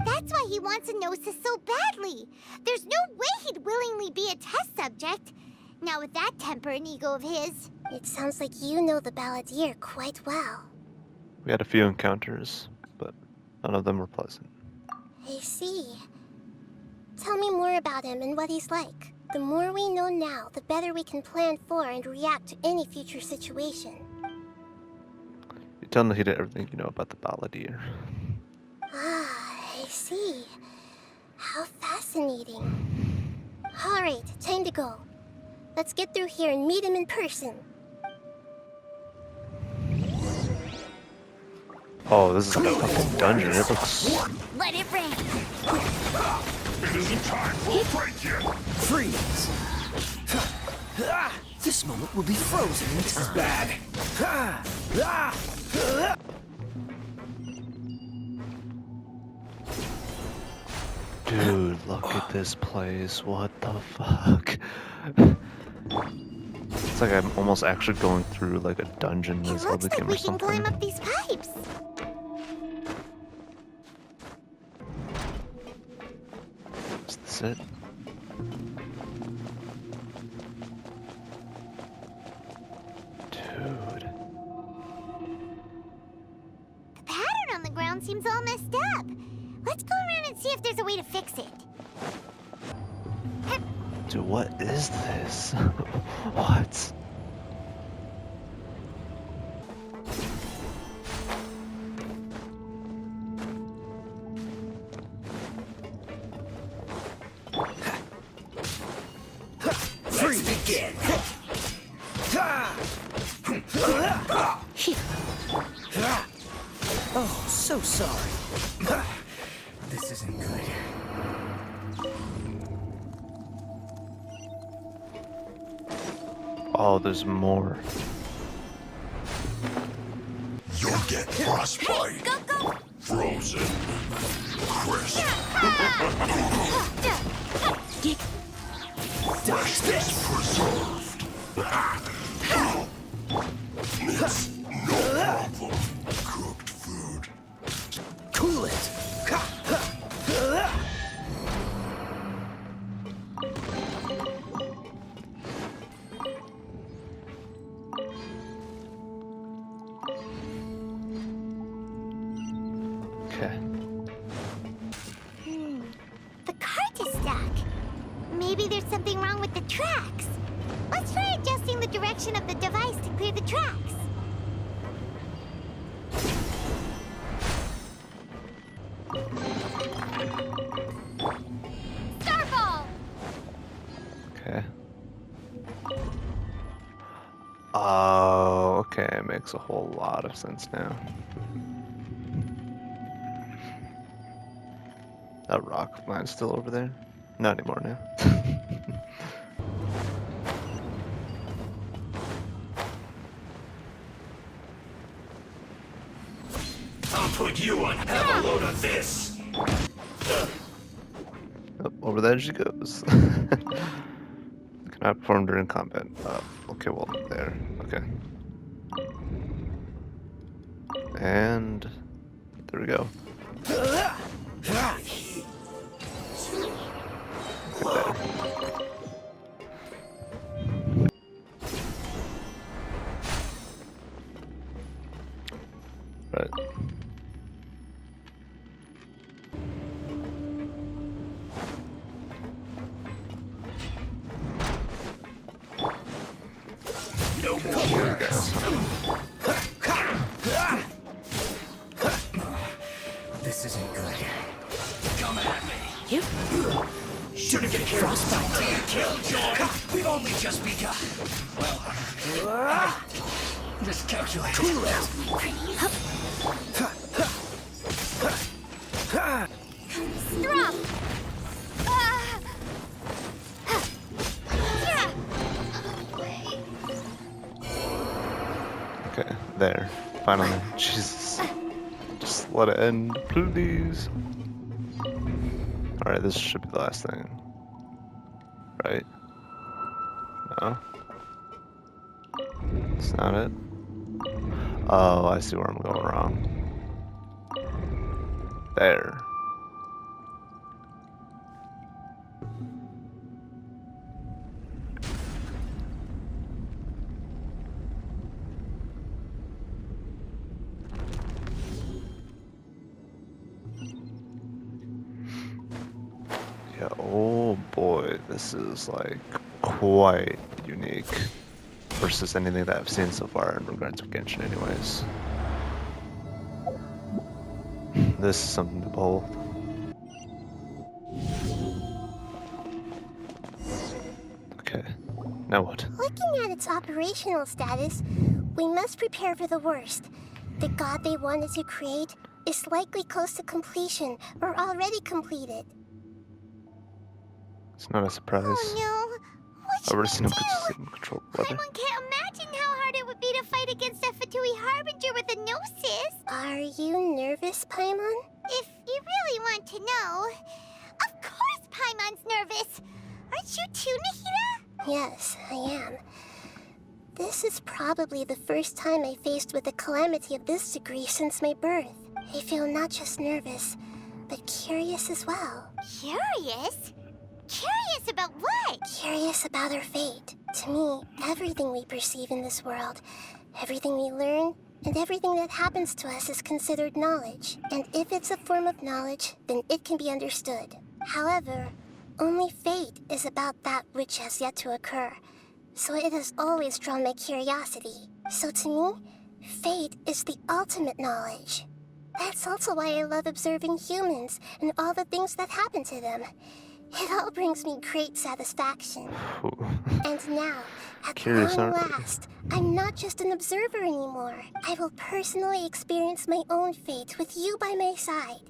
Speaker 2: That's why he wants a gnosis so badly. There's no way he'd willingly be a test subject. Now with that temper and ego of his.
Speaker 25: It sounds like you know the Balladeer quite well.
Speaker 1: We had a few encounters, but none of them were pleasant.
Speaker 25: I see. Tell me more about him and what he's like. The more we know now, the better we can plan for and react to any future situation.
Speaker 1: You tell Nahida everything you know about the Balladeer.
Speaker 25: I see. How fascinating. Alright, time to go. Let's get through here and meet him in person.
Speaker 1: Oh, this is like a fucking dungeon. It looks...
Speaker 2: Let it rain.
Speaker 9: It isn't time for a break yet.
Speaker 12: Freeze! This moment will be frozen in time.
Speaker 9: Bad.
Speaker 1: Dude, look at this place. What the fuck? It's like I'm almost actually going through like a dungeon in this
Speaker 2: Looks
Speaker 1: other
Speaker 2: like
Speaker 1: game
Speaker 2: we
Speaker 1: or
Speaker 2: can
Speaker 1: something.
Speaker 2: climb up these pipes.
Speaker 1: Is this it? Dude.
Speaker 2: The pattern on the ground seems all messed up. Let's go around and see if there's a way to fix it.
Speaker 1: Dude, what is this? What?
Speaker 12: Freeze! Begin! Oh, so sorry. This isn't good.
Speaker 1: Oh, there's more.
Speaker 9: You'll get frostbite. Frozen. Crisp. Freshness preserved. It's no problem. Cooked food.
Speaker 12: Cool it!
Speaker 1: Okay.
Speaker 2: The cart is stuck. Maybe there's something wrong with the tracks. Let's try adjusting the direction of the device to clear the tracks. Starball!
Speaker 1: Okay. Oh, okay, it makes a whole lot of sense now. That rock mine's still over there? Not anymore now.
Speaker 12: I'll put you on. Have a load of this.
Speaker 1: Oh, over there she goes. Cannot perform during combat. Okay, well, there. Okay. And there we go. Get there. Right.
Speaker 12: This isn't good.
Speaker 8: Come at me.
Speaker 3: You?
Speaker 12: Should have been frostbite. Kill Joy. We've only just begun. Well, just calculate. Too late.
Speaker 2: Drop!
Speaker 1: Okay, there. Finally. Jesus. Just let it end, please. Alright, this should be the last thing. Right? No? It's not it? Oh, I see where I'm going wrong. There. Yeah, oh boy, this is like quite unique versus anything that I've seen so far in regards to Genshin anyways. This is something to behold. Okay, now what?
Speaker 25: Looking at its operational status, we must prepare for the worst. The god they wanted to create is likely close to completion or already completed.
Speaker 1: It's not a surprise.
Speaker 2: Oh no!
Speaker 1: I've already seen him control the weather.
Speaker 2: Paimon can't imagine how hard it would be to fight against a Fatui Harbinger with a Gnosis.
Speaker 25: Are you nervous, Paimon?
Speaker 2: If you really want to know, of course Paimon's nervous. Aren't you too, Nahida?
Speaker 25: Yes, I am. This is probably the first time I faced with a calamity of this degree since my birth. I feel not just nervous, but curious as well.
Speaker 2: Curious? Curious about what?
Speaker 25: Curious about our fate. To me, everything we perceive in this world, everything we learn, and everything that happens to us is considered knowledge. And if it's a form of knowledge, then it can be understood. However, only fate is about that which has yet to occur. So it has always drawn my curiosity. So to me, fate is the ultimate knowledge. That's also why I love observing humans and all the things that happen to them. It all brings me great satisfaction. And now, at long last, I'm not just an observer anymore. I will personally experience my own fate with you by my side.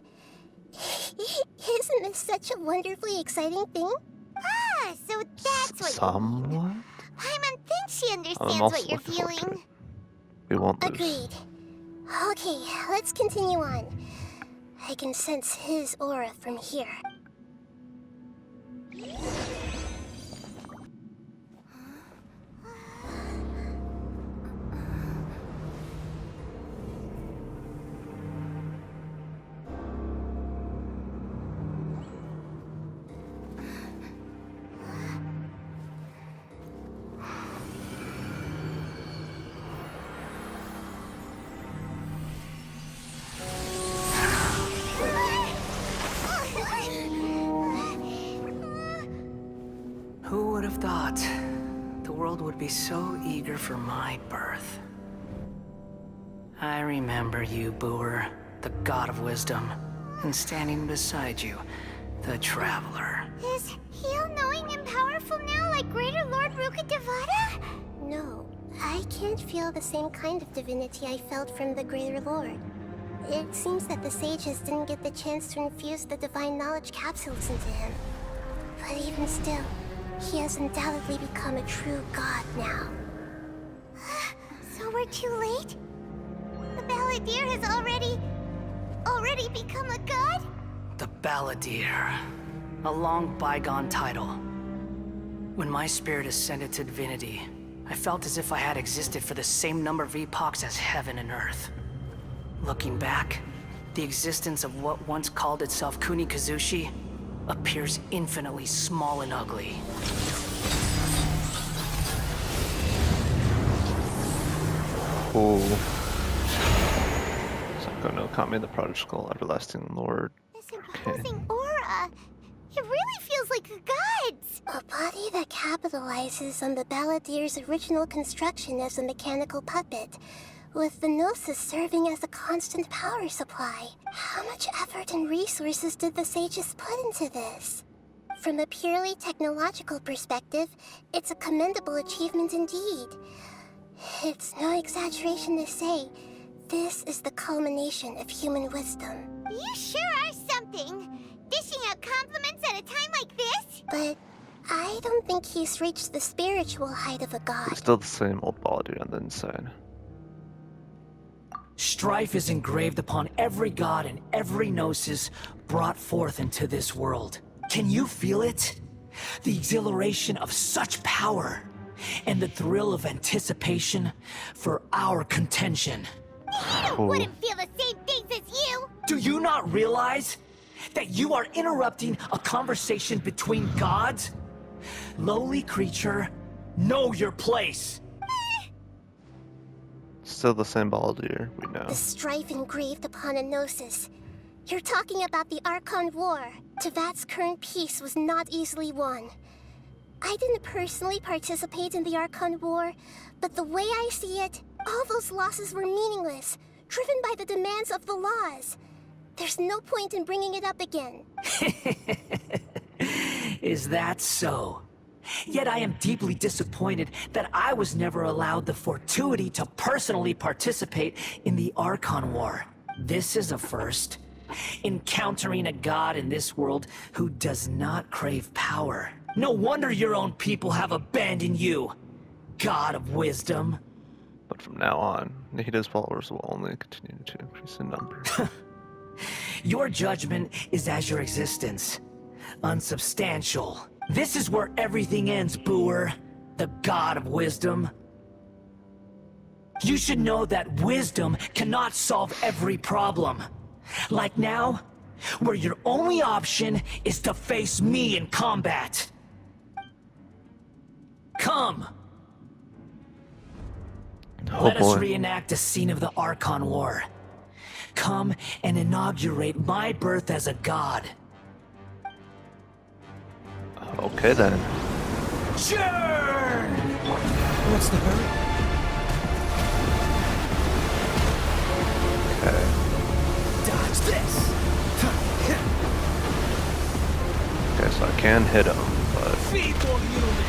Speaker 25: Isn't this such a wonderfully exciting thing?
Speaker 2: Ah, so that's what
Speaker 1: Somewhat?
Speaker 2: Paimon thinks she understands what you're feeling.
Speaker 1: We won't lose.
Speaker 25: Agreed. Okay, let's continue on. I can sense his aura from here.
Speaker 6: Who would have thought the world would be so eager for my birth? I remember you, Booer, the god of wisdom, and standing beside you, the traveler.
Speaker 2: Is he all-knowing and powerful now like Greater Lord Rukkhadevata?
Speaker 25: No, I can't feel the same kind of divinity I felt from the Greater Lord. It seems that the sages didn't get the chance to infuse the divine knowledge capsules into him. But even still, he has undoubtedly become a true god now.
Speaker 2: So we're too late? The Balladeer has already become a god?
Speaker 12: The Balladeer. A long bygone title. When my spirit ascended to divinity, I felt as if I had existed for the same number of epochs as heaven and earth. Looking back, the existence of what once called itself Kunikazushi appears infinitely small and ugly.
Speaker 1: Cool. Sako no Kami, the prodigal everlasting lord.
Speaker 2: This imposing aura. It really feels like a god's.
Speaker 25: A body that capitalizes on the Balladeer's original construction as a mechanical puppet, with the Gnosis serving as a constant power supply. How much effort and resources did the sages put into this? From a purely technological perspective, it's a commendable achievement indeed. It's no exaggeration to say, this is the culmination of human wisdom.
Speaker 2: You sure are something. Dishing out compliments at a time like this?
Speaker 25: But I don't think he's reached the spiritual height of a god.
Speaker 1: It's still the same old Balladeer on the inside.
Speaker 12: Strife is engraved upon every god and every gnosis brought forth into this world. Can you feel it? The exhilaration of such power, and the thrill of anticipation for our contention.
Speaker 2: I wouldn't feel the same things as you!
Speaker 12: Do you not realize that you are interrupting a conversation between gods? Lowly creature, know your place!
Speaker 1: Still the same Balladeer, we know.
Speaker 25: The strife engraved upon a gnosis. You're talking about the Archon War. Tevat's current peace was not easily won. I didn't personally participate in the Archon War, but the way I see it, all those losses were meaningless, driven by the demands of the laws. There's no point in bringing it up again.
Speaker 12: Is that so? Yet I am deeply disappointed that I was never allowed the fortuity to personally participate in the Archon War. This is a first. Encountering a god in this world who does not crave power. No wonder your own people have abandoned you, God of Wisdom.
Speaker 1: But from now on, Nihida's followers will only continue to increase in number.
Speaker 12: Your judgment is as your existence. Unsubstantial. This is where everything ends, Booer. The God of Wisdom. You should know that wisdom cannot solve every problem. Like now, where your only option is to face me in combat. Come! Let us reenact a scene of the Archon War. Come and inaugurate my birth as a god.
Speaker 1: Okay then.
Speaker 12: Sure!
Speaker 24: What's the hurry?
Speaker 1: Okay.
Speaker 12: Dodge this!
Speaker 1: Okay, so I can hit him, but...
Speaker 12: Feeble human!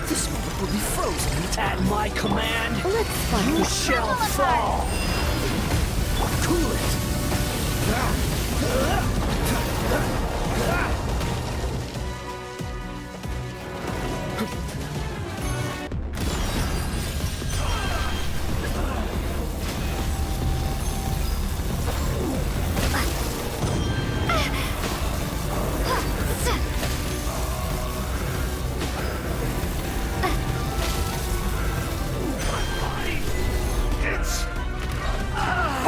Speaker 12: This moment will be frozen at my command. You shall fall. Cool it.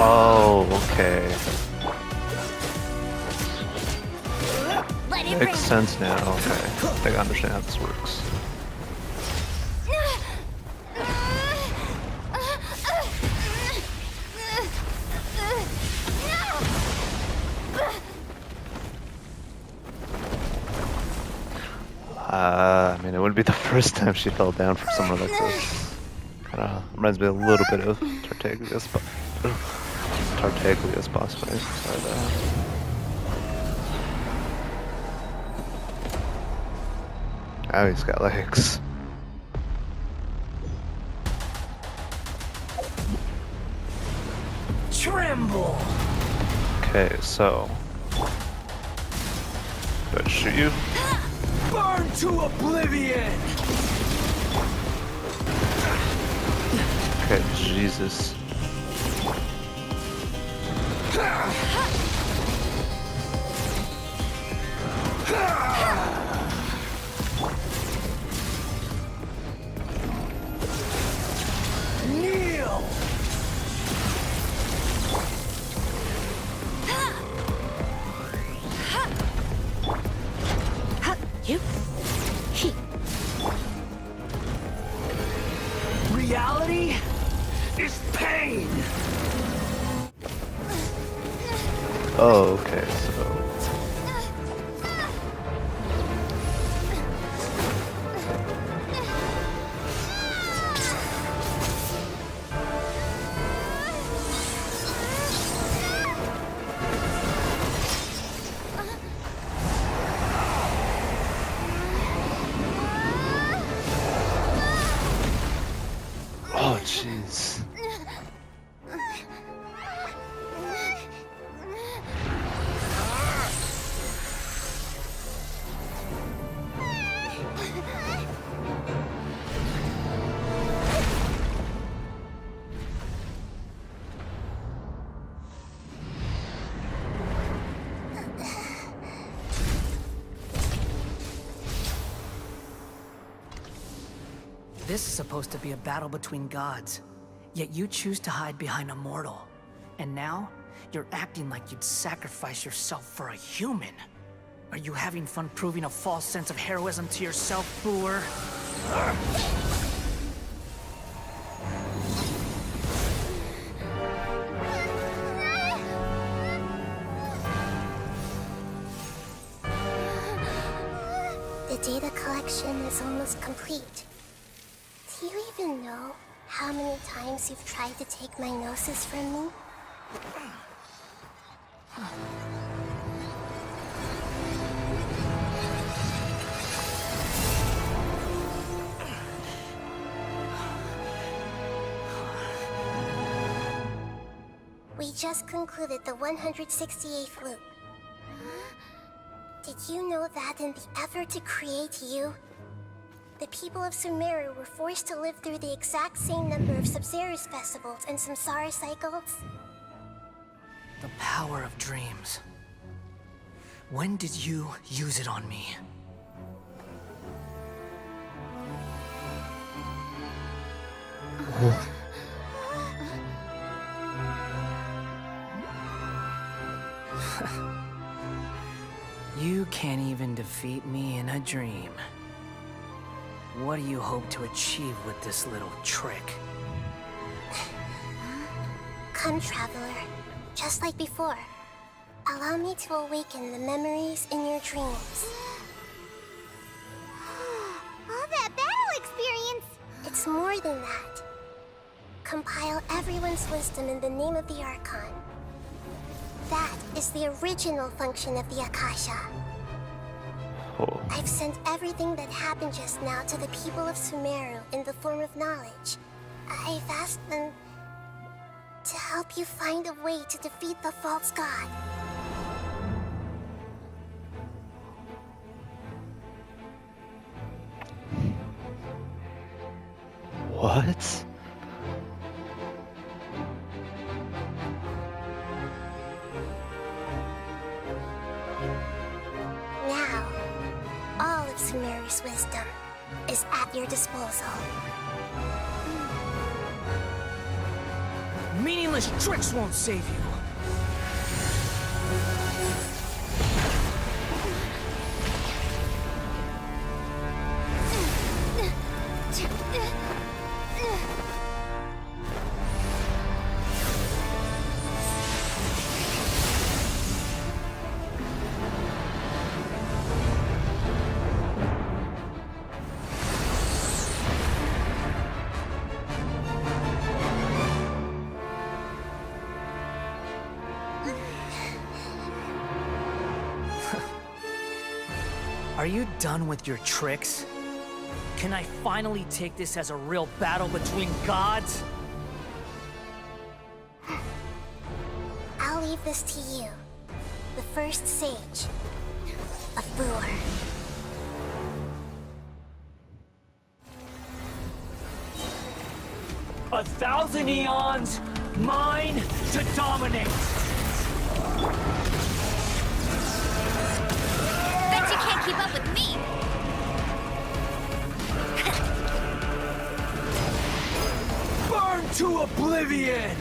Speaker 1: Oh, okay. Makes sense now, okay. I think I understand how this works. I mean, it wouldn't be the first time she fell down from somewhere like this. Kind of reminds me a little bit of Tartaglia's boss fight. But, oh, he's got legs.
Speaker 12: Tremble!
Speaker 1: Okay, so... do I shoot you?
Speaker 12: Burn to oblivion!
Speaker 1: Okay, Jesus.
Speaker 12: Kneel!
Speaker 3: You?
Speaker 12: Reality is pain!
Speaker 1: Oh, okay, so... Oh, jeez.
Speaker 12: This is supposed to be a battle between gods, yet you choose to hide behind a mortal. And now, you're acting like you'd sacrifice yourself for a human. Are you having fun proving a false sense of heroism to yourself, Brewer?
Speaker 25: The data collection is almost complete. Do you even know how many times you've tried to take my gnosis from me? We just concluded the 168th loop. Did you know that in the effort to create you, the people of Sumeru were forced to live through the exact same number of Sabzerus festivals and Samsara cycles?
Speaker 12: The power of dreams. When did you use it on me? You can't even defeat me in a dream. What do you hope to achieve with this little trick?
Speaker 25: Come, Traveler. Just like before. Allow me to awaken the memories in your dreams.
Speaker 2: All that battle experience!
Speaker 25: It's more than that. Compile everyone's wisdom in the name of the Archon. That is the original function of the Akasha.
Speaker 1: Oh.
Speaker 25: I've sent everything that happened just now to the people of Sumeru in the form of knowledge. I've asked them to help you find a way to defeat the false god.
Speaker 1: What?
Speaker 25: Now, all of Sumeru's wisdom is at your disposal.
Speaker 12: Meaningless tricks won't save you. Are you done with your tricks? Can I finally take this as a real battle between gods?
Speaker 25: I'll leave this to you. The first sage of Boor.
Speaker 12: 1,000 eons, mine to dominate.
Speaker 3: Bet you can't keep up with me.
Speaker 12: Burn to oblivion!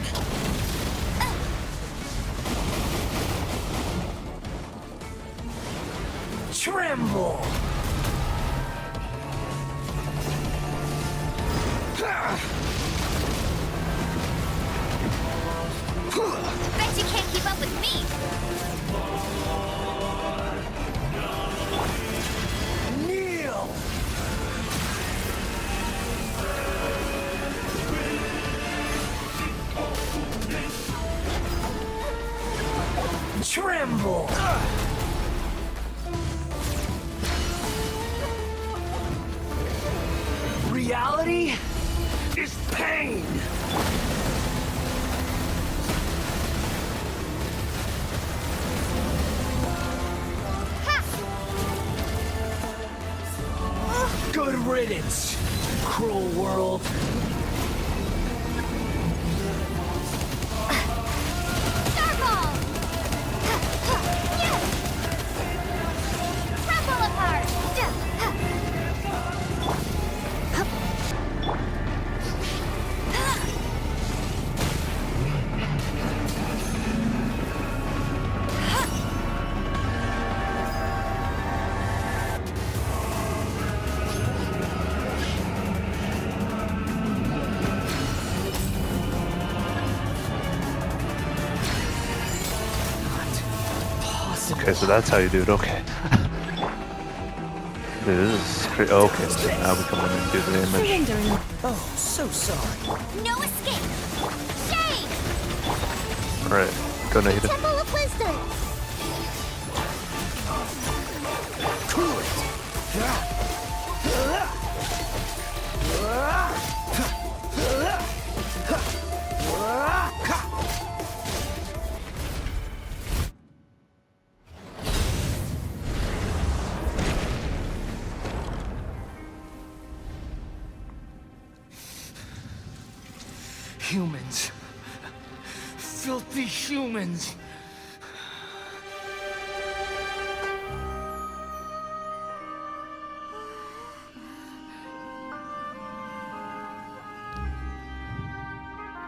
Speaker 12: Tremble!
Speaker 3: Bet you can't keep up with me.
Speaker 12: Kneel! Tremble! Reality is pain! Good riddance, cruel world.
Speaker 3: Starfall! Crumble apart!
Speaker 1: Okay, so that's how you do it. Okay. Dude, this is crazy. Okay, so now we come in and do the image.
Speaker 12: Oh, so sorry.
Speaker 2: No escape! Shame!
Speaker 1: Alright, go Nahida.
Speaker 25: Temple of Wisdom!
Speaker 12: Cool it! Humans. Filthy humans.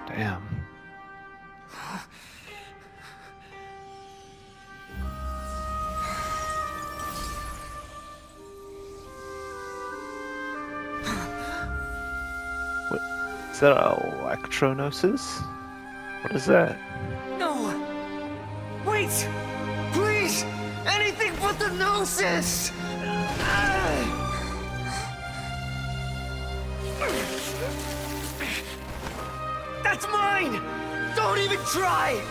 Speaker 1: Damn. What? Is that electronosis? What is that?
Speaker 12: No! Wait! Please! Anything but the gnosis! That's mine! Don't even try!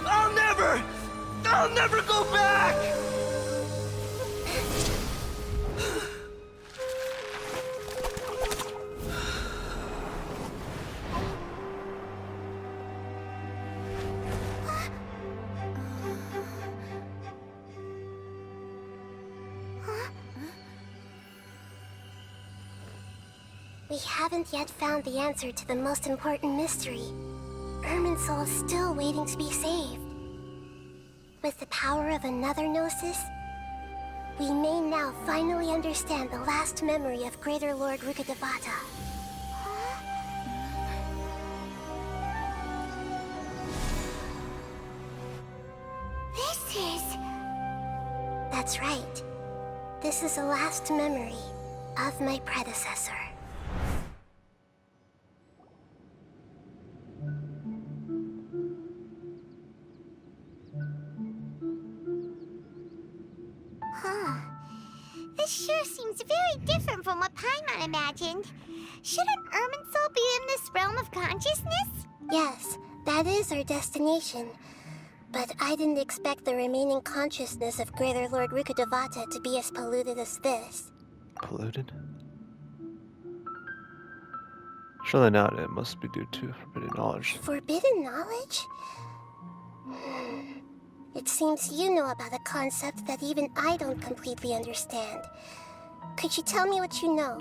Speaker 12: I'll never go back!
Speaker 25: We haven't yet found the answer to the most important mystery. Irminsul is still waiting to be saved. With the power of another Gnosis, we may now finally understand the last memory of Greater Lord Rukkhadevata.
Speaker 2: This is...
Speaker 25: That's right. This is the last memory of my predecessor.
Speaker 2: Huh. This sure seems very different from what Paimon imagined. Shouldn't Irminsul be in this realm of consciousness?
Speaker 25: Yes, that is our destination. But I didn't expect the remaining consciousness of Greater Lord Rukkhadevata to be as polluted as this.
Speaker 1: Polluted? Surely not. It must be due to forbidden knowledge.
Speaker 25: Forbidden knowledge? It seems you know about a concept that even I don't completely understand. Could you tell me what you know?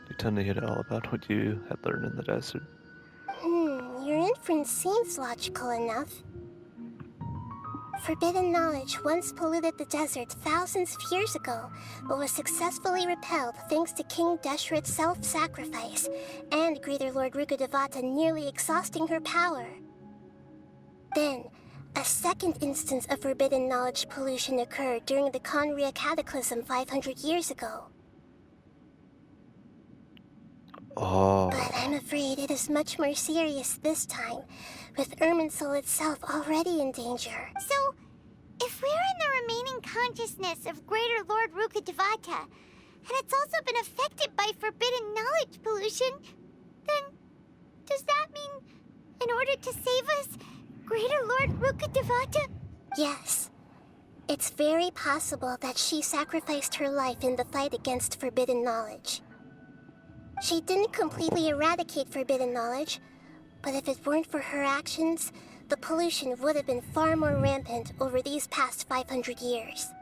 Speaker 1: You tend to hear all about what you had learned in the desert.
Speaker 25: Your inference seems logical enough. Forbidden knowledge once polluted the desert thousands of years ago, but was successfully repelled thanks to King Deshret's self-sacrifice, and Greater Lord Rukkhadevata nearly exhausting her power. Then, a second instance of forbidden knowledge pollution occurred during the Conria Cataclysm 500 years ago.
Speaker 1: Oh.
Speaker 25: But I'm afraid it is much more serious this time, with Irminsul itself already in danger.
Speaker 2: So, if we're in the remaining consciousness of Greater Lord Rukkhadevata, and it's also been affected by forbidden knowledge pollution, then does that mean, in order to save us, Greater Lord Rukkhadevata?
Speaker 25: Yes. It's very possible that she sacrificed her life in the fight against forbidden knowledge. She didn't completely eradicate forbidden knowledge, but if it weren't for her actions, the pollution would have been far more rampant over these past 500 years.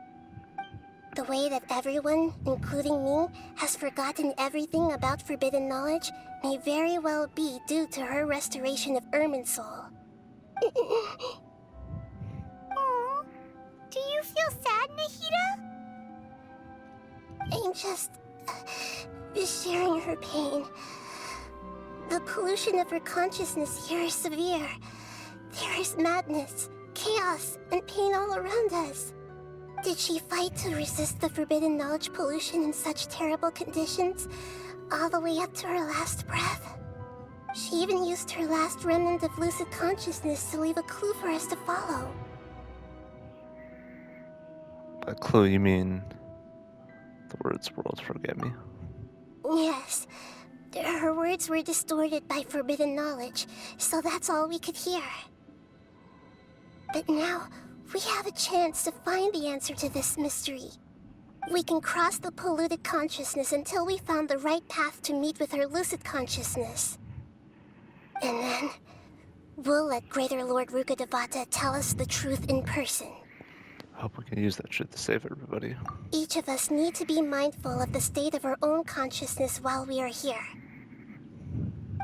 Speaker 25: The way that everyone, including me, has forgotten everything about forbidden knowledge may very well be due to her restoration of Irminsul.
Speaker 2: Aww. Do you feel sad, Nahida?
Speaker 25: I'm just sharing her pain. The pollution of her consciousness here is severe. There is madness, chaos, and pain all around us. Did she fight to resist the forbidden knowledge pollution in such terrible conditions, all the way up to her last breath? She even used her last remnant of lucid consciousness to leave a clue for us to follow.
Speaker 1: A clue, you mean the words "world forget me"?
Speaker 25: Yes. Her words were distorted by forbidden knowledge, so that's all we could hear. But now, we have a chance to find the answer to this mystery. We can cross the polluted consciousness until we found the right path to meet with her lucid consciousness. And then, we'll let Greater Lord Rukkhadevata tell us the truth in person.
Speaker 1: I hope we can use that shit to save everybody.
Speaker 25: Each of us need to be mindful of the state of our own consciousness while we are here.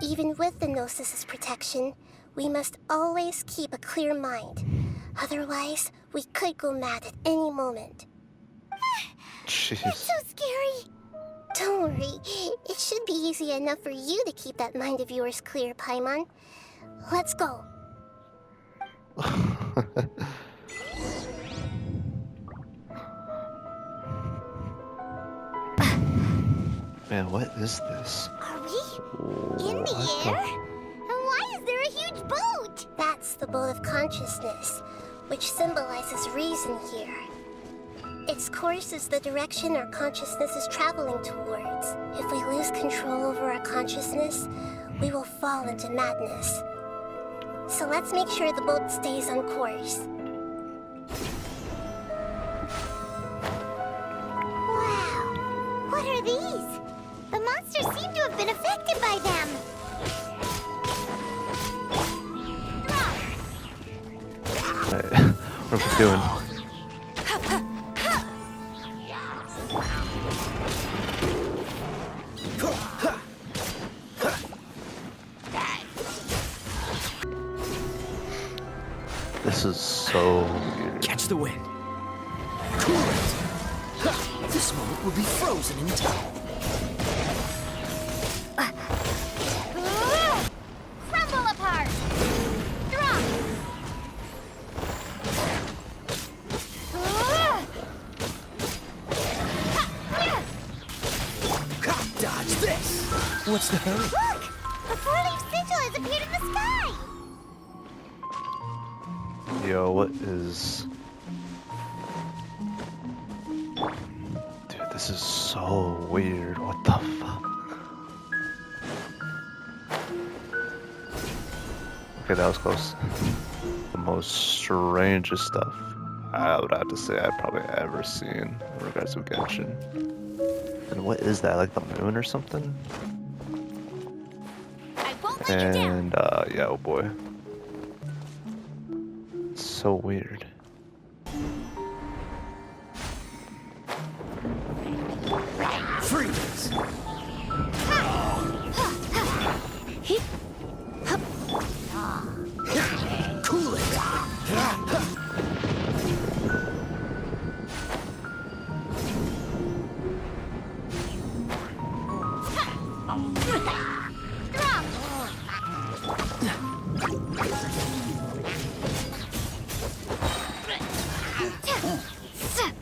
Speaker 25: Even with the Gnosis' protection, we must always keep a clear mind. Otherwise, we could go mad at any moment.
Speaker 1: Jeez.
Speaker 25: It's so scary. Don't worry. It should be easy enough for you to keep that mind of yours clear, Paimon. Let's go.
Speaker 1: Man, what is this?
Speaker 2: Are we in the air? And why is there a huge boat?
Speaker 25: That's the boat of consciousness, which symbolizes reason here. Its course is the direction our consciousness is traveling towards. If we lose control over our consciousness, we will fall into madness. So let's make sure the boat stays on course.
Speaker 2: Wow. What are these? The monsters seem to have been affected by them.
Speaker 1: Right. What are we doing? This is so weird.
Speaker 12: Catch the wind. Cool it. This moment will be frozen in time.
Speaker 2: Crumble apart. Drop.
Speaker 12: Dodge this. What's the hurry?
Speaker 2: Look! A four-leaf sigil has appeared in the sky.
Speaker 1: Yo, what is... Dude, this is so weird. What the fuck? Okay, that was close. The most strangest stuff I would have to say I've probably ever seen in regards to Genshin. And what is that, like the moon or something? And yeah, oh boy. So weird.
Speaker 12: Freeze! Cool it!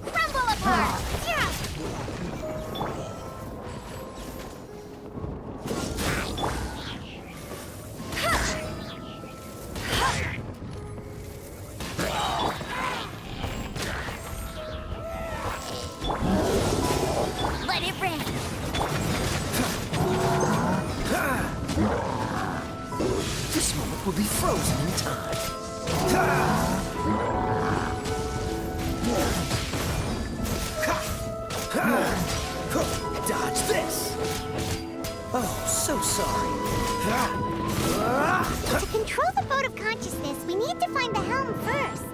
Speaker 2: Crumble apart! Let it rain!
Speaker 12: This moment will be frozen in time. Dodge this! Oh, so sorry.
Speaker 2: To control the boat of consciousness, we need to find the helm first.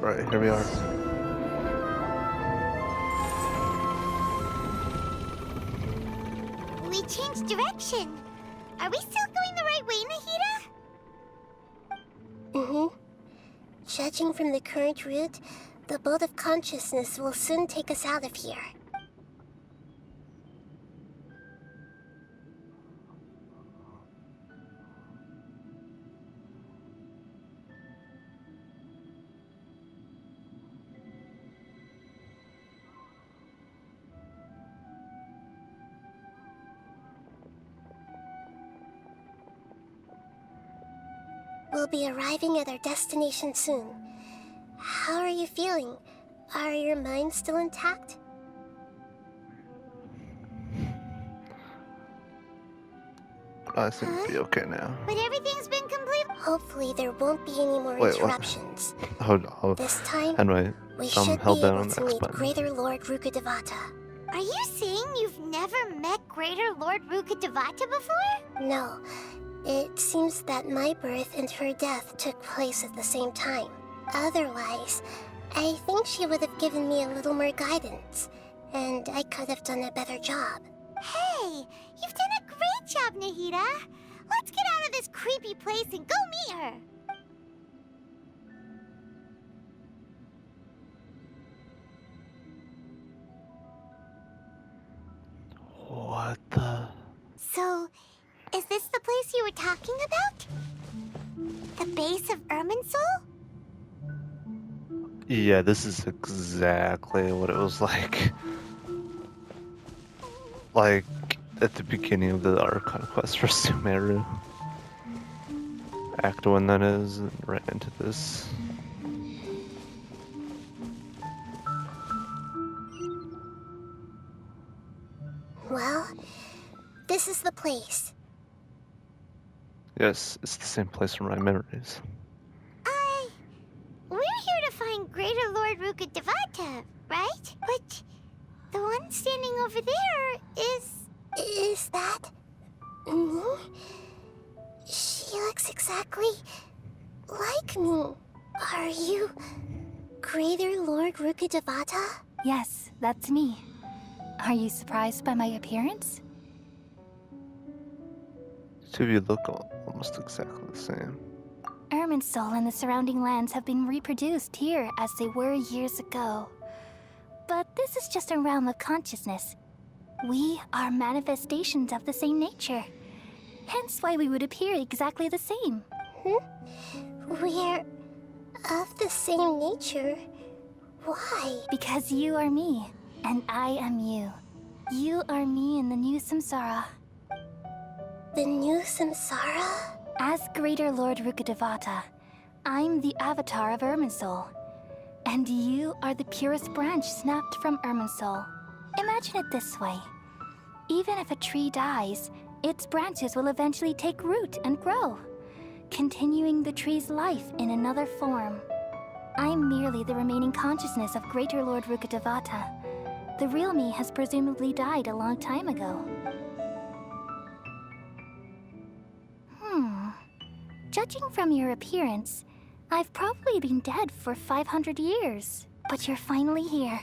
Speaker 1: Right, here we are.
Speaker 2: We changed direction. Are we still going the right way, Nahida?
Speaker 25: Mm-hmm. Judging from the current route, the boat of consciousness will soon take us out of here. We'll be arriving at our destination soon. How are you feeling? Are your minds still intact?
Speaker 1: I seem to be okay now.
Speaker 2: But everything's been complete.
Speaker 25: Hopefully there won't be any more
Speaker 1: Wait,
Speaker 25: interruptions.
Speaker 1: Hold
Speaker 25: This time,
Speaker 1: Anyway,
Speaker 25: we
Speaker 1: I'm
Speaker 25: should
Speaker 1: held
Speaker 25: be
Speaker 1: down
Speaker 25: able
Speaker 1: on the
Speaker 25: to
Speaker 1: X
Speaker 25: meet
Speaker 1: button.
Speaker 25: Greater Lord Rukkhadevata.
Speaker 2: Are you saying you've never met Greater Lord Rukkhadevata before?
Speaker 25: No. It seems that my birth and her death took place at the same time. Otherwise, I think she would have given me a little more guidance, and I could have done a better job.
Speaker 2: Hey, you've done a great job, Nahida. Let's get out of this creepy place and go meet her.
Speaker 1: What the?
Speaker 2: So, is this the place you were talking about? The base of Irminsul?
Speaker 1: Yeah, this is exactly what it was like. Like, at the beginning of the Archon quest for Sumeru. Act 1 that is, and right into this.
Speaker 25: Well, this is the place.
Speaker 1: Yes, it's the same place from my memories.
Speaker 2: We're here to find Greater Lord Rukkhadevata, right? But the one standing over there is...
Speaker 25: Is that... me? She looks exactly like me. Are you Greater Lord Rukkhadevata?
Speaker 3: Yes, that's me. Are you surprised by my appearance?
Speaker 1: Two of you look almost exactly the same.
Speaker 3: Irminsul and the surrounding lands have been reproduced here as they were years ago. But this is just a realm of consciousness. We are manifestations of the same nature. Hence why we would appear exactly the same.
Speaker 25: We're of the same nature? Why?
Speaker 3: Because you are me, and I am you. You are me in the new samsara.
Speaker 25: The new samsara?
Speaker 3: As Greater Lord Rukkhadevata, I'm the avatar of Irminsul. And you are the purest branch snapped from Irminsul. Imagine it this way. Even if a tree dies, its branches will eventually take root and grow. continuing the tree's life in another form. I'm merely the remaining consciousness of Greater Lord Rukkhadevata. The real me has presumably died a long time ago. Judging from your appearance, I've probably been dead for 500 years. But you're finally here.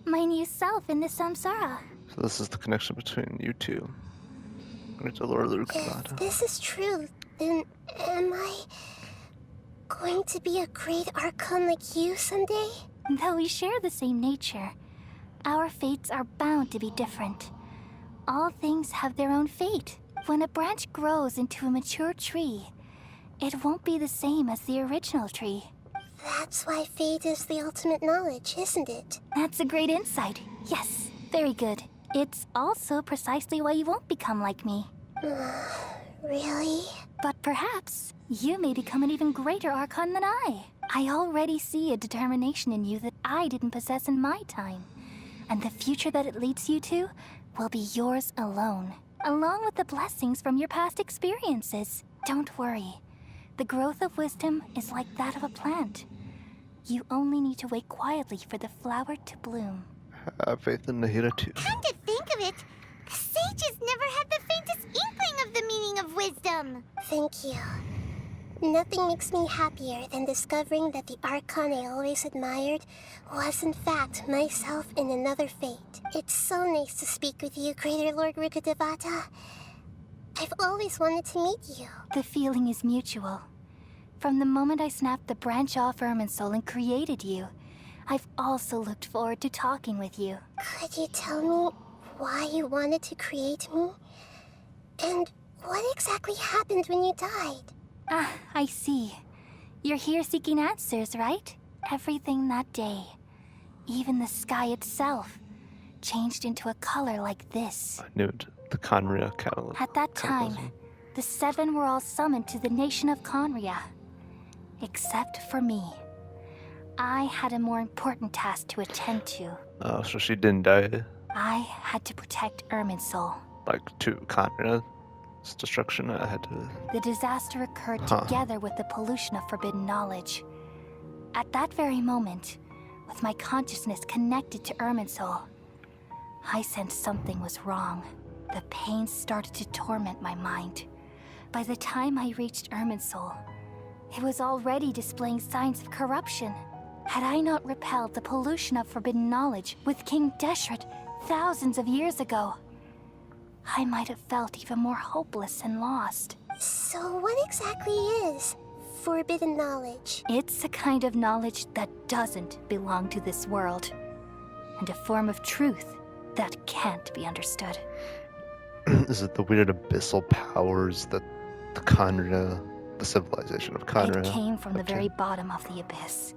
Speaker 3: My new self in the samsara.
Speaker 1: So this is the connection between you two. Greater Lord
Speaker 25: If
Speaker 1: Rukkhadevata.
Speaker 25: this is true, then am I going to be a great Archon like you someday?
Speaker 3: Though we share the same nature, our fates are bound to be different. All things have their own fate. When a branch grows into a mature tree, it won't be the same as the original tree.
Speaker 25: That's why fate is the ultimate knowledge, isn't it?
Speaker 3: That's a great insight. Yes, very good. It's also precisely why you won't become like me.
Speaker 25: Really?
Speaker 3: But perhaps you may become an even greater Archon than I. I already see a determination in you that I didn't possess in my time. And the future that it leads you to will be yours alone, along with the blessings from your past experiences. Don't worry. The growth of wisdom is like that of a plant. You only need to wait quietly for the flower to bloom.
Speaker 1: Have faith in Nahida too.
Speaker 2: Come to think of it, the sages never had the faintest inkling of the meaning of wisdom.
Speaker 25: Thank you. Nothing makes me happier than discovering that the Archon I always admired was in fact myself in another fate. It's so nice to speak with you, Greater Lord Rukkhadevata. I've always wanted to meet you.
Speaker 3: The feeling is mutual. From the moment I snapped the branch off Irminsul and created you, I've also looked forward to talking with you.
Speaker 25: Could you tell me why you wanted to create me? And what exactly happened when you died?
Speaker 3: Ah, I see. You're here seeking answers, right? Everything that day, even the sky itself, changed into a color like this.
Speaker 1: I knew it. The Conria catalogue.
Speaker 3: At that time, the 7 were all summoned to the nation of Conria. Except for me. I had a more important task to attend to.
Speaker 1: Oh, so she didn't die,
Speaker 3: I had to protect Irminsul.
Speaker 1: like, to Conria's destruction. I had to...
Speaker 3: The disaster occurred together with the pollution of forbidden knowledge. At that very moment, with my consciousness connected to Irminsul, I sensed something was wrong. The pain started to torment my mind. By the time I reached Irminsul, it was already displaying signs of corruption. Had I not repelled the pollution of forbidden knowledge with King Deshret thousands of years ago, I might have felt even more hopeless and lost.
Speaker 25: So what exactly is forbidden knowledge?
Speaker 3: It's a kind of knowledge that doesn't belong to this world, and a form of truth that can't be understood.
Speaker 1: Is it the weird abyssal powers that the Conria, the civilization of Conria...
Speaker 3: It came from the very bottom of the abyss.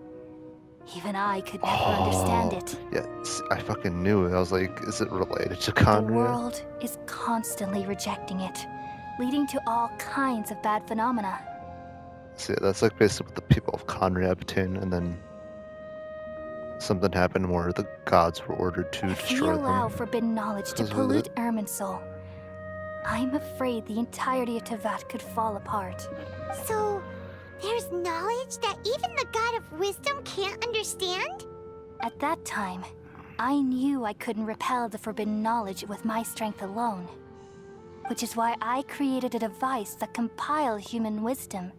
Speaker 3: Even I could never understand it.
Speaker 1: Yes, I fucking knew it. I was like, is it related to
Speaker 3: The
Speaker 1: Conria?
Speaker 3: world is constantly rejecting it, leading to all kinds of bad phenomena.
Speaker 1: See, that's like basically what the people of Conria obtained, and then something happened where the gods were ordered to
Speaker 3: If we
Speaker 1: destroy
Speaker 3: allow
Speaker 1: them.
Speaker 3: forbidden knowledge to
Speaker 1: Because of
Speaker 3: pollute
Speaker 1: it.
Speaker 3: Irminsul, I'm afraid the entirety of Tevat could fall apart.
Speaker 2: So, there's knowledge that even the God of wisdom can't understand?
Speaker 3: At that time, I knew I couldn't repel the forbidden knowledge with my strength alone. Which is why I created a device that compiled human wisdom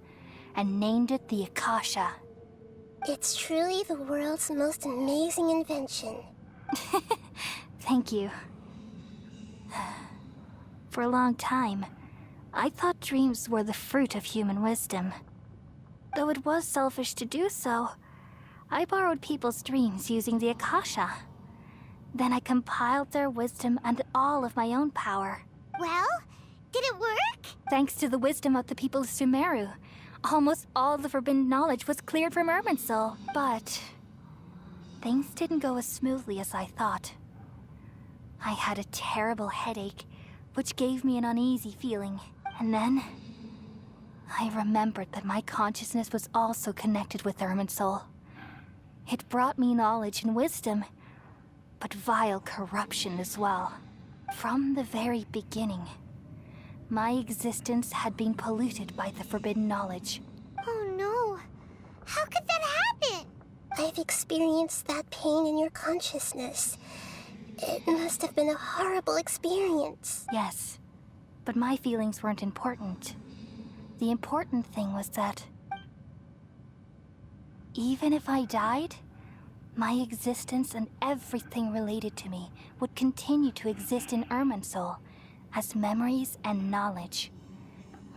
Speaker 3: and named it the Akasha.
Speaker 25: It's truly the world's most amazing invention.
Speaker 3: Thank you. For a long time, I thought dreams were the fruit of human wisdom. Though it was selfish to do so, I borrowed people's dreams using the Akasha. Then I compiled their wisdom and all of my own power.
Speaker 2: Well, did it work?
Speaker 3: Thanks to the wisdom of the people of Sumeru, almost all the forbidden knowledge was cleared from Irminsul. But things didn't go as smoothly as I thought. I had a terrible headache, which gave me an uneasy feeling. And then I remembered that my consciousness was also connected with Irminsul. It brought me knowledge and wisdom, but vile corruption as well. From the very beginning, My existence had been polluted by the forbidden knowledge.
Speaker 2: Oh no. How could that happen?
Speaker 25: I've experienced that pain in your consciousness. It must have been a horrible experience.
Speaker 3: Yes, but my feelings weren't important. The important thing was that even if I died, my existence and everything related to me would continue to exist in Irminsul as memories and knowledge,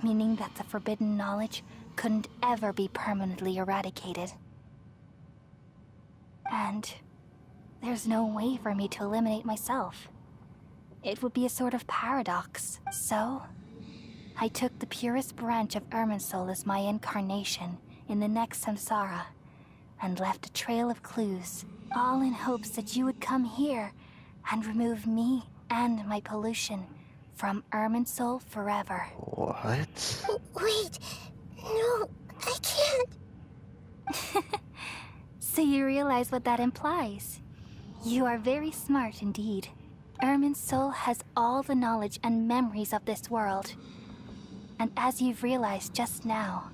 Speaker 3: meaning that the forbidden knowledge couldn't ever be permanently eradicated. And there's no way for me to eliminate myself. It would be a sort of paradox. So, I took the purest branch of Irminsul as my incarnation in the next samsara, and left a trail of clues, all in hopes that you would come here and remove me and my pollution from Irminsul forever.
Speaker 1: What?
Speaker 25: Wait, no, I can't.
Speaker 3: So you realize what that implies? You are very smart indeed. Irminsul has all the knowledge and memories of this world. And as you've realized just now,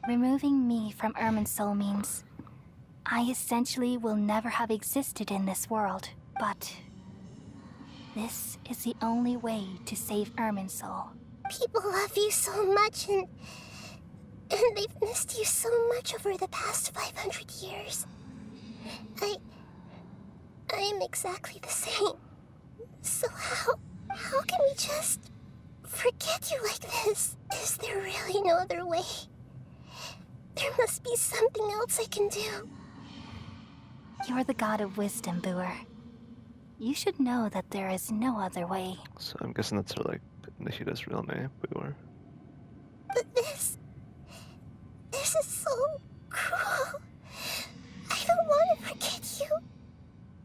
Speaker 3: removing me from Irminsul means I essentially will never have existed in this world. But this is the only way to save Irminsul.
Speaker 25: People love you so much, and they've missed you so much over the past 500 years. I am exactly the same. So how can we just forget you like this? Is there really no other way? There must be something else I can do.
Speaker 3: You're the god of wisdom, Boer. You should know that there is no other way.
Speaker 1: So I'm guessing that's her, like, Nishida's real name, Boer.
Speaker 25: But this is so cruel. I don't want to forget you.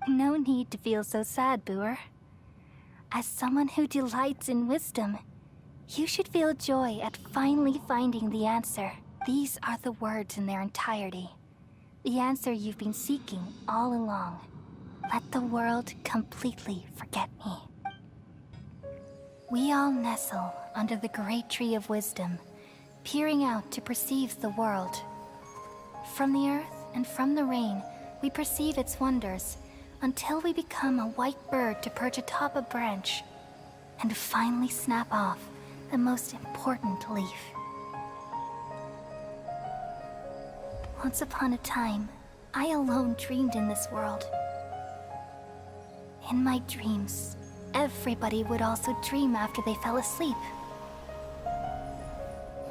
Speaker 3: No need to feel so sad, Boer. As someone who delights in wisdom, you should feel joy at finally finding the answer. These are the words in their entirety. The answer you've been seeking all along. Let the world completely forget me. We all nestle under the great tree of wisdom, peering out to perceive the world. From the earth and from the rain, we perceive its wonders, until we become a white bird to perch atop a branch, and finally snap off the most important leaf. Once upon a time, I alone dreamed in this world. In my dreams, everybody would also dream after they fell asleep.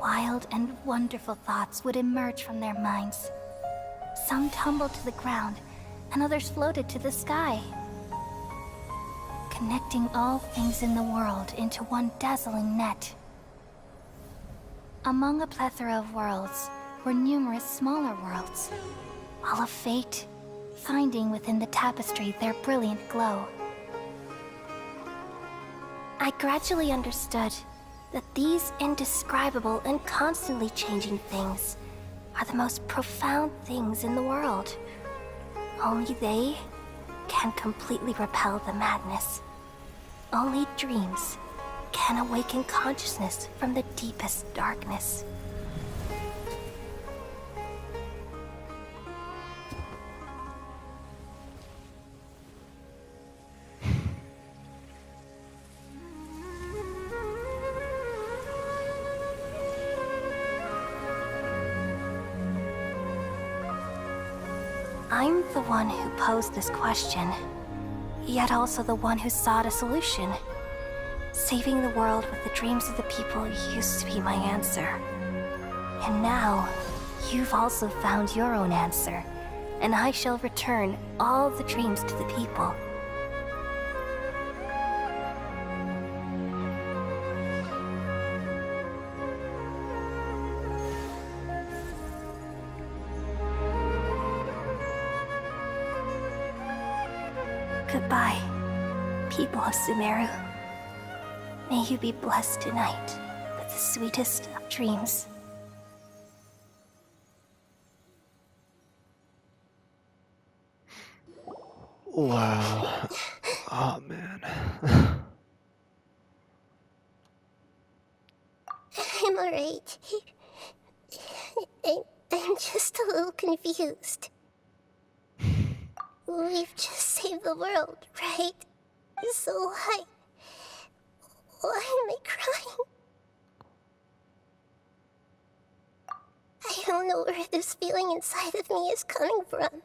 Speaker 3: Wild and wonderful thoughts would emerge from their minds. Some tumbled to the ground, and others floated to the sky, connecting all things in the world into one dazzling net. Among a plethora of worlds were numerous smaller worlds, all of fate, finding within the tapestry their brilliant glow. I gradually understood that these indescribable and constantly changing things are the most profound things in the world. Only they can completely repel the madness. Only dreams can awaken consciousness from the deepest darkness. I'm the one who posed this question, yet also the one who sought a solution. Saving the world with the dreams of the people used to be my answer. And now, you've also found your own answer, and I shall return all the dreams to the people. Goodbye, people of Sumeru. May you be blessed tonight with the sweetest of dreams.
Speaker 1: Wow. Oh, man.
Speaker 25: I'm just a little confused. We've just saved the world, right? So why am I crying? I don't know where this feeling inside of me is coming from,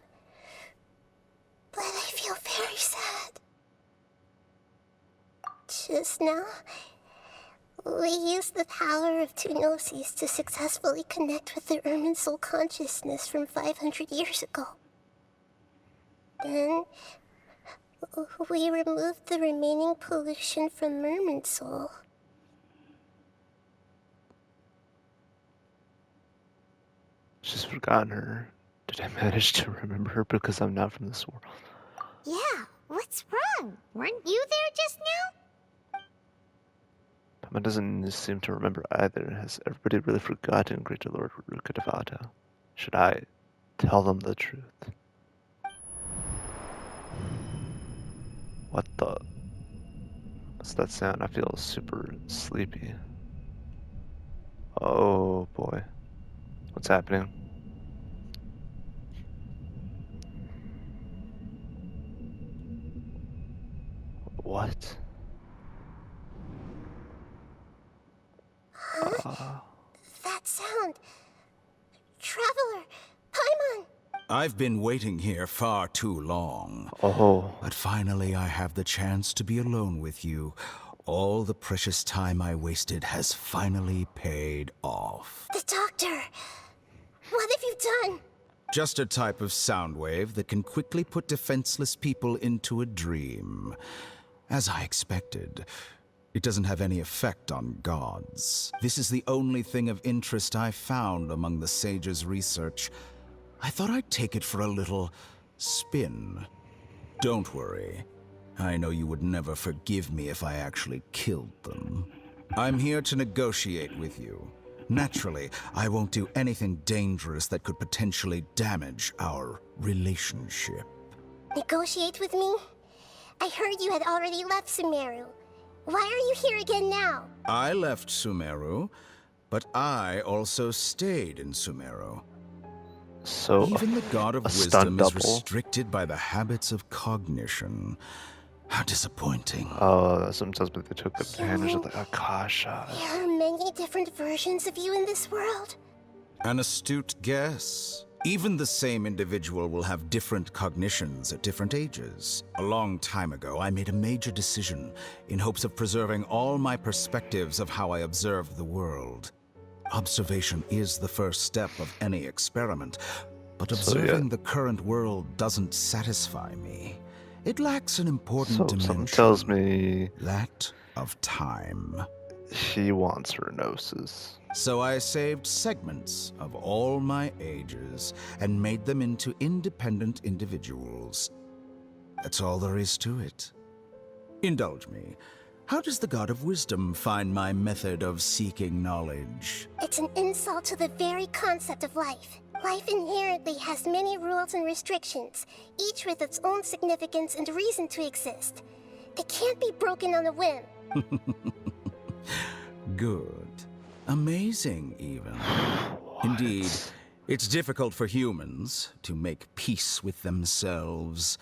Speaker 25: but I feel very sad. Just now, we used the power of two gnosis to successfully connect with the Irminsul consciousness from 500 years ago. Then, we removed the remaining pollution from Irminsul.
Speaker 1: She's forgotten her. Did I manage to remember her because I'm not from this world?
Speaker 2: Yeah, what's wrong? Weren't you there just now?
Speaker 1: Paimon doesn't seem to remember either. Has everybody really forgotten Greater Lord Rukkhadevata? Should I tell them the truth? What the? What's that sound? I feel super sleepy. Oh boy. What's happening? What?
Speaker 25: Huh? That sound. Traveler, Paimon.
Speaker 7: I've been waiting here far too long.
Speaker 1: Oh.
Speaker 7: But finally I have the chance to be alone with you. All the precious time I wasted has finally paid off.
Speaker 25: The doctor. What have you done?
Speaker 7: Just a type of sound wave that can quickly put defenseless people into a dream. As I expected, it doesn't have any effect on gods. This is the only thing of interest I found among the sage's research. I thought I'd take it for a little spin. Don't worry. I know you would never forgive me if I actually killed them. I'm here to negotiate with you. Naturally, I won't do anything dangerous that could potentially damage our relationship.
Speaker 25: Negotiate with me? I heard you had already left Sumeru. Why are you here again now?
Speaker 7: I left Sumeru, but I also stayed in Sumeru.
Speaker 1: So
Speaker 7: even the God of Wisdom is restricted by the habits of cognition. How disappointing.
Speaker 1: Oh, sometimes they took advantage of the Akasha.
Speaker 25: There are many different versions of you in this world.
Speaker 7: An astute guess. Even the same individual will have different cognitions at different ages. A long time ago, I made a major decision in hopes of preserving all my perspectives of how I observed the world. Observation is the first step of any experiment, but observing the current world doesn't satisfy me. It lacks an important dimension.
Speaker 1: Something tells me
Speaker 7: that of time.
Speaker 1: He wants her gnosis.
Speaker 7: So I saved segments of all my ages and made them into independent individuals. That's all there is to it. Indulge me. How does the God of Wisdom find my method of seeking knowledge?
Speaker 25: It's an insult to the very concept of life. Life inherently has many rules and restrictions, each with its own significance and reason to exist. They can't be broken on a whim.
Speaker 7: Good. Amazing, even. Indeed, it's difficult for humans to make peace with themselves,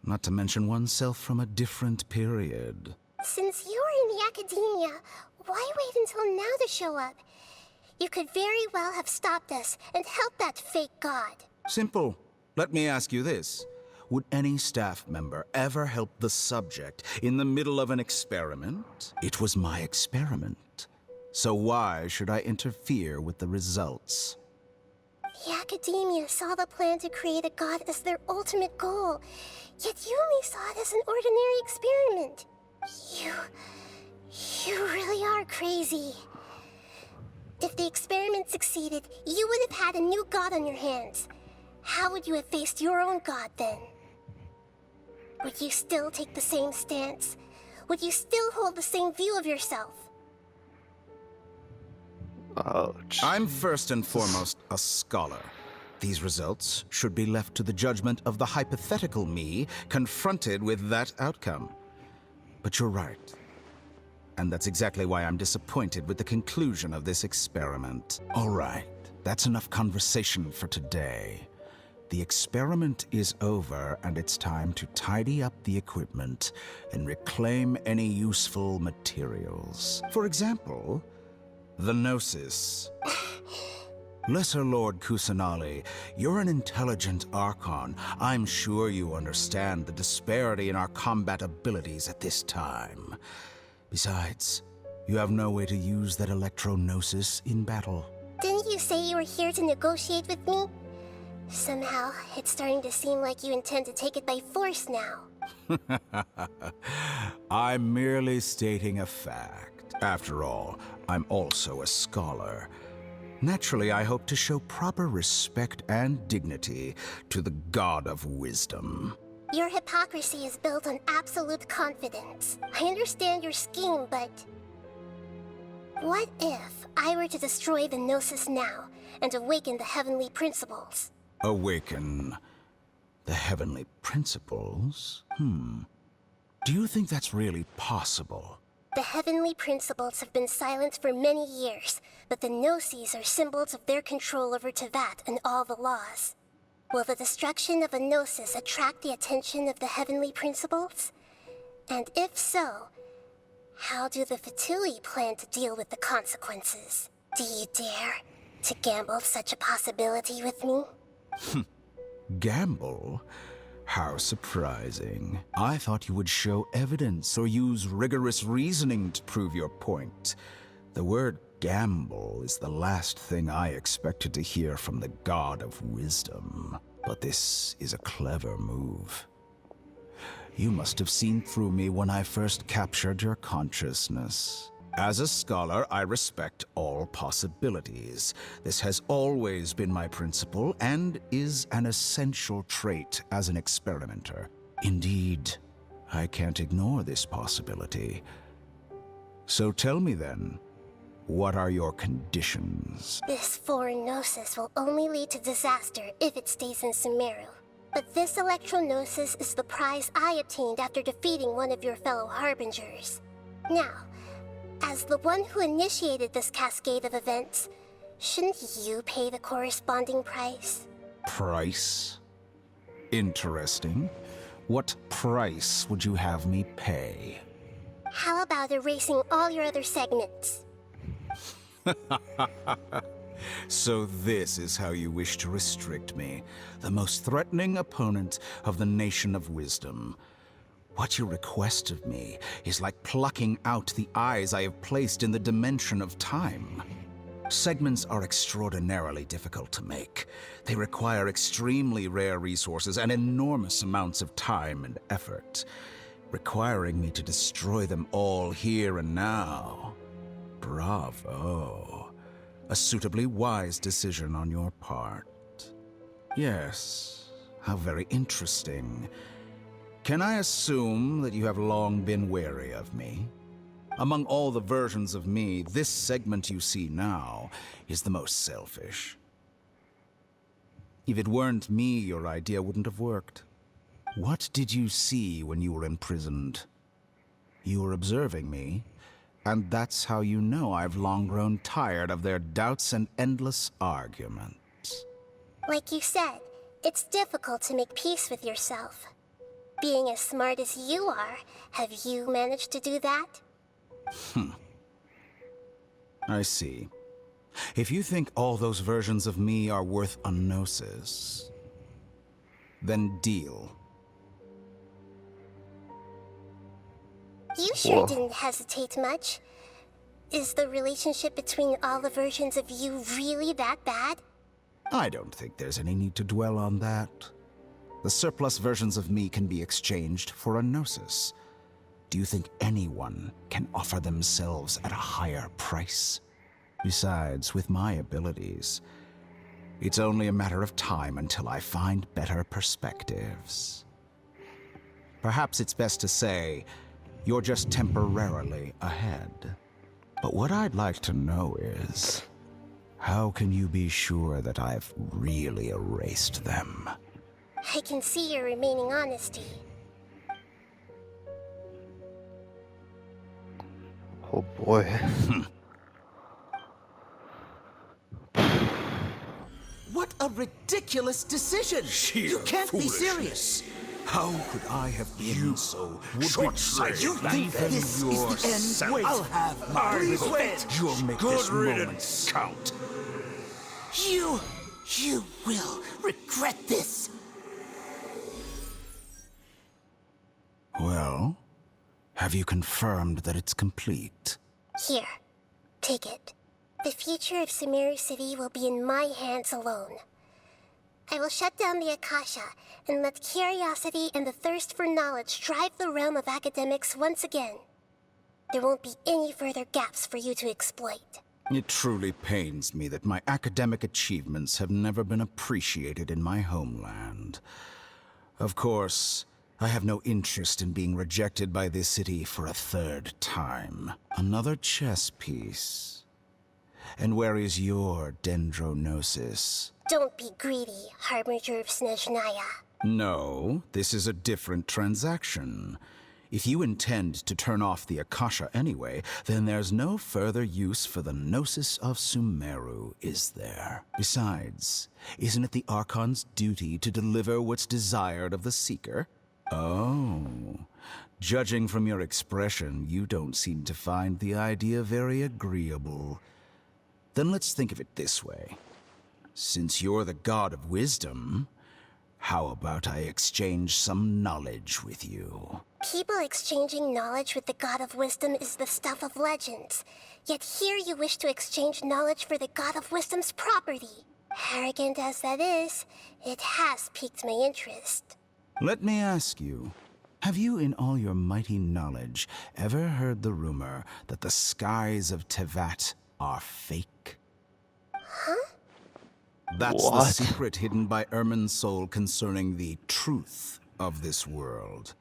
Speaker 7: not to mention oneself from a different period.
Speaker 25: Since you're in the academia, why wait until now to show up? You could very well have stopped us and helped that fake god.
Speaker 7: Simple. Let me ask you this. Would any staff member ever help the subject in the middle of an experiment? It was my experiment. So why should I interfere with the results?
Speaker 25: The academia saw the plan to create a god as their ultimate goal, yet you only saw it as an ordinary experiment. You really are crazy. If the experiment succeeded, you would have had a new god on your hands. How would you have faced your own god then? Would you still take the same stance? Would you still hold the same view of yourself?
Speaker 1: Oh,
Speaker 7: I'm first and foremost a scholar. These results should be left to the judgment of the hypothetical me confronted with that outcome. But you're right.
Speaker 13: And that's exactly why I'm disappointed with the conclusion of this experiment. All right, that's enough conversation for today. The experiment is over, and it's time to tidy up the equipment and reclaim any useful materials. For example, the Gnosis. Lesser Lord Kusanali, you're an intelligent Archon. I'm sure you understand the disparity in our combat abilities at this time. Besides, you have no way to use that Electro-Gnosis in battle.
Speaker 25: Didn't you say you were here to negotiate with me? Somehow, it's starting to seem like you intend to take it by force now.
Speaker 13: I'm merely stating a fact. After all, I'm also a scholar. Naturally, I hope to show proper respect and dignity to the God of Wisdom.
Speaker 25: Your hypocrisy is built on absolute confidence. I understand your scheme, but... what if I were to destroy the Gnosis now and awaken the heavenly principles?
Speaker 13: Awaken the heavenly principles? Do you think that's really possible?
Speaker 25: The heavenly principles have been silent for many years, but the Gnosis are symbols of their control over Tevat and all the laws. Will the destruction of a Gnosis attract the attention of the heavenly principles? And if so, how do the Fatui plan to deal with the consequences? Do you dare to gamble such a possibility with me?
Speaker 13: Gamble? How surprising. I thought you would show evidence or use rigorous reasoning to prove your point. The word gamble is the last thing I expected to hear from the God of Wisdom. But this is a clever move. You must have seen through me when I first captured your consciousness. As a scholar, I respect all possibilities. This has always been my principle and is an essential trait as an experimenter. Indeed, I can't ignore this possibility. So tell me then, what are your conditions?
Speaker 25: This foreign Gnosis will only lead to disaster if it stays in Sumeru. But this Electro-Gnosis is the prize I obtained after defeating one of your fellow Harbingers. Now, as the one who initiated this cascade of events, shouldn't you pay the corresponding price?
Speaker 13: Price? Interesting. What price would you have me pay?
Speaker 25: How about erasing all your other segments?
Speaker 13: So this is how you wish to restrict me, the most threatening opponent of the Nation of Wisdom. What you request of me is like plucking out the eyes I have placed in the dimension of time. Segments are extraordinarily difficult to make. They require extremely rare resources and enormous amounts of time and effort, requiring me to destroy them all here and now. Bravo. A suitably wise decision on your part. Yes, how very interesting. Can I assume that you have long been wary of me? Among all the versions of me, this segment you see now is the most selfish. If it weren't me, your idea wouldn't have worked. What did you see when you were imprisoned? You were observing me, and that's how you know I've long grown tired of their doubts and endless arguments.
Speaker 25: Like you said, it's difficult to make peace with yourself. Being as smart as you are, have you managed to do that?
Speaker 13: I see. If you think all those versions of me are worth a gnosis, then deal.
Speaker 25: You sure didn't hesitate much. Is the relationship between all the versions of you really that bad?
Speaker 13: I don't think there's any need to dwell on that. The surplus versions of me can be exchanged for a gnosis. Do you think anyone can offer themselves at a higher price? Besides, with my abilities, it's only a matter of time until I find better perspectives. Perhaps it's best to say, you're just temporarily ahead. But what I'd like to know is, how can you be sure that I've really erased them?
Speaker 25: I can see your remaining honesty.
Speaker 1: Oh boy.
Speaker 4: What a ridiculous decision! You can't be serious!
Speaker 13: How could I have been so
Speaker 4: short-sighted? You think this is the end? Wait, I'll have my revenge!
Speaker 13: You'll make
Speaker 4: Good
Speaker 13: this
Speaker 4: riddance.
Speaker 13: moment count.
Speaker 4: You will regret this!
Speaker 13: Well, have you confirmed that it's complete?
Speaker 25: Here, take it. The future of Sumeru City will be in my hands alone. I will shut down the Akasha and let curiosity and the thirst for knowledge drive the realm of academics once again. There won't be any further gaps for you to exploit.
Speaker 13: It truly pains me that my academic achievements have never been appreciated in my homeland. Of course, I have no interest in being rejected by this city for a third time. Another chess piece. And where is your dendronosis?
Speaker 25: Don't be greedy, Harbinger of Snezhnaya.
Speaker 13: No, this is a different transaction. If you intend to turn off the Akasha anyway, then there's no further use for the Gnosis of Sumeru, is there? Besides, isn't it the Archon's duty to deliver what's desired of the Seeker? Oh, judging from your expression, you don't seem to find the idea very agreeable. Then let's think of it this way. Since you're the god of wisdom, how about I exchange some knowledge with you?
Speaker 25: People exchanging knowledge with the god of wisdom is the stuff of legends. Yet here you wish to exchange knowledge for the god of wisdom's property. Arrogant as that is, it has piqued my interest.
Speaker 13: Let me ask you, have you in all your mighty knowledge ever heard the rumor that the skies of Tevat are fake?
Speaker 25: Huh?
Speaker 13: That's
Speaker 1: What?
Speaker 13: the secret hidden by Irminsul concerning the truth of this world.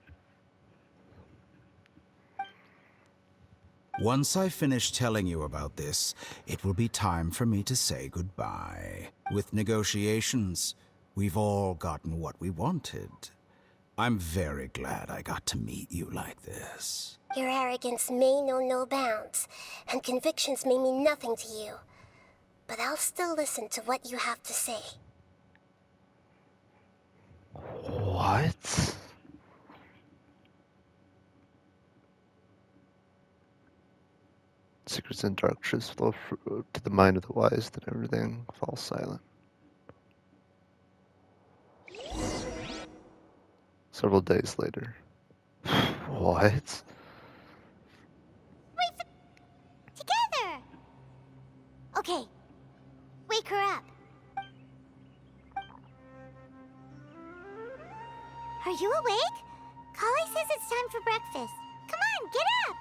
Speaker 13: Once I finish telling you about this, it will be time for me to say goodbye. With negotiations, we've all gotten what we wanted. I'm very glad I got to meet you like this.
Speaker 25: Your arrogance may know no bounds, and convictions may mean nothing to you. But I'll still listen to what you have to say.
Speaker 1: What? Secrets and dark truths flow to the mind of the wise, then everything falls silent. Several days later. What?
Speaker 2: Together! Okay. Wake her up. Are you awake? Kali says it's time for breakfast. Come on, get up!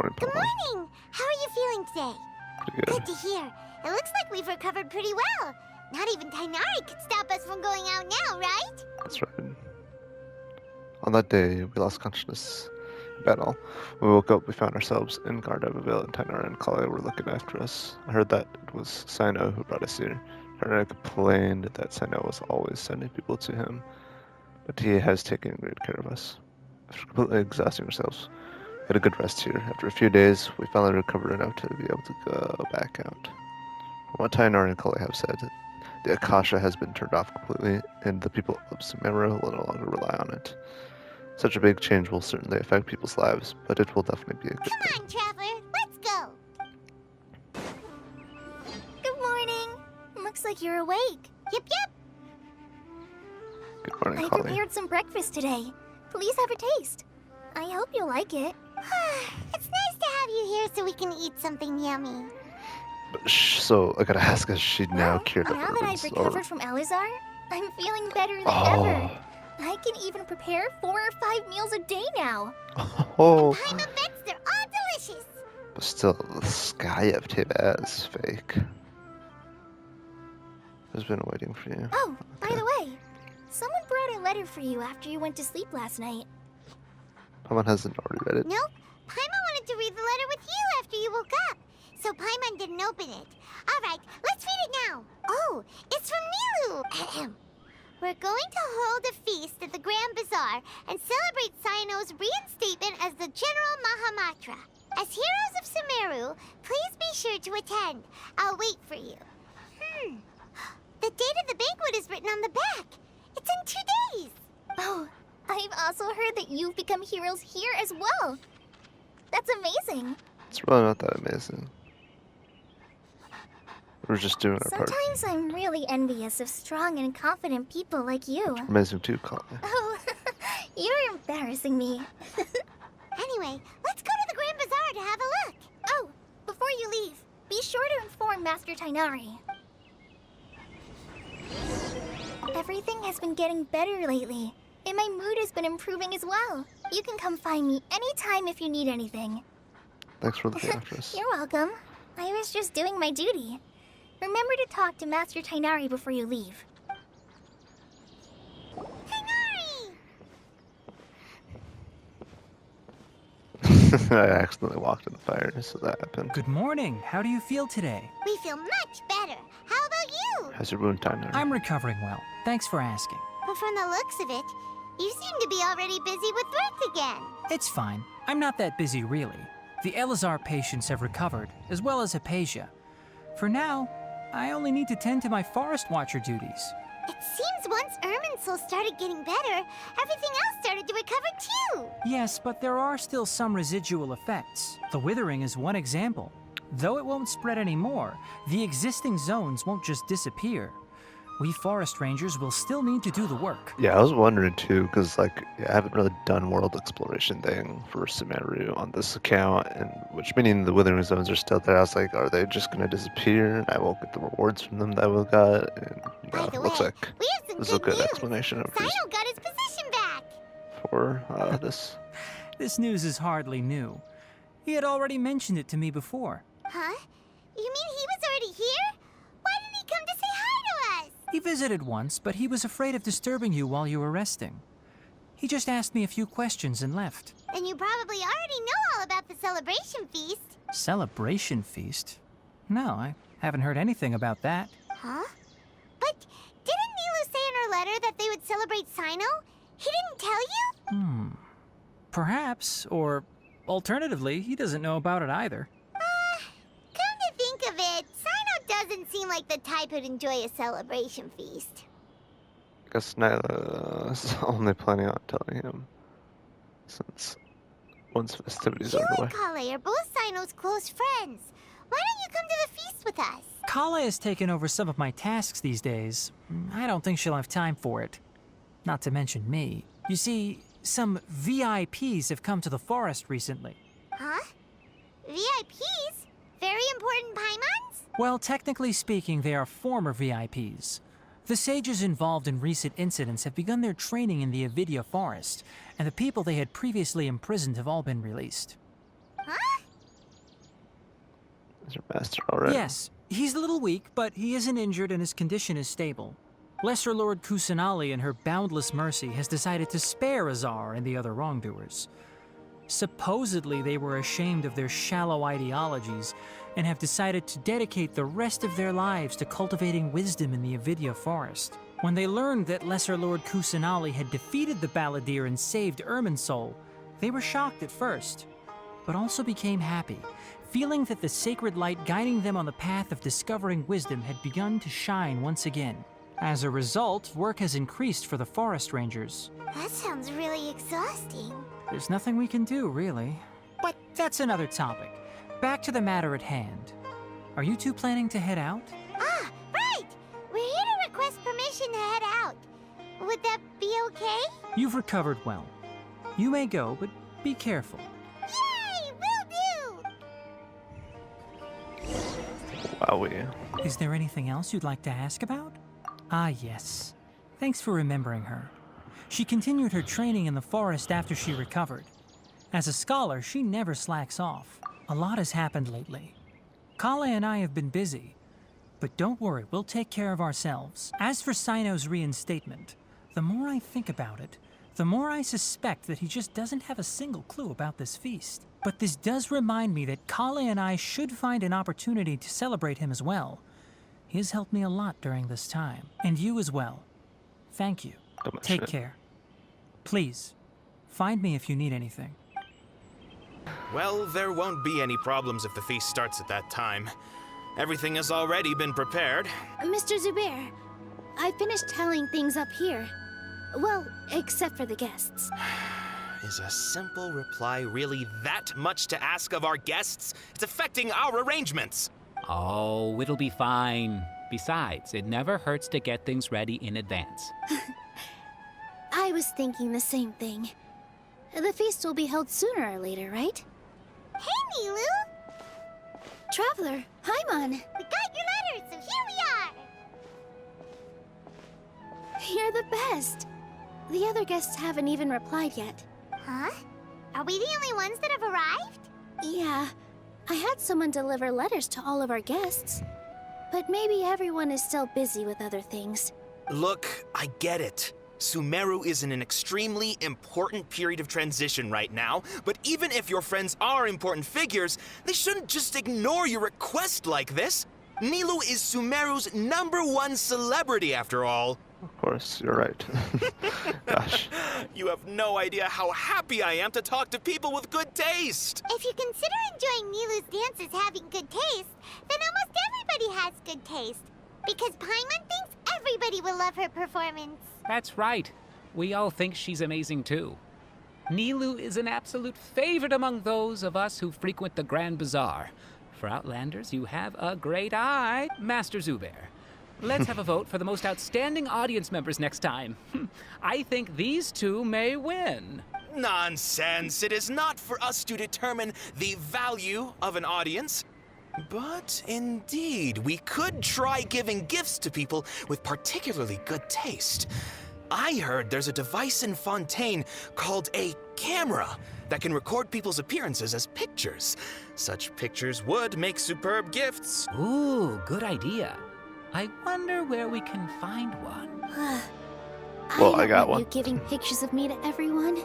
Speaker 1: Morning,
Speaker 2: Good
Speaker 1: Papa.
Speaker 2: morning! How are you feeling today?
Speaker 1: Pretty good.
Speaker 2: Good to hear. It looks like we've recovered pretty well. Not even Tainari could stop us from going out now, right?
Speaker 1: That's right. On that day, we lost consciousness in battle. When we woke up, we found ourselves in Gardevoir, and Tainara and Kali were looking after us. I heard that it was Sino who brought us here. Tainara complained that Sino was always sending people to him, but he has taken great care of us. After completely exhausting ourselves, we had a good rest here. After a few days, we finally recovered enough to be able to go back out. From what Tainara and Kali have said, the Akasha has been turned off completely, and the people of Sumeru will no longer rely on it. Such a big change will certainly affect people's lives, but it will definitely be a good thing.
Speaker 2: Come on, Traveler, let's go! Good morning. Looks like you're awake. Yep, yep.
Speaker 1: Good morning,
Speaker 3: I
Speaker 1: Kali.
Speaker 3: prepared some breakfast today. Please have a taste. I hope you'll like it.
Speaker 2: It's nice to have you here so we can eat something yummy.
Speaker 1: But so, I gotta ask, is she now cured of
Speaker 3: Now that I've
Speaker 1: Irminsul,
Speaker 3: recovered from Alizar, I'm feeling better than
Speaker 1: Oh.
Speaker 3: ever. I can even prepare 4 or 5 meals a day now.
Speaker 1: Oh,
Speaker 2: Paima bets they're all delicious.
Speaker 1: but still, the sky of Teba is fake. I've been waiting for you.
Speaker 3: Oh, by the way, someone brought a letter for you after you went to sleep last night.
Speaker 1: Someone hasn't already read it.
Speaker 2: Nope. Paimon wanted to read the letter with you after you woke up. So Paimon didn't open it. Alright, let's read it now. Oh, it's from Nilu. Ahem. We're going to hold a feast at the Grand Bazaar and celebrate Sino's reinstatement as the General Mahamatra. As heroes of Sumeru, please be sure to attend. I'll wait for you. The date of the banquet is written on the back. It's in 2 days.
Speaker 3: Oh, I've also heard that you've become heroes here as well. That's amazing.
Speaker 1: It's really not that amazing. We're just doing our part.
Speaker 3: Sometimes I'm really envious of strong and confident people like you.
Speaker 1: Amazing too, Kale.
Speaker 3: Oh, you're embarrassing me.
Speaker 2: Anyway, let's go to the Grand Bazaar to have a look.
Speaker 3: Oh, before you leave, be sure to inform Master Tainari. Everything has been getting better lately, and my mood has been improving as well. You can come find me anytime if you need anything.
Speaker 1: Thanks for the actress.
Speaker 3: You're welcome. I was just doing my duty. Remember to talk to Master Tainari before you leave.
Speaker 1: I accidentally walked in the fire, so that happened.
Speaker 14: Good morning. How do you feel today?
Speaker 2: We feel much better. How about you?
Speaker 1: How's your wound time there?
Speaker 14: I'm recovering well. Thanks for asking.
Speaker 2: But from the looks of it, you seem to be already busy with work again.
Speaker 14: It's fine. I'm not that busy, really. The Elazar patients have recovered, as well as Hypatia. For now, I only need to tend to my Forest Watcher duties.
Speaker 2: It seems once Irminsul started getting better, everything else started to recover too.
Speaker 14: Yes, but there are still some residual effects. The withering is one example. Though it won't spread anymore, the existing zones won't just disappear. We forest rangers will still need to do the work.
Speaker 1: Yeah, I was wondering too, because I haven't really done world exploration thing for Sumeru on this account, and which meaning the withering zones are still there. I was like, are they just gonna disappear? And I won't get the rewards from them that we got. And it looks like this is a good explanation of
Speaker 2: Sino got his position back.
Speaker 1: for this.
Speaker 14: This news is hardly new. He had already mentioned it to me before.
Speaker 2: Huh? You mean he was already here? Why didn't he come to say hi to us?
Speaker 14: He visited once, but he was afraid of disturbing you while you were resting. He just asked me a few questions and left.
Speaker 2: Then you probably already know all about the celebration feast.
Speaker 14: Celebration feast? No, I haven't heard anything about that.
Speaker 2: Huh? But didn't Nilu say in her letter that they would celebrate Sino? He didn't tell you?
Speaker 14: Perhaps, or alternatively, he doesn't know about it either.
Speaker 2: Come to think of it, Sino doesn't seem like the type who'd enjoy a celebration feast.
Speaker 1: I guess Nyla is only planning on telling him since once festivities are
Speaker 2: You
Speaker 1: underway.
Speaker 2: and Kale are both Sino's close friends. Why don't you come to the feast with us?
Speaker 14: Kale has taken over some of my tasks these days. I don't think she'll have time for it. Not to mention me. You see, some VIPs have come to the forest recently.
Speaker 2: Huh? VIPs? Very important Paimons?
Speaker 14: Well, technically speaking, they are former VIPs. The sages involved in recent incidents have begun their training in the Avidia forest, and the people they had previously imprisoned have all been released.
Speaker 2: Huh?
Speaker 1: Is your master already?
Speaker 14: Yes, he's a little weak, but he isn't injured and his condition is stable. Lesser Lord Kusanali, in her boundless mercy, has decided to spare Azar and the other wrongdoers. Supposedly, they were ashamed of their shallow ideologies and have decided to dedicate the rest of their lives to cultivating wisdom in the Avidia forest. When they learned that Lesser Lord Kusanali had defeated the Balladeer and saved Irminsul, they were shocked at first, but also became happy, feeling that the sacred light guiding them on the path of discovering wisdom had begun to shine once again. As a result, work has increased for the forest rangers.
Speaker 2: That sounds really exhausting.
Speaker 14: There's nothing we can do, really. But that's another topic. Back to the matter at hand. Are you two planning to head out?
Speaker 2: Ah, right! We're here to request permission to head out. Would that be okay?
Speaker 14: You've recovered well. You may go, but be careful.
Speaker 2: Yay! Will do!
Speaker 1: Wowie.
Speaker 14: Is there anything else you'd like to ask about? Ah, yes. Thanks for remembering her. She continued her training in the forest after she recovered. As a scholar, she never slacks off. A lot has happened lately. Kale and I have been busy. But don't worry, we'll take care of ourselves. As for Sino's reinstatement, the more I think about it, the more I suspect that he just doesn't have a single clue about this feast. But this does remind me that Kale and I should find an opportunity to celebrate him as well. He has helped me a lot during this time. And you as well. Thank you. Take care. Please, find me if you need anything.
Speaker 15: Well, there won't be any problems if the feast starts at that time. Everything has already been prepared.
Speaker 3: Mr. Zubair, I finished tallying things up here. Well, except for the guests.
Speaker 15: Is a simple reply really that much to ask of our guests? It's affecting our arrangements.
Speaker 8: Oh, it'll be fine. Besides, it never hurts to get things ready in advance.
Speaker 3: I was thinking the same thing. The feast will be held sooner or later, right?
Speaker 2: Hey, Nilu!
Speaker 3: Traveler, Paimon!
Speaker 2: We got your letters, so here we are!
Speaker 3: You're the best! The other guests haven't even replied yet.
Speaker 2: Huh? Are we the only ones that have arrived?
Speaker 3: Yeah, I had someone deliver letters to all of our guests. But maybe everyone is still busy with other things.
Speaker 15: Look, I get it. Sumeru is in an extremely important period of transition right now, but even if your friends are important figures, they shouldn't just ignore your request like this. Nilu is Sumeru's #1 celebrity, after all.
Speaker 1: Of course, you're right. Gosh.
Speaker 15: You have no idea how happy I am to talk to people with good taste.
Speaker 2: If you consider enjoying Nilu's dances having good taste, then almost everybody has good taste. Because Paimon thinks everybody will love her performance.
Speaker 8: That's right. We all think she's amazing too. Nilu is an absolute favorite among those of us who frequent the Grand Bazaar. For Outlanders, you have a great eye, Master Zubair. Let's have a vote for the most outstanding audience members next time. I think these two may win.
Speaker 15: Nonsense. It is not for us to determine the value of an audience. But indeed, we could try giving gifts to people with particularly good taste. I heard there's a device in Fontaine called a camera that can record people's appearances as pictures. Such pictures would make superb gifts.
Speaker 8: Ooh, good idea. I wonder where we can find one.
Speaker 1: Well, I got
Speaker 3: don't want
Speaker 1: one.
Speaker 3: you giving pictures of me to everyone.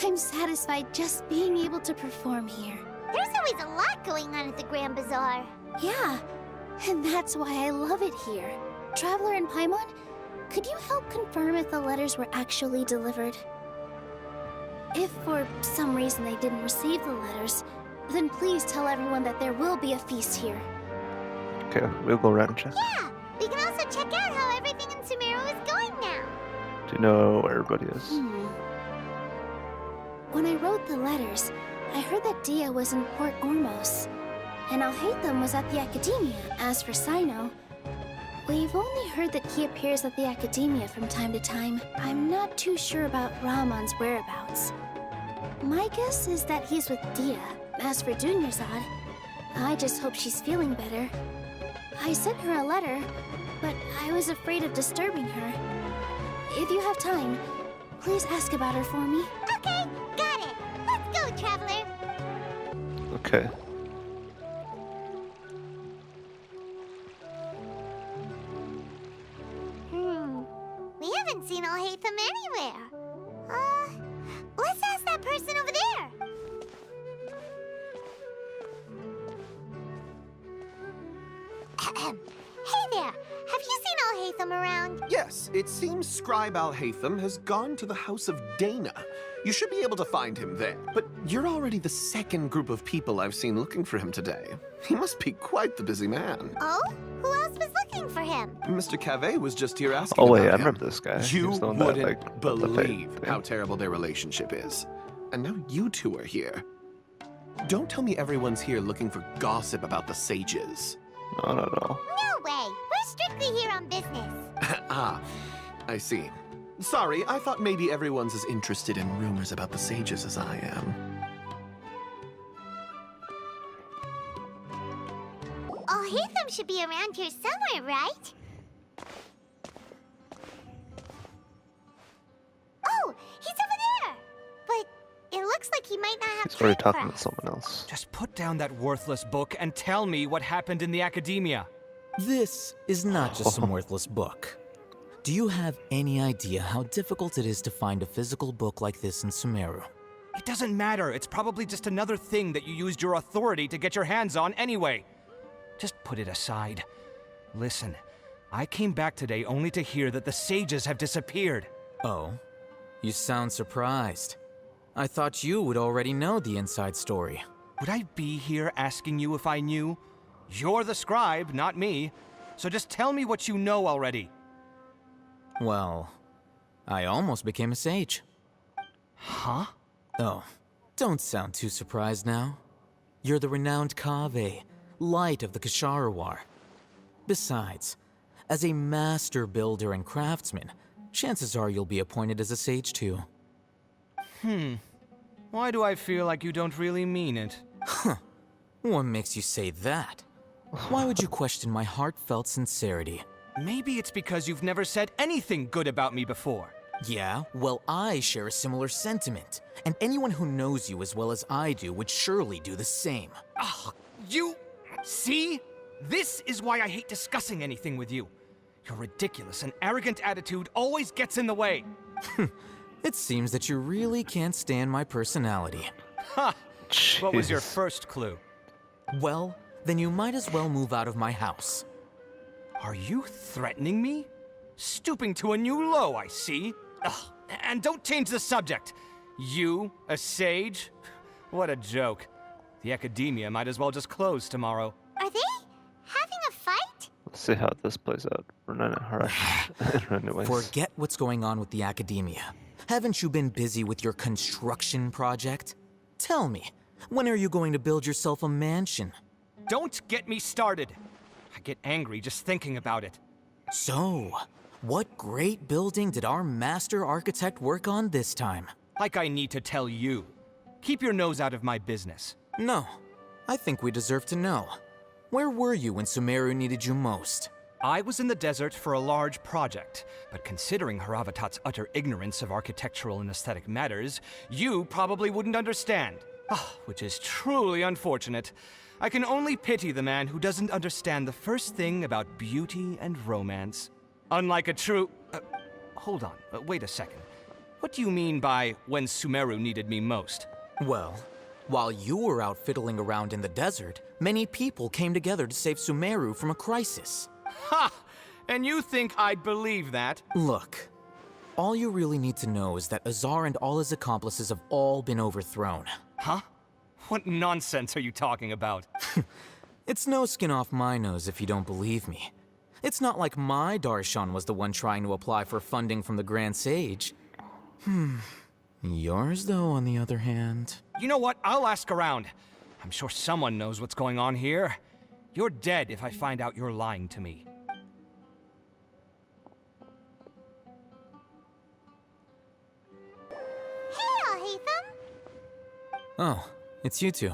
Speaker 3: I'm satisfied just being able to perform here.
Speaker 2: There's always a lot going on at the Grand Bazaar.
Speaker 3: Yeah, and that's why I love it here. Traveler and Paimon, could you help confirm if the letters were actually delivered? If for some reason they didn't receive the letters, then please tell everyone that there will be a feast here.
Speaker 1: Okay, we'll go around and check.
Speaker 2: Yeah, we can also check out how everything in Sumeru is going now.
Speaker 1: Do you know where everybody is?
Speaker 3: When I wrote the letters, I heard that Dia was in Port Ormos, and Alhaitham was at the Academia. As for Sino, we've only heard that he appears at the Academia from time to time. I'm not too sure about Rahman's whereabouts. My guess is that he's with Dia. As for Dunyarzad, I just hope she's feeling better. I sent her a letter, but I was afraid of disturbing her. If you have time, please ask about her for me.
Speaker 2: Okay, got it. Let's go, Traveler.
Speaker 1: Okay.
Speaker 2: We haven't seen Alhaitham anywhere. Let's ask that person over there. Hey there, have you seen Alhaitham around?
Speaker 17: Yes, it seems Scribe Alhaitham has gone to the House of Dana. You should be able to find him there. But you're already the second group of people I've seen looking for him today. He must be quite the busy man.
Speaker 2: Oh? Who else was looking for him?
Speaker 17: Mr. Cave was just here asking
Speaker 1: Oh wait,
Speaker 17: about
Speaker 1: I
Speaker 17: him.
Speaker 1: remember this guy. He
Speaker 17: You
Speaker 1: was the one that,
Speaker 17: wouldn't
Speaker 1: like, built the
Speaker 17: believe
Speaker 1: thing.
Speaker 17: how terrible their relationship is. And now you two are here. Don't tell me everyone's here looking for gossip about the sages.
Speaker 1: No, no, no.
Speaker 2: No way. We're strictly here on business.
Speaker 17: Ah, I see. Sorry, I thought maybe everyone's as interested in rumors about the sages as I am.
Speaker 2: Alhaitham should be around here somewhere, right? Oh, he's over there. But it looks like he might not have
Speaker 1: He's already
Speaker 2: time for
Speaker 1: talking to
Speaker 2: us.
Speaker 1: someone else.
Speaker 18: Just put down that worthless book and tell me what happened in the Academia.
Speaker 10: This is not just some worthless book. Do you have any idea how difficult it is to find a physical book like this in Sumeru?
Speaker 18: It doesn't matter. It's probably just another thing that you used your authority to get your hands on anyway. Just put it aside. Listen, I came back today only to hear that the sages have disappeared.
Speaker 10: Oh? You sound surprised. I thought you would already know the inside story.
Speaker 18: Would I be here asking you if I knew? You're the scribe, not me. So just tell me what you know already.
Speaker 10: Well, I almost became a sage.
Speaker 18: Huh?
Speaker 10: Oh, don't sound too surprised now. You're the renowned Kaveh, light of the Ksharawar. Besides, as a master builder and craftsman, chances are you'll be appointed as a sage too.
Speaker 18: Why do I feel like you don't really mean it?
Speaker 10: Huh. What makes you say that? Why would you question my heartfelt sincerity?
Speaker 18: Maybe it's because you've never said anything good about me before.
Speaker 10: Yeah, well, I share a similar sentiment. And anyone who knows you as well as I do would surely do the same.
Speaker 18: Ugh, you... See? This is why I hate discussing anything with you. Your ridiculous and arrogant attitude always gets in the way.
Speaker 10: It seems that you really can't stand my personality.
Speaker 18: Ha! What was your first clue?
Speaker 10: Well, then you might as well move out of my house.
Speaker 18: Are you threatening me? Stooping to a new low, I see. Ugh, and don't change the subject. You, a sage? What a joke. The academia might as well just close tomorrow.
Speaker 2: Are they having a fight?
Speaker 1: Let's see how this plays out.
Speaker 10: Forget what's going on with the academia. Haven't you been busy with your construction project? Tell me, when are you going to build yourself a mansion?
Speaker 18: Don't get me started. I get angry just thinking about it.
Speaker 10: So, what great building did our master architect work on this time?
Speaker 18: Like I need to tell you. Keep your nose out of my business.
Speaker 10: No, I think we deserve to know. Where were you when Sumeru needed you most?
Speaker 18: I was in the desert for a large project, but considering Haravatat's utter ignorance of architectural and aesthetic matters, you probably wouldn't understand. Which is truly unfortunate. I can only pity the man who doesn't understand the first thing about beauty and romance. Unlike a true... hold on, wait a second. What do you mean by when Sumeru needed me most?
Speaker 10: Well, while you were out fiddling around in the desert, many people came together to save Sumeru from a crisis.
Speaker 18: Ha! And you think I'd believe that?
Speaker 10: Look, all you really need to know is that Azar and all his accomplices have all been overthrown.
Speaker 18: Huh? What nonsense are you talking about?
Speaker 10: It's no skin off my nose if you don't believe me. It's not like my Darshan was the one trying to apply for funding from the Grand Sage. Yours, though, on the other hand...
Speaker 18: You know what? I'll ask around. I'm sure someone knows what's going on here. You're dead if I find out you're lying to me.
Speaker 2: Hey, Alhaitham!
Speaker 10: Oh, it's you two.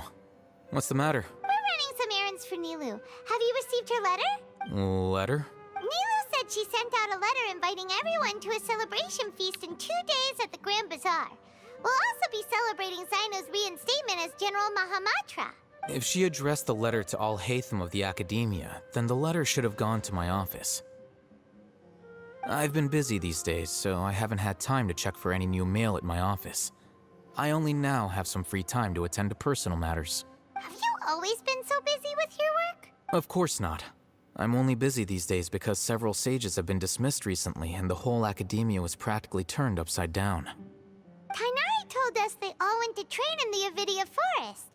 Speaker 10: What's the matter?
Speaker 2: We're running some errands for Nilu. Have you received her letter?
Speaker 10: Letter?
Speaker 2: Nilu said she sent out a letter inviting everyone to a celebration feast in 2 days at the Grand Bazaar. We'll also be celebrating Zaino's reinstatement as General Mahamatra.
Speaker 10: If she addressed the letter to Alhaitham of the Academia, then the letter should have gone to my office. I've been busy these days, so I haven't had time to check for any new mail at my office. I only now have some free time to attend to personal matters.
Speaker 2: Have you always been so busy with your work?
Speaker 10: Of course not. I'm only busy these days because several sages have been dismissed recently and the whole academia was practically turned upside down.
Speaker 2: Tainari told us they all went to train in the Avidia Forest.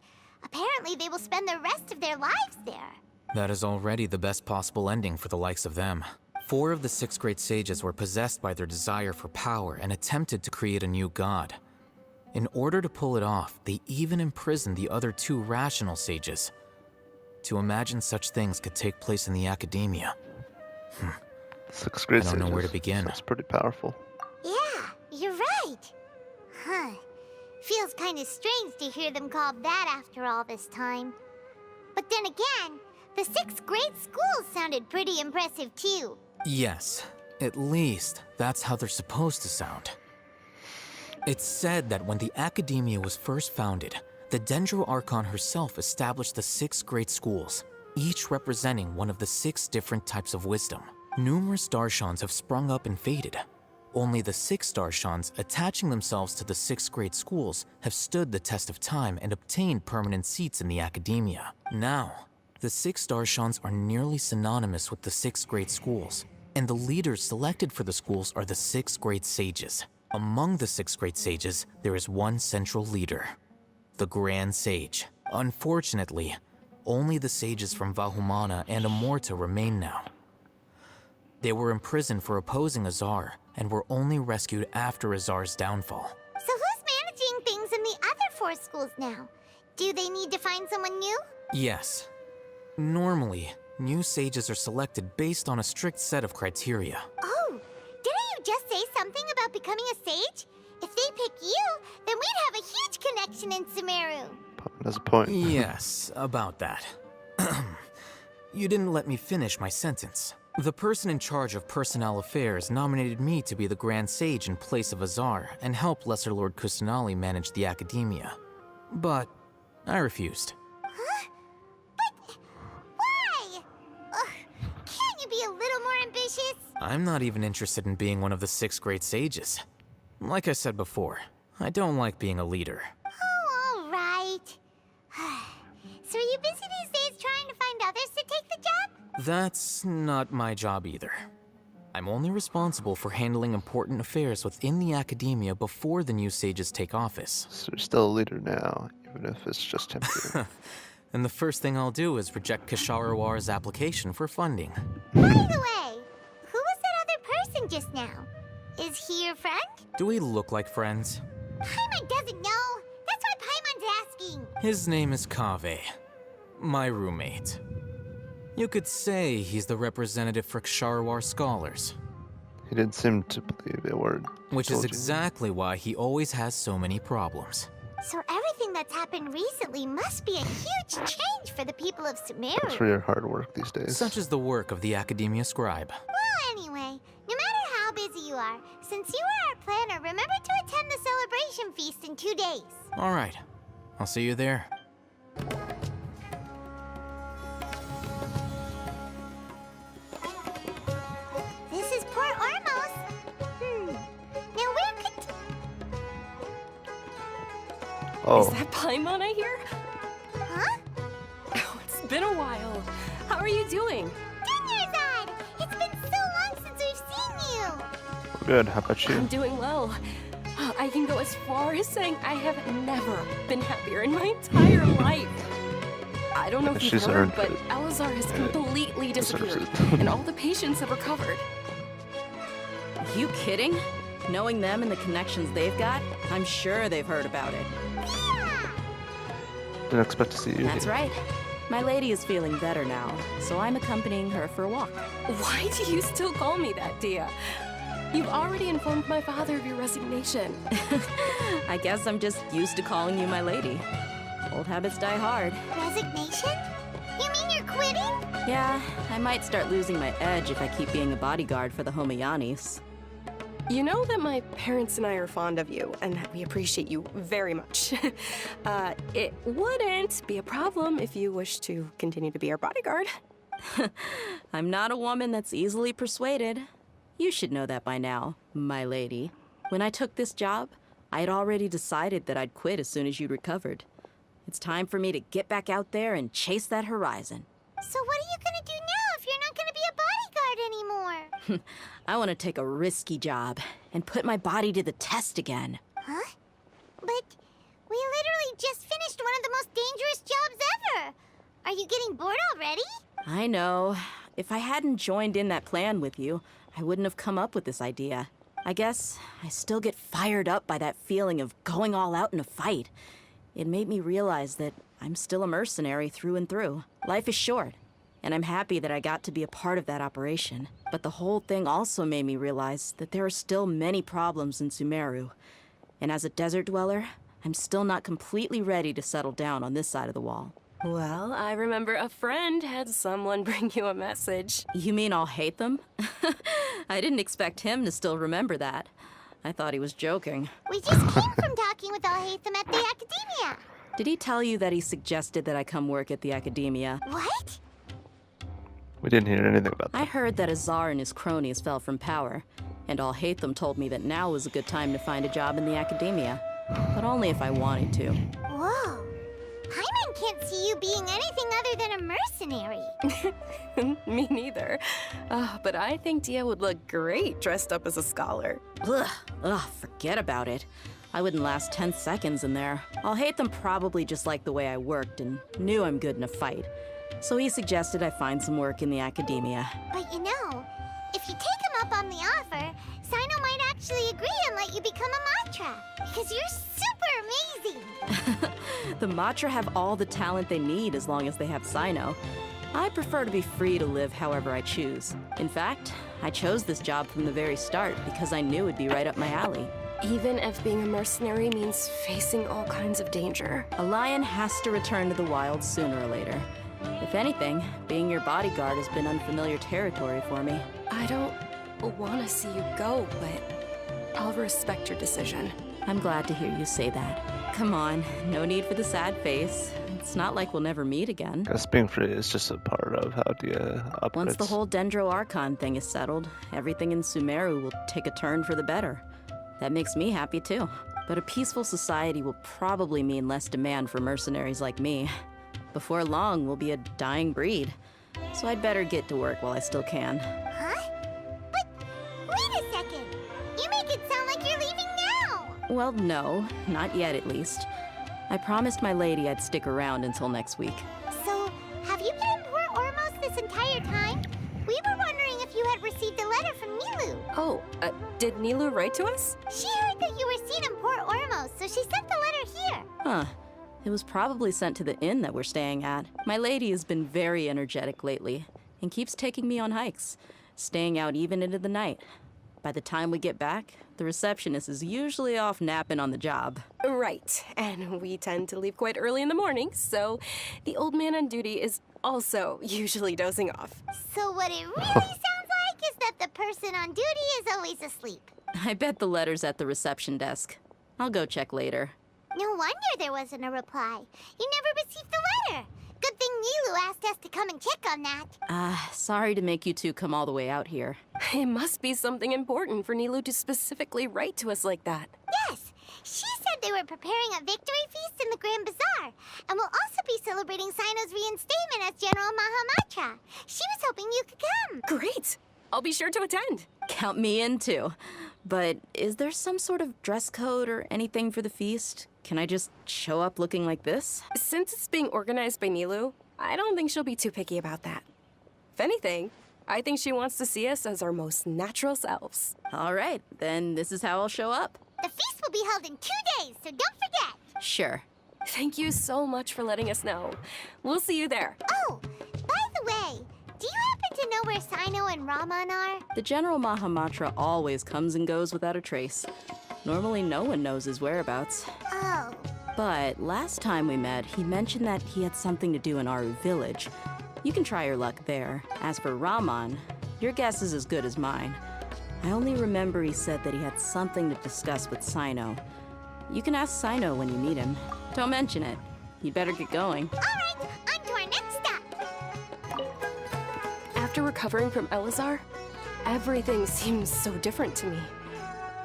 Speaker 2: Apparently they will spend the rest of their lives there.
Speaker 10: That is already the best possible ending for the likes of them. 4 of the 6 great sages were possessed by their desire for power and attempted to create a new god. In order to pull it off, they even imprisoned the other 2 rational sages. To imagine such things could take place in the academia.
Speaker 1: 6 great sages.
Speaker 10: I don't know where to begin.
Speaker 1: That's pretty powerful.
Speaker 2: Yeah, you're right. Huh. Feels kind of strange to hear them called that after all this time. But then again, the 6 great schools sounded pretty impressive too.
Speaker 10: Yes, at least that's how they're supposed to sound. It's said that when the Academia was first founded, the Dendro Archon herself established the 6 great schools, each representing one of the 6 different types of wisdom. Numerous Darshans have sprung up and faded. Only the 6 Darshans attaching themselves to the 6 great schools have stood the test of time and obtained permanent seats in the Academia. Now, the 6 Darshans are nearly synonymous with the 6 great schools, and the leaders selected for the schools are the 6 great sages. Among the 6 great sages, there is one central leader, the Grand Sage. Unfortunately, only the sages from Vahumana and Amorta remain now. They were imprisoned for opposing Azar, and were only rescued after Azar's downfall.
Speaker 2: So who's managing things in the other 4 schools now? Do they need to find someone new?
Speaker 10: Yes. Normally, new sages are selected based on a strict set of criteria.
Speaker 2: Oh, didn't you just say something about becoming a sage? If they pick you, then we'd have a huge connection in Sumeru.
Speaker 1: That's a point.
Speaker 10: Yes, about that. You didn't let me finish my sentence. The person in charge of personnel affairs nominated me to be the Grand Sage in place of Azar and help Lesser Lord Kusanali manage the academia. But I refused.
Speaker 2: Huh? But why? Ugh, can't you be a little more ambitious?
Speaker 10: I'm not even interested in being one of the 6 great sages. Like I said before, I don't like being a leader.
Speaker 2: Oh, all right. So are you busy these days trying to find others to take the job?
Speaker 10: That's not my job either. I'm only responsible for handling important affairs within the academia before the new sages take office.
Speaker 1: So you're still a leader now, even if it's just temporary.
Speaker 10: And the first thing I'll do is reject Kisharawar's application for funding.
Speaker 2: By the way, who was that other person just now? Is he your friend?
Speaker 10: Do we look like friends?
Speaker 2: Paimon doesn't know. That's why Paimon's asking.
Speaker 10: His name is Kaveh, my roommate. You could say he's the representative for Ksharawar scholars.
Speaker 1: He didn't seem to believe a word.
Speaker 10: Which is exactly why he always has so many problems.
Speaker 2: So everything that's happened recently must be a huge change for the people of Sumeru.
Speaker 1: Thanks for your hard work these days.
Speaker 10: Such is the work of the Academia Scribe.
Speaker 2: Well, anyway, no matter how busy you are, since you are our planner, remember to attend the celebration feast in 2 days.
Speaker 10: All right. I'll see you there.
Speaker 2: This is Port Ormos. Now where could...
Speaker 1: Oh.
Speaker 11: Is that Paimon I hear?
Speaker 2: Huh?
Speaker 11: Oh, it's been a while. How are you doing?
Speaker 2: Dinyarzad! It's been so long since we've seen you!
Speaker 1: Good, how about you?
Speaker 11: I'm doing well. I can go as far as saying I have never been happier in my entire life. I don't know if you've heard, but Alazar has completely disappeared, and all the patients have recovered.
Speaker 5: Are you kidding? Knowing them and the connections they've got, I'm sure they've heard about it.
Speaker 1: Didn't expect to see you.
Speaker 5: That's right. My lady is feeling better now, so I'm accompanying her for a walk.
Speaker 11: Why do you still call me that, Dia? You've already informed my father of your resignation.
Speaker 5: I guess I'm just used to calling you my lady. Old habits die hard.
Speaker 2: Resignation? You mean you're quitting?
Speaker 5: Yeah, I might start losing my edge if I keep being a bodyguard for the Homayanis.
Speaker 11: You know that my parents and I are fond of you, and that we appreciate you very much. It wouldn't be a problem if you wish to continue to be our bodyguard.
Speaker 5: I'm not a woman that's easily persuaded. You should know that by now, my lady. When I took this job, I had already decided that I'd quit as soon as you'd recovered. It's time for me to get back out there and chase that horizon.
Speaker 2: So what are you gonna do now if you're not gonna be a bodyguard anymore?
Speaker 5: I want to take a risky job and put my body to the test again.
Speaker 2: Huh? But we literally just finished one of the most dangerous jobs ever. Are you getting bored already?
Speaker 5: I know. If I hadn't joined in that plan with you, I wouldn't have come up with this idea. I guess I still get fired up by that feeling of going all out in a fight. It made me realize that I'm still a mercenary through and through. Life is short, and I'm happy that I got to be a part of that operation. But the whole thing also made me realize that there are still many problems in Sumeru. And as a desert dweller, I'm still not completely ready to settle down on this side of the wall.
Speaker 11: Well, I remember a friend had someone bring you a message.
Speaker 5: You mean I'll hate them? I didn't expect him to still remember that. I thought he was joking.
Speaker 2: We just came from talking with Al-Haytham at the Academia.
Speaker 5: Did he tell you that he suggested that I come work at the Academia?
Speaker 2: What?
Speaker 1: We didn't hear anything about that.
Speaker 5: I heard that Azar and his cronies fell from power, and Al-Haytham told me that now was a good time to find a job in the Academia. But only if I wanted to.
Speaker 2: Whoa. Paimon can't see you being anything other than a mercenary.
Speaker 11: Me neither. But I think Dia would look great dressed up as a scholar.
Speaker 5: Ugh, forget about it. I wouldn't last 10 seconds in there. I'll hate them probably just like the way I worked and knew I'm good in a fight. So he suggested I find some work in the academia.
Speaker 2: But you know, if you take him up on the offer, Sino might actually agree and let you become a Matra. Because you're super amazing.
Speaker 5: The Matra have all the talent they need as long as they have Sino. I prefer to be free to live however I choose. In fact, I chose this job from the very start because I knew it'd be right up my alley.
Speaker 11: Even if being a mercenary means facing all kinds of danger.
Speaker 5: A lion has to return to the wild sooner or later. If anything, being your bodyguard has been unfamiliar territory for me.
Speaker 11: I don't want to see you go, but I'll respect your decision.
Speaker 5: I'm glad to hear you say that. Come on, no need for the sad face. It's not like we'll never meet again.
Speaker 1: Guess being free is just a part of how Dia operates.
Speaker 5: Once the whole Dendro Archon thing is settled, everything in Sumeru will take a turn for the better. That makes me happy too. But a peaceful society will probably mean less demand for mercenaries like me. Before long, we'll be a dying breed. So I'd better get to work while I still can.
Speaker 2: Huh? But wait a second. You make it sound like you're leaving now.
Speaker 5: Well, no, not yet at least. I promised my lady I'd stick around until next week.
Speaker 2: So, have you been in Port Ormos this entire time? We were wondering if you had received a letter from Nilou.
Speaker 11: Oh, did Nilou write to us?
Speaker 2: She heard that you were seen in Port Ormos, so she sent the letter here.
Speaker 5: Huh. It was probably sent to the inn that we're staying at. My lady has been very energetic lately and keeps taking me on hikes, staying out even into the night. By the time we get back, the receptionist is usually off napping on the job.
Speaker 11: Right, and we tend to leave quite early in the morning, so the old man on duty is also usually dozing off.
Speaker 2: So what it really sounds like is that the person on duty is always asleep.
Speaker 5: I bet the letter's at the reception desk. I'll go check later.
Speaker 2: No wonder there wasn't a reply. You never received the letter. Good thing Nilou asked us to come and check on that.
Speaker 5: Sorry to make you two come all the way out here.
Speaker 11: It must be something important for Nilou to specifically write to us like that.
Speaker 2: Yes, she said they were preparing a victory feast in the Grand Bazaar, and will also be celebrating Sino's reinstatement as General Mahamatra. She was hoping you could come.
Speaker 11: Great! I'll be sure to attend.
Speaker 5: Count me in too. But is there some sort of dress code or anything for the feast? Can I just show up looking like this?
Speaker 11: Since it's being organized by Nilou, I don't think she'll be too picky about that. If anything, I think she wants to see us as our most natural selves.
Speaker 5: All right, then this is how I'll show up.
Speaker 2: The feast will be held in 2 days, so don't forget.
Speaker 5: Sure.
Speaker 11: Thank you so much for letting us know. We'll see you there.
Speaker 2: Oh, by the way, do you happen to know where Sino and Raman are?
Speaker 5: The General Mahamatra always comes and goes without a trace. Normally no one knows his whereabouts.
Speaker 2: Oh.
Speaker 5: But last time we met, he mentioned that he had something to do in Aru village. You can try your luck there. As for Raman, your guess is as good as mine. I only remember he said that he had something to discuss with Sino. You can ask Sino when you meet him. Don't mention it. You'd better get going.
Speaker 2: All right, on to our next stop.
Speaker 11: After recovering from Elazar, everything seems so different to me.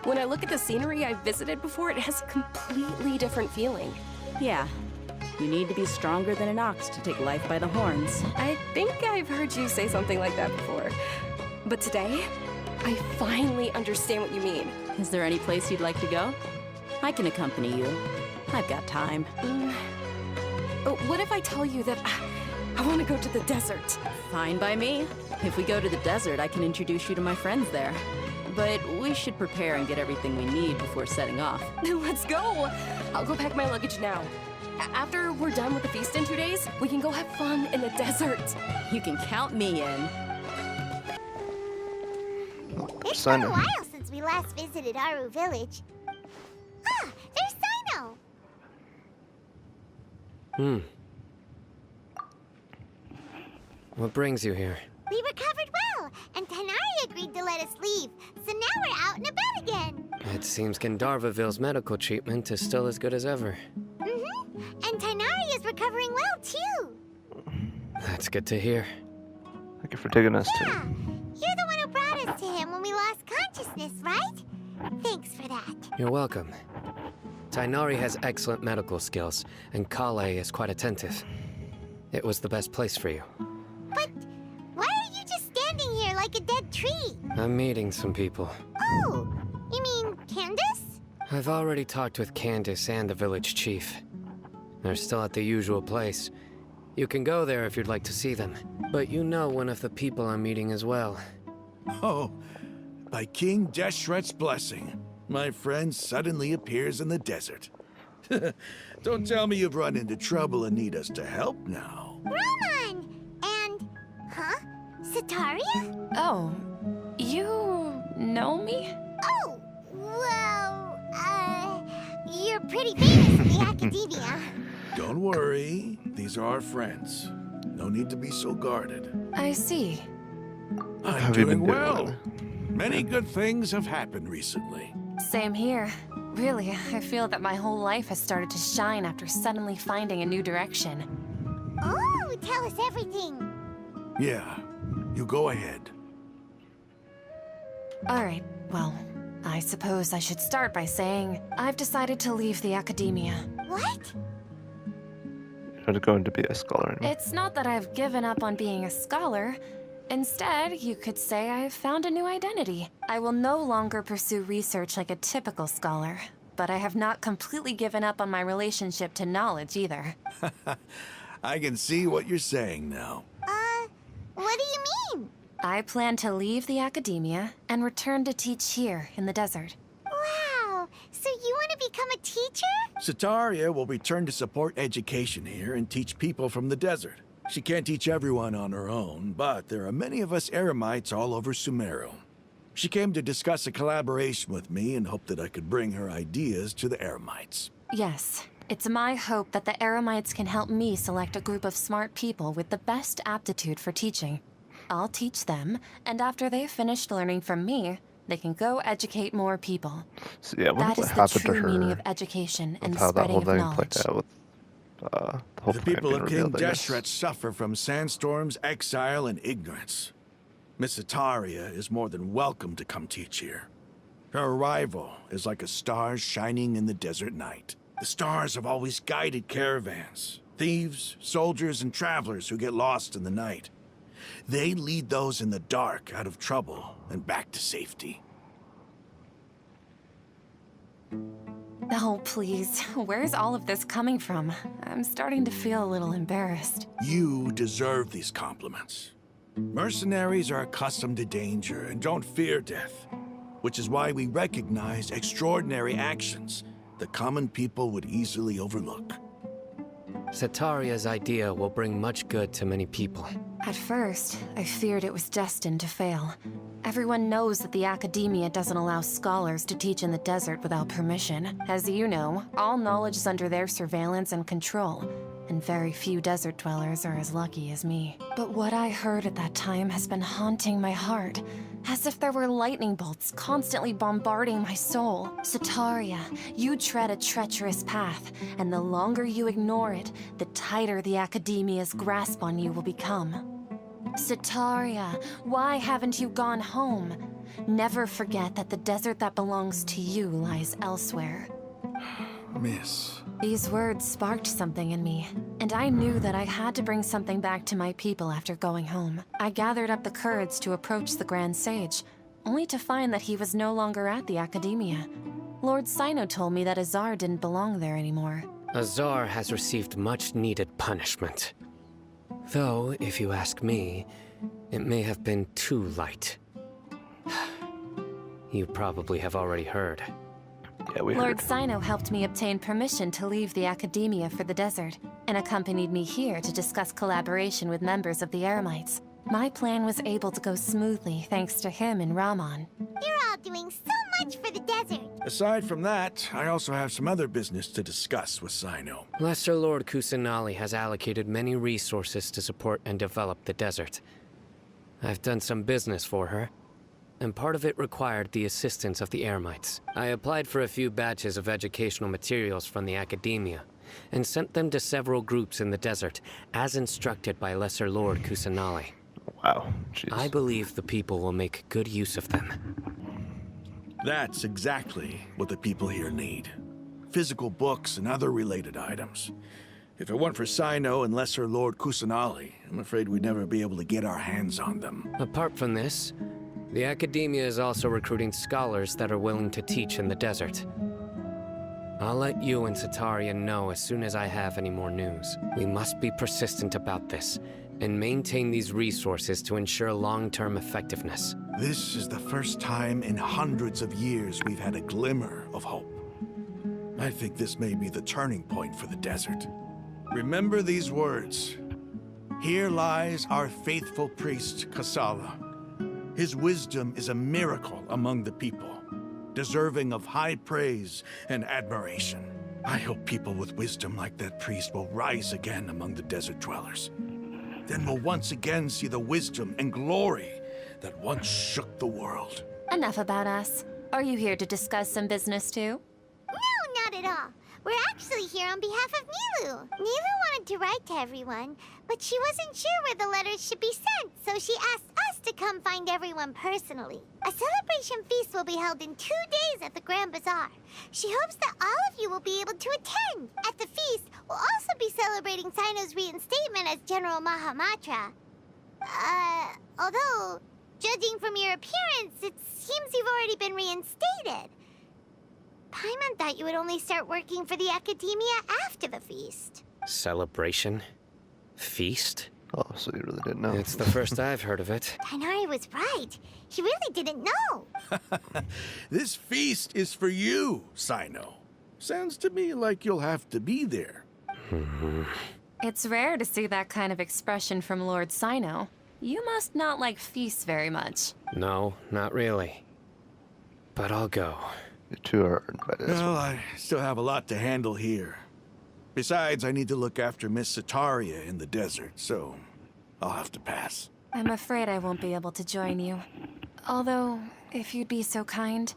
Speaker 11: When I look at the scenery I've visited before, it has a completely different feeling.
Speaker 5: Yeah. You need to be stronger than an ox to take life by the horns.
Speaker 11: I think I've heard you say something like that before. But today, I finally understand what you mean.
Speaker 5: Is there any place you'd like to go? I can accompany you. I've got time.
Speaker 11: What if I tell you that I want to go to the desert?
Speaker 5: Fine by me. If we go to the desert, I can introduce you to my friends there. But we should prepare and get everything we need before setting off.
Speaker 11: Let's go! I'll go pack my luggage now. After we're done with the feast in 2 days, we can go have fun in the desert.
Speaker 5: You can count me in.
Speaker 2: It's been a while since we last visited Aru village. Ah, there's Sino!
Speaker 6: What brings you here?
Speaker 2: We recovered well, and Tanari agreed to let us leave, so now we're out and about again.
Speaker 6: It seems Gandharvaville's medical treatment is still as good as ever.
Speaker 2: Mm-hmm, and Tanari is recovering well, too.
Speaker 6: That's good to hear.
Speaker 1: Thank you for taking us
Speaker 2: You're the one who brought us to him when we lost consciousness, right? Thanks for that.
Speaker 6: You're welcome. Tainari has excellent medical skills, and Kale is quite attentive. It was the best place for you.
Speaker 2: But why are you just standing here like a dead tree?
Speaker 6: I'm meeting some people.
Speaker 2: Oh, you mean Candace?
Speaker 6: I've already talked with Candace and the village chief. They're still at the usual place. You can go there if you'd like to see them. But you know one of the people I'm meeting as well.
Speaker 7: Oh, by King Deshret's blessing, my friend suddenly appears in the desert. Don't tell me you've run into trouble and need us to help now.
Speaker 2: Roman! And... huh? Sataria?
Speaker 11: Oh, you know me?
Speaker 2: Oh, well, you're pretty famous in the academia.
Speaker 7: Don't worry, these are our friends. No need to be so guarded.
Speaker 11: I see.
Speaker 7: I'm doing well. Many good things have happened recently.
Speaker 11: Same here. Really, I feel that my whole life has started to shine after suddenly finding a new direction.
Speaker 2: Oh, tell us everything.
Speaker 7: Yeah, you go ahead.
Speaker 11: Alright, well, I suppose I should start by saying I've decided to leave the academia.
Speaker 2: What?
Speaker 1: You're not going to be a scholar anymore.
Speaker 11: It's not that I've given up on being a scholar. Instead, you could say I've found a new identity. I will no longer pursue research like a typical scholar, but I have not completely given up on my relationship to knowledge either.
Speaker 7: I can see what you're saying now.
Speaker 2: What do you mean?
Speaker 11: I plan to leave the academia and return to teach here in the desert.
Speaker 2: Wow, so you want to become a teacher?
Speaker 7: Sataria will return to support education here and teach people from the desert. She can't teach everyone on her own, but there are many of us Eremites all over Sumeru. She came to discuss a collaboration with me and hoped that I could bring her ideas to the Eremites.
Speaker 11: Yes, it's my hope that the Eremites can help me select a group of smart people with the best aptitude for teaching. I'll teach them, and after they've finished learning from me, they can go educate more people.
Speaker 1: So yeah,
Speaker 11: That is the true meaning of education and
Speaker 1: how that
Speaker 11: spreading
Speaker 1: whole
Speaker 11: of
Speaker 1: thing
Speaker 11: knowledge.
Speaker 1: played out with the whole
Speaker 7: The
Speaker 1: plan
Speaker 7: people
Speaker 1: being
Speaker 7: of King
Speaker 1: revealed, I guess.
Speaker 7: Deshret suffer from sandstorms, exile, and ignorance. Miss Sataria is more than welcome to come teach here. Her arrival is like a star shining in the desert night. The stars have always guided caravans, thieves, soldiers, and travelers who get lost in the night. They lead those in the dark out of trouble and back to safety.
Speaker 11: Oh, please. Where's all of this coming from? I'm starting to feel a little embarrassed.
Speaker 7: You deserve these compliments. Mercenaries are accustomed to danger and don't fear death, which is why we recognize extraordinary actions that common people would easily overlook.
Speaker 6: Sataria's idea will bring much good to many people.
Speaker 11: At first, I feared it was destined to fail. Everyone knows that the academia doesn't allow scholars to teach in the desert without permission. As you know, all knowledge is under their surveillance and control, and very few desert dwellers are as lucky as me. But what I heard at that time has been haunting my heart, as if there were lightning bolts constantly bombarding my soul. Sataria, you tread a treacherous path, and the longer you ignore it, the tighter the academia's grasp on you will become. Sataria, why haven't you gone home? Never forget that the desert that belongs to you lies elsewhere.
Speaker 7: Miss.
Speaker 11: These words sparked something in me, and I knew that I had to bring something back to my people after going home. I gathered up the courage to approach the Grand Sage, only to find that he was no longer at the academia. Lord Sino told me that Azar didn't belong there anymore.
Speaker 6: Azar has received much-needed punishment. Though, if you ask me, it may have been too light. You probably have already heard.
Speaker 1: Yeah, we
Speaker 11: Lord
Speaker 1: heard.
Speaker 11: Sino helped me obtain permission to leave the academia for the desert, and accompanied me here to discuss collaboration with members of the Eremites. My plan was able to go smoothly thanks to him and Rahman.
Speaker 2: You're all doing so much for the desert.
Speaker 7: Aside from that, I also have some other business to discuss with Sino.
Speaker 6: Lesser Lord Kusanali has allocated many resources to support and develop the desert. I've done some business for her, and part of it required the assistance of the Eremites. I applied for a few batches of educational materials from the academia, and sent them to several groups in the desert, as instructed by Lesser Lord Kusanali.
Speaker 1: Wow, jeez.
Speaker 6: I believe the people will make good use of them.
Speaker 7: That's exactly what the people here need. physical books and other related items. If it weren't for Sino and Lesser Lord Kusanali, I'm afraid we'd never be able to get our hands on them.
Speaker 6: Apart from this, the Academia is also recruiting scholars that are willing to teach in the desert. I'll let you and Satarian know as soon as I have any more news. We must be persistent about this, and maintain these resources to ensure long-term effectiveness.
Speaker 7: This is the first time in hundreds of years we've had a glimmer of hope. I think this may be the turning point for the desert. Remember these words. Here lies our faithful priest, Kasala. His wisdom is a miracle among the people, deserving of high praise and admiration. I hope people with wisdom like that priest will rise again among the desert dwellers. Then we'll once again see the wisdom and glory that once shook the world.
Speaker 11: Enough about us. Are you here to discuss some business too?
Speaker 2: No, not at all. We're actually here on behalf of Nilu. Nilu wanted to write to everyone, but she wasn't sure where the letters should be sent, so she asked us to come find everyone personally. A celebration feast will be held in 2 days at the Grand Bazaar. She hopes that all of you will be able to attend. At the feast, we'll also be celebrating Sino's reinstatement as General Mahamatra. Although, judging from your appearance, it seems you've already been reinstated. Paimon thought you would only start working for the Academia after the feast.
Speaker 6: Celebration? Feast?
Speaker 1: Oh, so you really didn't know.
Speaker 6: It's the first I've heard of it.
Speaker 2: Tighnari was right. He really didn't know.
Speaker 7: This feast is for you, Sino. Sounds to me like you'll have to be there.
Speaker 11: It's rare to see that kind of expression from Lord Sino. You must not like feasts very much.
Speaker 6: No, not really. But I'll go.
Speaker 1: You two are invited.
Speaker 7: Well, I still have a lot to handle here. Besides, I need to look after Miss Sataria in the desert, so I'll have to pass.
Speaker 11: I'm afraid I won't be able to join you. Although, if you'd be so kind,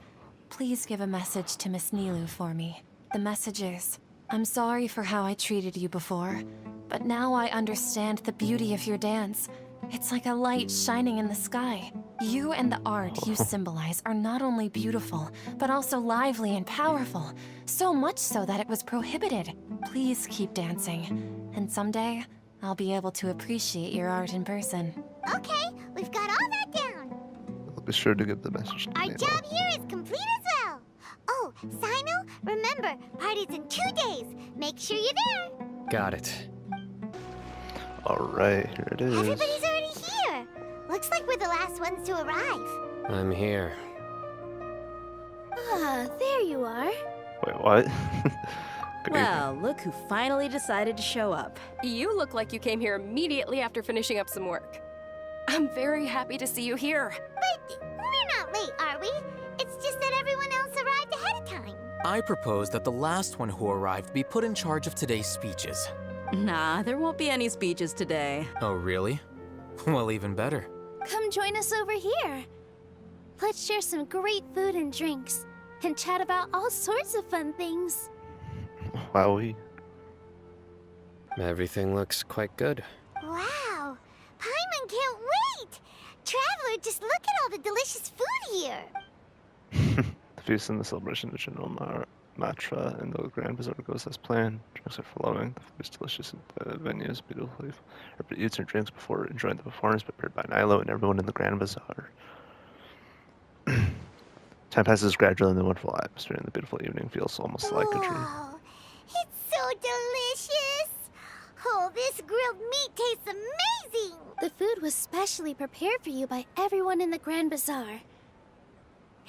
Speaker 11: please give a message to Miss Nilu for me. The message is, I'm sorry for how I treated you before, but now I understand the beauty of your dance. It's like a light shining in the sky. You and the art you symbolize are not only beautiful, but also lively and powerful. So much so that it was prohibited. Please keep dancing. And someday, I'll be able to appreciate your art in person.
Speaker 2: Okay, we've got all that down.
Speaker 1: I'll be sure to give the message to
Speaker 2: Our
Speaker 1: Nemo.
Speaker 2: job here is complete as well. Oh, Sino, remember, party's in 2 days. Make sure you're there.
Speaker 6: Got it.
Speaker 1: Alright, here it is.
Speaker 2: Everybody's already here. Looks like we're the last ones to arrive.
Speaker 6: I'm here.
Speaker 3: Ah, there you are.
Speaker 1: Wait, what?
Speaker 5: Well, look who finally decided to show up.
Speaker 11: You look like you came here immediately after finishing up some work. I'm very happy to see you here.
Speaker 2: But we're not late, are we? It's just that everyone else arrived ahead of time.
Speaker 10: I propose that the last one who arrived be put in charge of today's speeches.
Speaker 5: Nah, there won't be any speeches today.
Speaker 10: Oh, really? Well, even better.
Speaker 3: Come join us over here. Let's share some great food and drinks, and chat about all sorts of fun things.
Speaker 1: Wowie.
Speaker 6: Everything looks quite good.
Speaker 2: Wow, Paimon can't wait! Traveler, just look at all the delicious food here.
Speaker 1: The feast and the celebration of General Matra and the Grand Bazaar goes as planned. Drinks are flowing. The food is delicious and the venue is beautifully. Everybody eats and drinks before enjoying the performance prepared by Nilo and everyone in the Grand Bazaar. Time passes gradually in the wonderful atmosphere, and the beautiful evening feels almost like a dream.
Speaker 2: Oh, it's so delicious! Oh, this grilled meat tastes amazing!
Speaker 3: The food was specially prepared for you by everyone in the Grand Bazaar.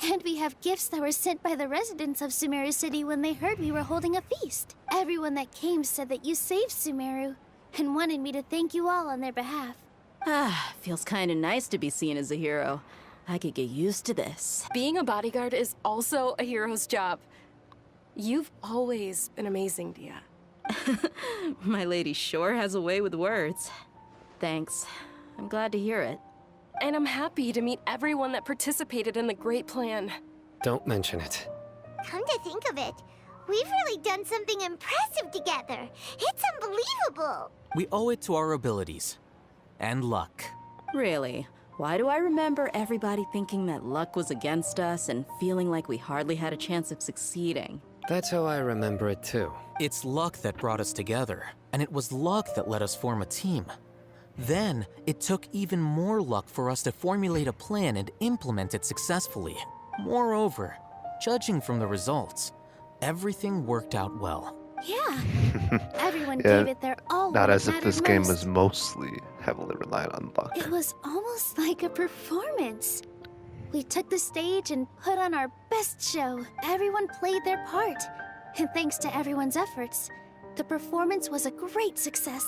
Speaker 3: And we have gifts that were sent by the residents of Sumeru City when they heard we were holding a feast. Everyone that came said that you saved Sumeru, and wanted me to thank you all on their behalf.
Speaker 5: Ah, feels kinda nice to be seen as a hero. I could get used to this.
Speaker 11: Being a bodyguard is also a hero's job. You've always been amazing, Dia.
Speaker 5: My lady sure has a way with words. Thanks. I'm glad to hear it.
Speaker 11: And I'm happy to meet everyone that participated in the great plan.
Speaker 6: Don't mention it.
Speaker 2: Come to think of it, we've really done something impressive together. It's unbelievable.
Speaker 10: We owe it to our abilities. And luck.
Speaker 5: Really? Why do I remember everybody thinking that luck was against us and feeling like we hardly had a chance of succeeding?
Speaker 6: That's how I remember it too.
Speaker 10: It's luck that brought us together, and it was luck that let us form a team. Then, it took even more luck for us to formulate a plan and implement it successfully. Moreover, judging from the results, everything worked out well.
Speaker 3: Yeah. Everyone
Speaker 1: Yeah,
Speaker 3: gave it their all.
Speaker 1: not
Speaker 3: when
Speaker 1: as
Speaker 3: it
Speaker 1: if this
Speaker 3: mattered
Speaker 1: game
Speaker 3: most.
Speaker 1: was mostly heavily reliant on luck.
Speaker 3: It was almost like a performance. We took the stage and put on our best show. Everyone played their part. And thanks to everyone's efforts, the performance was a great success.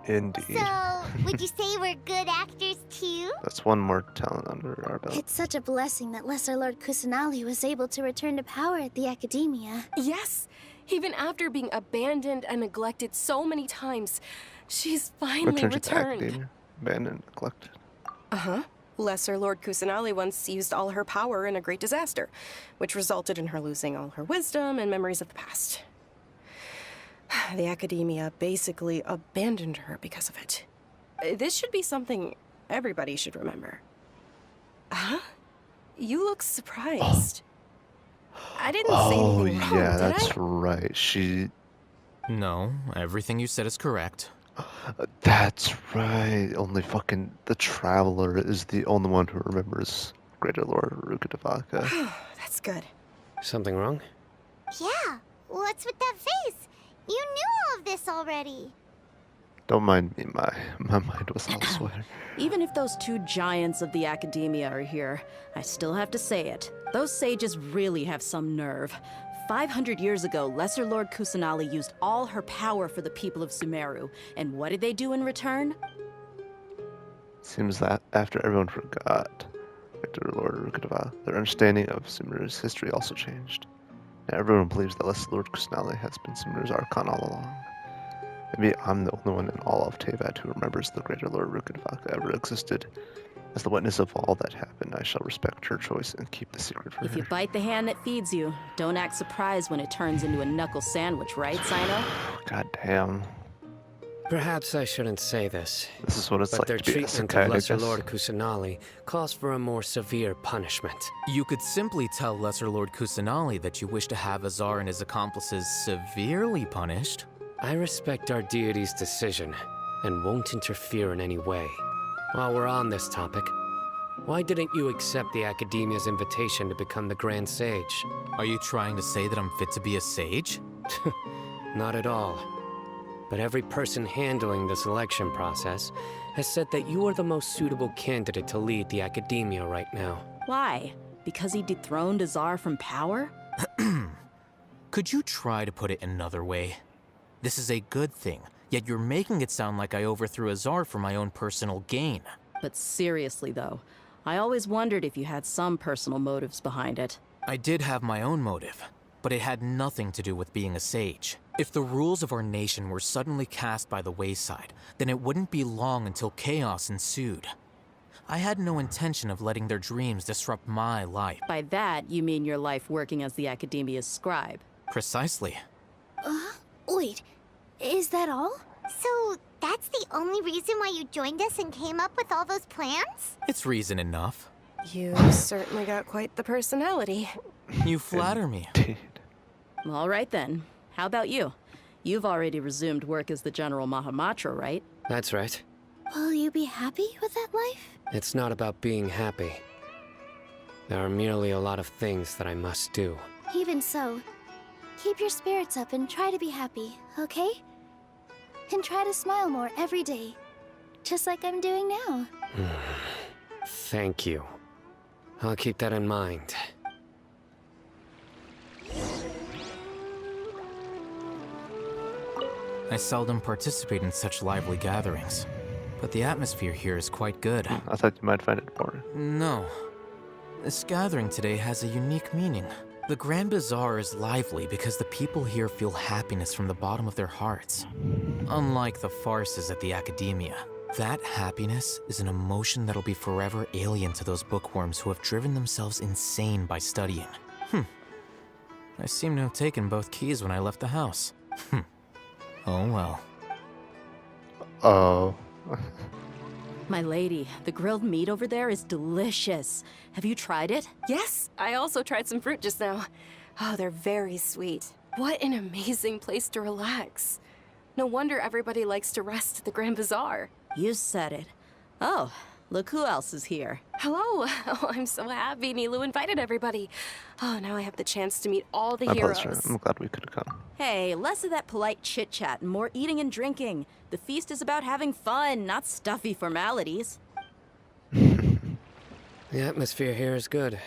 Speaker 1: Indeed.
Speaker 2: So, would you say we're good actors too?
Speaker 1: That's one more talent under our belt.
Speaker 3: It's such a blessing that Lesser Lord Kusanali was able to return to power at the Academia.
Speaker 11: Yes, even after being abandoned and neglected so many times, she's finally
Speaker 1: Return to the
Speaker 11: returned.
Speaker 1: academia. Abandoned, neglected.
Speaker 11: Uh-huh. Lesser Lord Kusanali once used all her power in a great disaster, which resulted in her losing all her wisdom and memories of the past. The Academia basically abandoned her because of it. This should be something everybody should remember. Huh? You look surprised. I didn't say anything wrong,
Speaker 1: yeah,
Speaker 11: did
Speaker 1: that's
Speaker 11: I?
Speaker 1: right. She.
Speaker 10: No, everything you said is correct.
Speaker 1: That's right. Only fucking the Traveler is the only one who remembers Greater Lord Rukkhadevaka.
Speaker 11: That's good.
Speaker 6: Something wrong?
Speaker 2: Yeah, what's with that face? You knew all of this already.
Speaker 1: Don't mind me, my mind was elsewhere.
Speaker 5: Even if those two giants of the Academia are here, I still have to say it. Those sages really have some nerve. 500 years ago, Lesser Lord Kusanali used all her power for the people of Sumeru. And what did they do in return?
Speaker 1: Seems that after everyone forgot Greater Lord Rukkhadevaka, their understanding of Sumeru's history also changed. Now everyone believes that Lesser Lord Kusanali has been Sumeru's Archon all along. Maybe I'm the only one in all of Teyvat who remembers the Greater Lord Rukkhadevaka ever existed. As the witness of all that happened, I shall respect her choice and keep the secret for
Speaker 5: If
Speaker 1: her.
Speaker 5: you bite the hand that feeds you, don't act surprised when it turns into a knuckle sandwich, right, Sino?
Speaker 1: God damn.
Speaker 6: Perhaps I shouldn't say this.
Speaker 1: This is what it's
Speaker 6: but
Speaker 1: like
Speaker 6: their
Speaker 1: to be
Speaker 6: treatment
Speaker 1: isekai,
Speaker 6: of
Speaker 1: I
Speaker 6: Lesser
Speaker 1: guess.
Speaker 6: Lord Kusanali calls for a more severe punishment.
Speaker 10: You could simply tell Lesser Lord Kusanali that you wish to have Azar and his accomplices severely punished.
Speaker 6: I respect our deity's decision and won't interfere in any way. While we're on this topic, why didn't you accept the Academia's invitation to become the Grand Sage?
Speaker 10: Are you trying to say that I'm fit to be a sage?
Speaker 6: Not at all. But every person handling the selection process has said that you are the most suitable candidate to lead the Academia right now.
Speaker 5: Why? Because he dethroned Azar from power?
Speaker 10: Could you try to put it another way? This is a good thing, yet you're making it sound like I overthrew Azar for my own personal gain.
Speaker 5: But seriously, though, I always wondered if you had some personal motives behind it.
Speaker 10: I did have my own motive, but it had nothing to do with being a sage. If the rules of our nation were suddenly cast by the wayside, then it wouldn't be long until chaos ensued. I had no intention of letting their dreams disrupt my life.
Speaker 5: By that, you mean your life working as the Academia's scribe.
Speaker 10: Precisely.
Speaker 3: Wait, is that all?
Speaker 2: So, that's the only reason why you joined us and came up with all those plans?
Speaker 10: It's reason enough.
Speaker 11: You certainly got quite the personality.
Speaker 10: You flatter me.
Speaker 5: All right then. How about you? You've already resumed work as the General Mahamatra, right?
Speaker 6: That's right.
Speaker 3: Will you be happy with that life?
Speaker 6: It's not about being happy. There are merely a lot of things that I must do.
Speaker 3: Even so, keep your spirits up and try to be happy, okay? And try to smile more every day, just like I'm doing now.
Speaker 6: Thank you. I'll keep that in mind.
Speaker 10: I seldom participate in such lively gatherings, but the atmosphere here is quite good.
Speaker 1: I thought you might find it boring.
Speaker 10: No. This gathering today has a unique meaning. The Grand Bazaar is lively because the people here feel happiness from the bottom of their hearts. Unlike the farces at the Academia, that happiness is an emotion that'll be forever alien to those bookworms who have driven themselves insane by studying. I seem to have taken both keys when I left the house. Oh well.
Speaker 1: Oh.
Speaker 5: My lady, the grilled meat over there is delicious. Have you tried it?
Speaker 11: Yes, I also tried some fruit just now. Oh, they're very sweet. What an amazing place to relax. No wonder everybody likes to rest at the Grand Bazaar.
Speaker 5: You said it. Oh, look who else is here.
Speaker 11: Hello. Oh, I'm so happy Nilu invited everybody. Oh, now I have the chance to meet all the
Speaker 1: My
Speaker 11: heroes.
Speaker 1: pleasure. I'm glad we could have come.
Speaker 5: Hey, less of that polite chit-chat and more eating and drinking. The feast is about having fun, not stuffy formalities.
Speaker 6: The atmosphere here is good.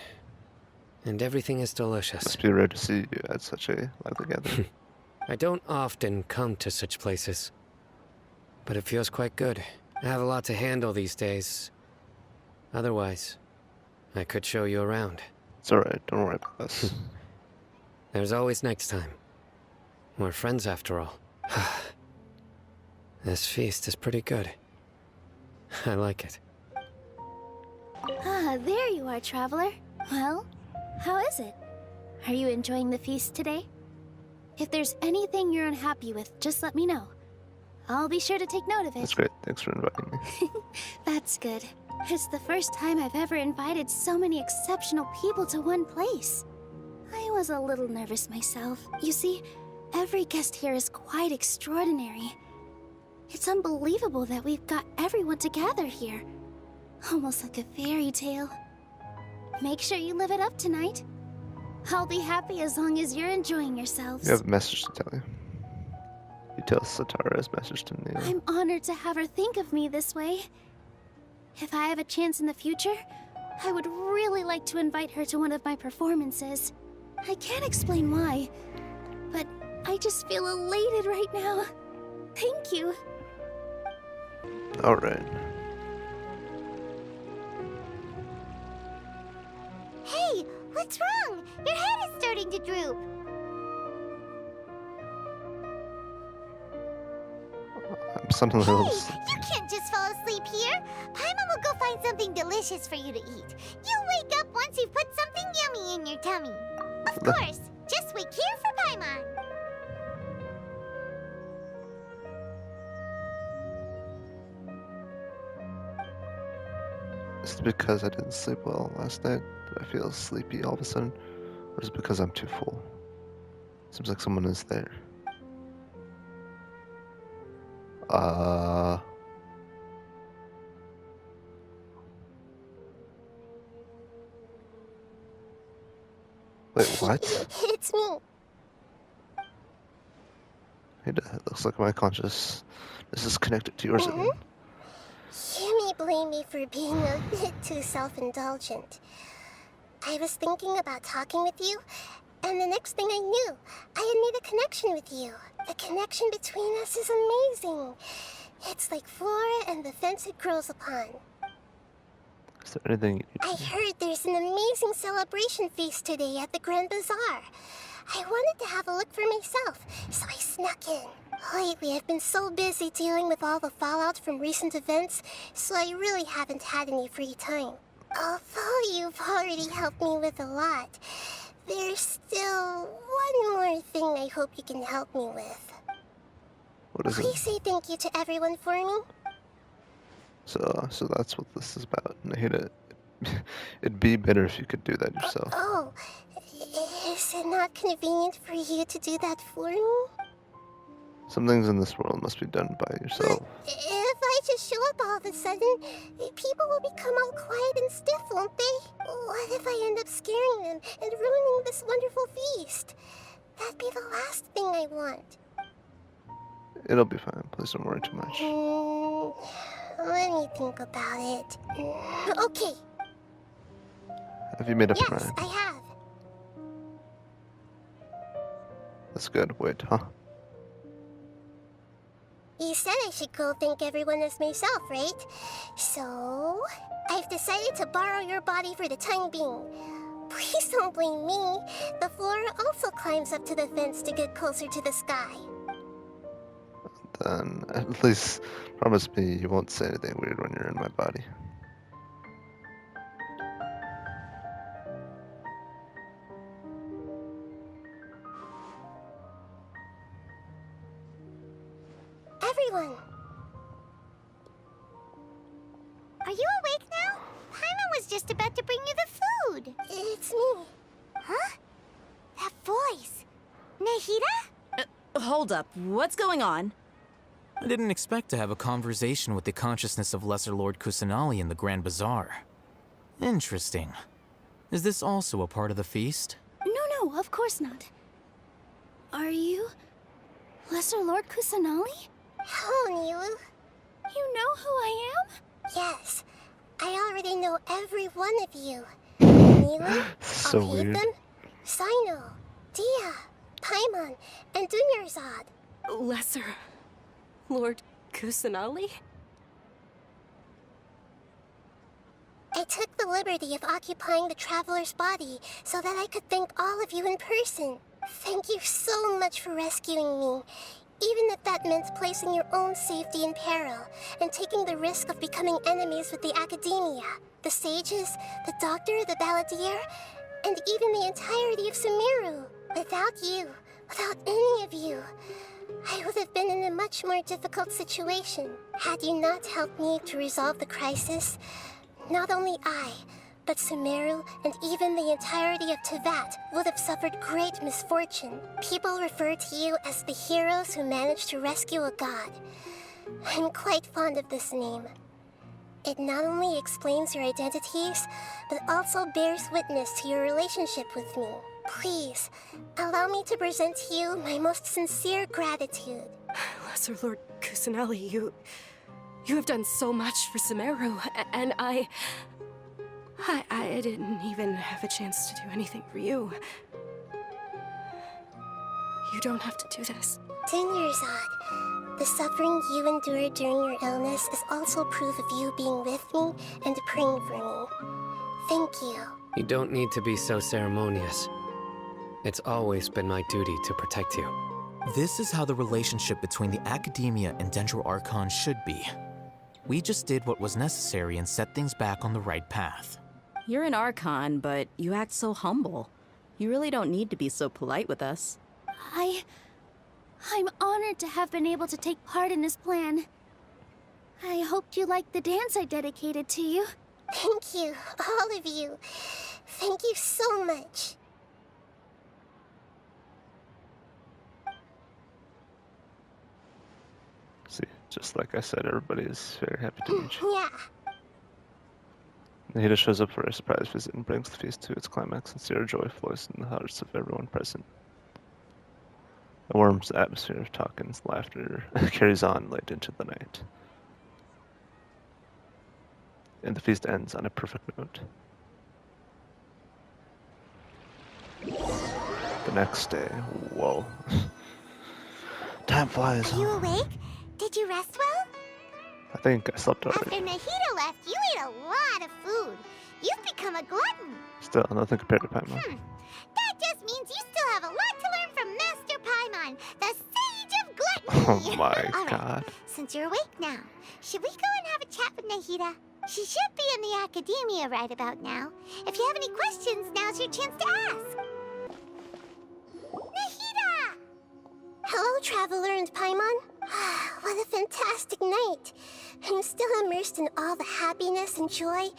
Speaker 6: And everything is delicious.
Speaker 1: Must be rare to see you at such a lively gathering.
Speaker 6: I don't often come to such places. But it feels quite good. I have a lot to handle these days. Otherwise, I could show you around.
Speaker 1: It's alright, don't worry about us.
Speaker 6: There's always next time. We're friends after all. This feast is pretty good. I like it.
Speaker 3: Ah, there you are, traveler. Well, how is it? Are you enjoying the feast today? If there's anything you're unhappy with, just let me know. I'll be sure to take note of it.
Speaker 1: That's great. Thanks for inviting me.
Speaker 3: That's good. It's the first time I've ever invited so many exceptional people to one place. I was a little nervous myself. You see, every guest here is quite extraordinary. It's unbelievable that we've got everyone together here. Almost like a fairy tale. Make sure you live it up tonight. I'll be happy as long as you're enjoying yourselves.
Speaker 1: You have a message to tell you. You tell Satara's message to Neil.
Speaker 3: I'm honored to have her think of me this way. If I have a chance in the future, I would really like to invite her to one of my performances. I can't explain why, but I just feel elated right now. Thank you.
Speaker 1: Alright.
Speaker 2: Hey, what's wrong? Your head is starting to droop.
Speaker 1: I'm something else.
Speaker 2: You can't just fall asleep here. Paimon will go find something delicious for you to eat. You'll wake up once you've put something yummy in your tummy. Of course, just wait here for Paimon.
Speaker 1: Is it because I didn't sleep well last night that I feel sleepy all of a sudden? Or is it because I'm too full? Seems like someone is there. Wait, what?
Speaker 25: It's me.
Speaker 1: It looks like my consciousness is connected to yours again.
Speaker 25: You may blame me for being a bit too self-indulgent. I was thinking about talking with you, and the next thing I knew, I had made a connection with you. The connection between us is amazing. It's like flora and the fence it grows upon.
Speaker 1: Is there anything
Speaker 25: I heard there's an amazing celebration feast today at the Grand Bazaar. I wanted to have a look for myself, so I snuck in. Lately, I've been so busy dealing with all the fallout from recent events, so I really haven't had any free time. Although you've already helped me with a lot, there's still one more thing I hope you can help me with.
Speaker 1: What is
Speaker 25: Please
Speaker 1: it?
Speaker 25: say thank you to everyone for me.
Speaker 1: So that's what this is about. And I hate it. It'd be better if you could do that yourself.
Speaker 25: Oh, is it not convenient for you to do that for me?
Speaker 1: Some things in this world must be done by yourself.
Speaker 25: If I just show up all of a sudden, people will become all quiet and stiff, won't they? What if I end up scaring them and ruining this wonderful feast? That'd be the last thing I want.
Speaker 1: It'll be fine. Please don't worry too much.
Speaker 25: Let me think about it. Okay.
Speaker 1: Have you made up your
Speaker 25: Yes,
Speaker 1: mind?
Speaker 25: I have.
Speaker 1: That's good. Wait, huh?
Speaker 25: You said I should go thank everyone as myself, right? So, I've decided to borrow your body for the time being. Please don't blame me. The flora also climbs up to the fence to get closer to the sky.
Speaker 1: Then at least promise me you won't say anything weird when you're in my body.
Speaker 25: Everyone!
Speaker 2: Are you awake now? Paimon was just about to bring you the food.
Speaker 25: It's me.
Speaker 2: Huh? That Nahida?
Speaker 5: Hold up. What's going on?
Speaker 10: I didn't expect to have a conversation with the consciousness of Lesser Lord Kusanali in the Grand Bazaar. Interesting. Is this also a part of the feast?
Speaker 3: No, of course not. Are you Lesser Lord Kusanali?
Speaker 25: Hello, Nilu.
Speaker 3: You know who I am?
Speaker 25: Yes, I already know every one of you. Nilu,
Speaker 1: So weird.
Speaker 25: Alhaitham, Sino, Dia, Paimon, and Dunyarzad.
Speaker 11: Lesser Lord Kusanali?
Speaker 25: I took the liberty of occupying the Traveler's body so that I could thank all of you in person. Thank you so much for rescuing me, even if that meant placing your own safety in peril and taking the risk of becoming enemies with the Academia, the sages, the doctor, the balladeer, and even the entirety of Sumeru. Without you, without any of you, I would have been in a much more difficult situation. Had you not helped me to resolve the crisis, not only I, but Sumeru and even the entirety of Tevat would have suffered great misfortune. People refer to you as the heroes who managed to rescue a god. I'm quite fond of this name. It not only explains your identities, but also bears witness to your relationship with me. Please, allow me to present to you my most sincere gratitude.
Speaker 11: Lesser Lord Kusanali, you have done so much for Sumeru, and I didn't even have a chance to do anything for you. You don't have to do this.
Speaker 25: Dunyarzad, the suffering you endured during your illness is also proof of you being with me and praying for me. Thank you.
Speaker 6: You don't need to be so ceremonious. It's always been my duty to protect you.
Speaker 10: This is how the relationship between the Academia and Dendro Archon should be. We just did what was necessary and set things back on the right path.
Speaker 5: You're an Archon, but you act so humble. You really don't need to be so polite with us.
Speaker 3: I'm honored to have been able to take part in this plan. I hoped you liked the dance I dedicated to you.
Speaker 25: Thank you, all of you. Thank you so much.
Speaker 1: See, just like I said, everybody is very happy to meet you.
Speaker 25: Yeah.
Speaker 1: Nahida shows up for a surprise visit and brings the feast to its climax. Sincere joy flows in the hearts of everyone present. A warm atmosphere of talk and laughter carries on late into the night. And the feast ends on a perfect note. The next day, whoa. Time flies.
Speaker 2: Are you awake? Did you rest well?
Speaker 1: I think I slept already.
Speaker 2: After Nahida left, you ate a lot of food. You've become a glutton.
Speaker 1: Still, nothing compared to Paimon.
Speaker 2: That just means you still have a lot to learn from Master Paimon, the Sage of Gluttony.
Speaker 1: Oh my
Speaker 2: All right,
Speaker 1: god.
Speaker 2: since you're awake now, should we go and have a chat with Nahida? She should be in the Academia right about now. If you have any questions, now's your chance to ask. Nahida!
Speaker 25: Hello, Traveler and Paimon. What a fantastic night. I'm still immersed in all the happiness and joy,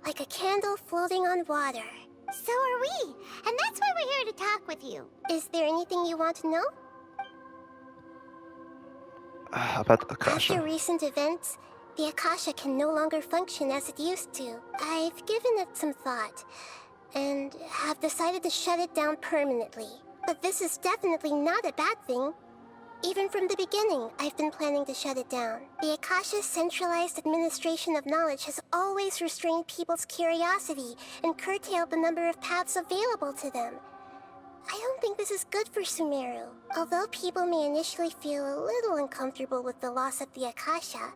Speaker 25: like a candle floating on water.
Speaker 2: So are we, and that's why we're here to talk with you.
Speaker 25: Is there anything you want to know?
Speaker 1: About the Akasha.
Speaker 25: After recent events, the Akasha can no longer function as it used to. I've given it some thought, and have decided to shut it down permanently. But this is definitely not a bad thing. Even from the beginning, I've been planning to shut it down. The Akasha's centralized administration of knowledge has always restrained people's curiosity and curtailed the number of paths available to them. I don't think this is good for Sumeru. Although people may initially feel a little uncomfortable with the loss of the Akasha,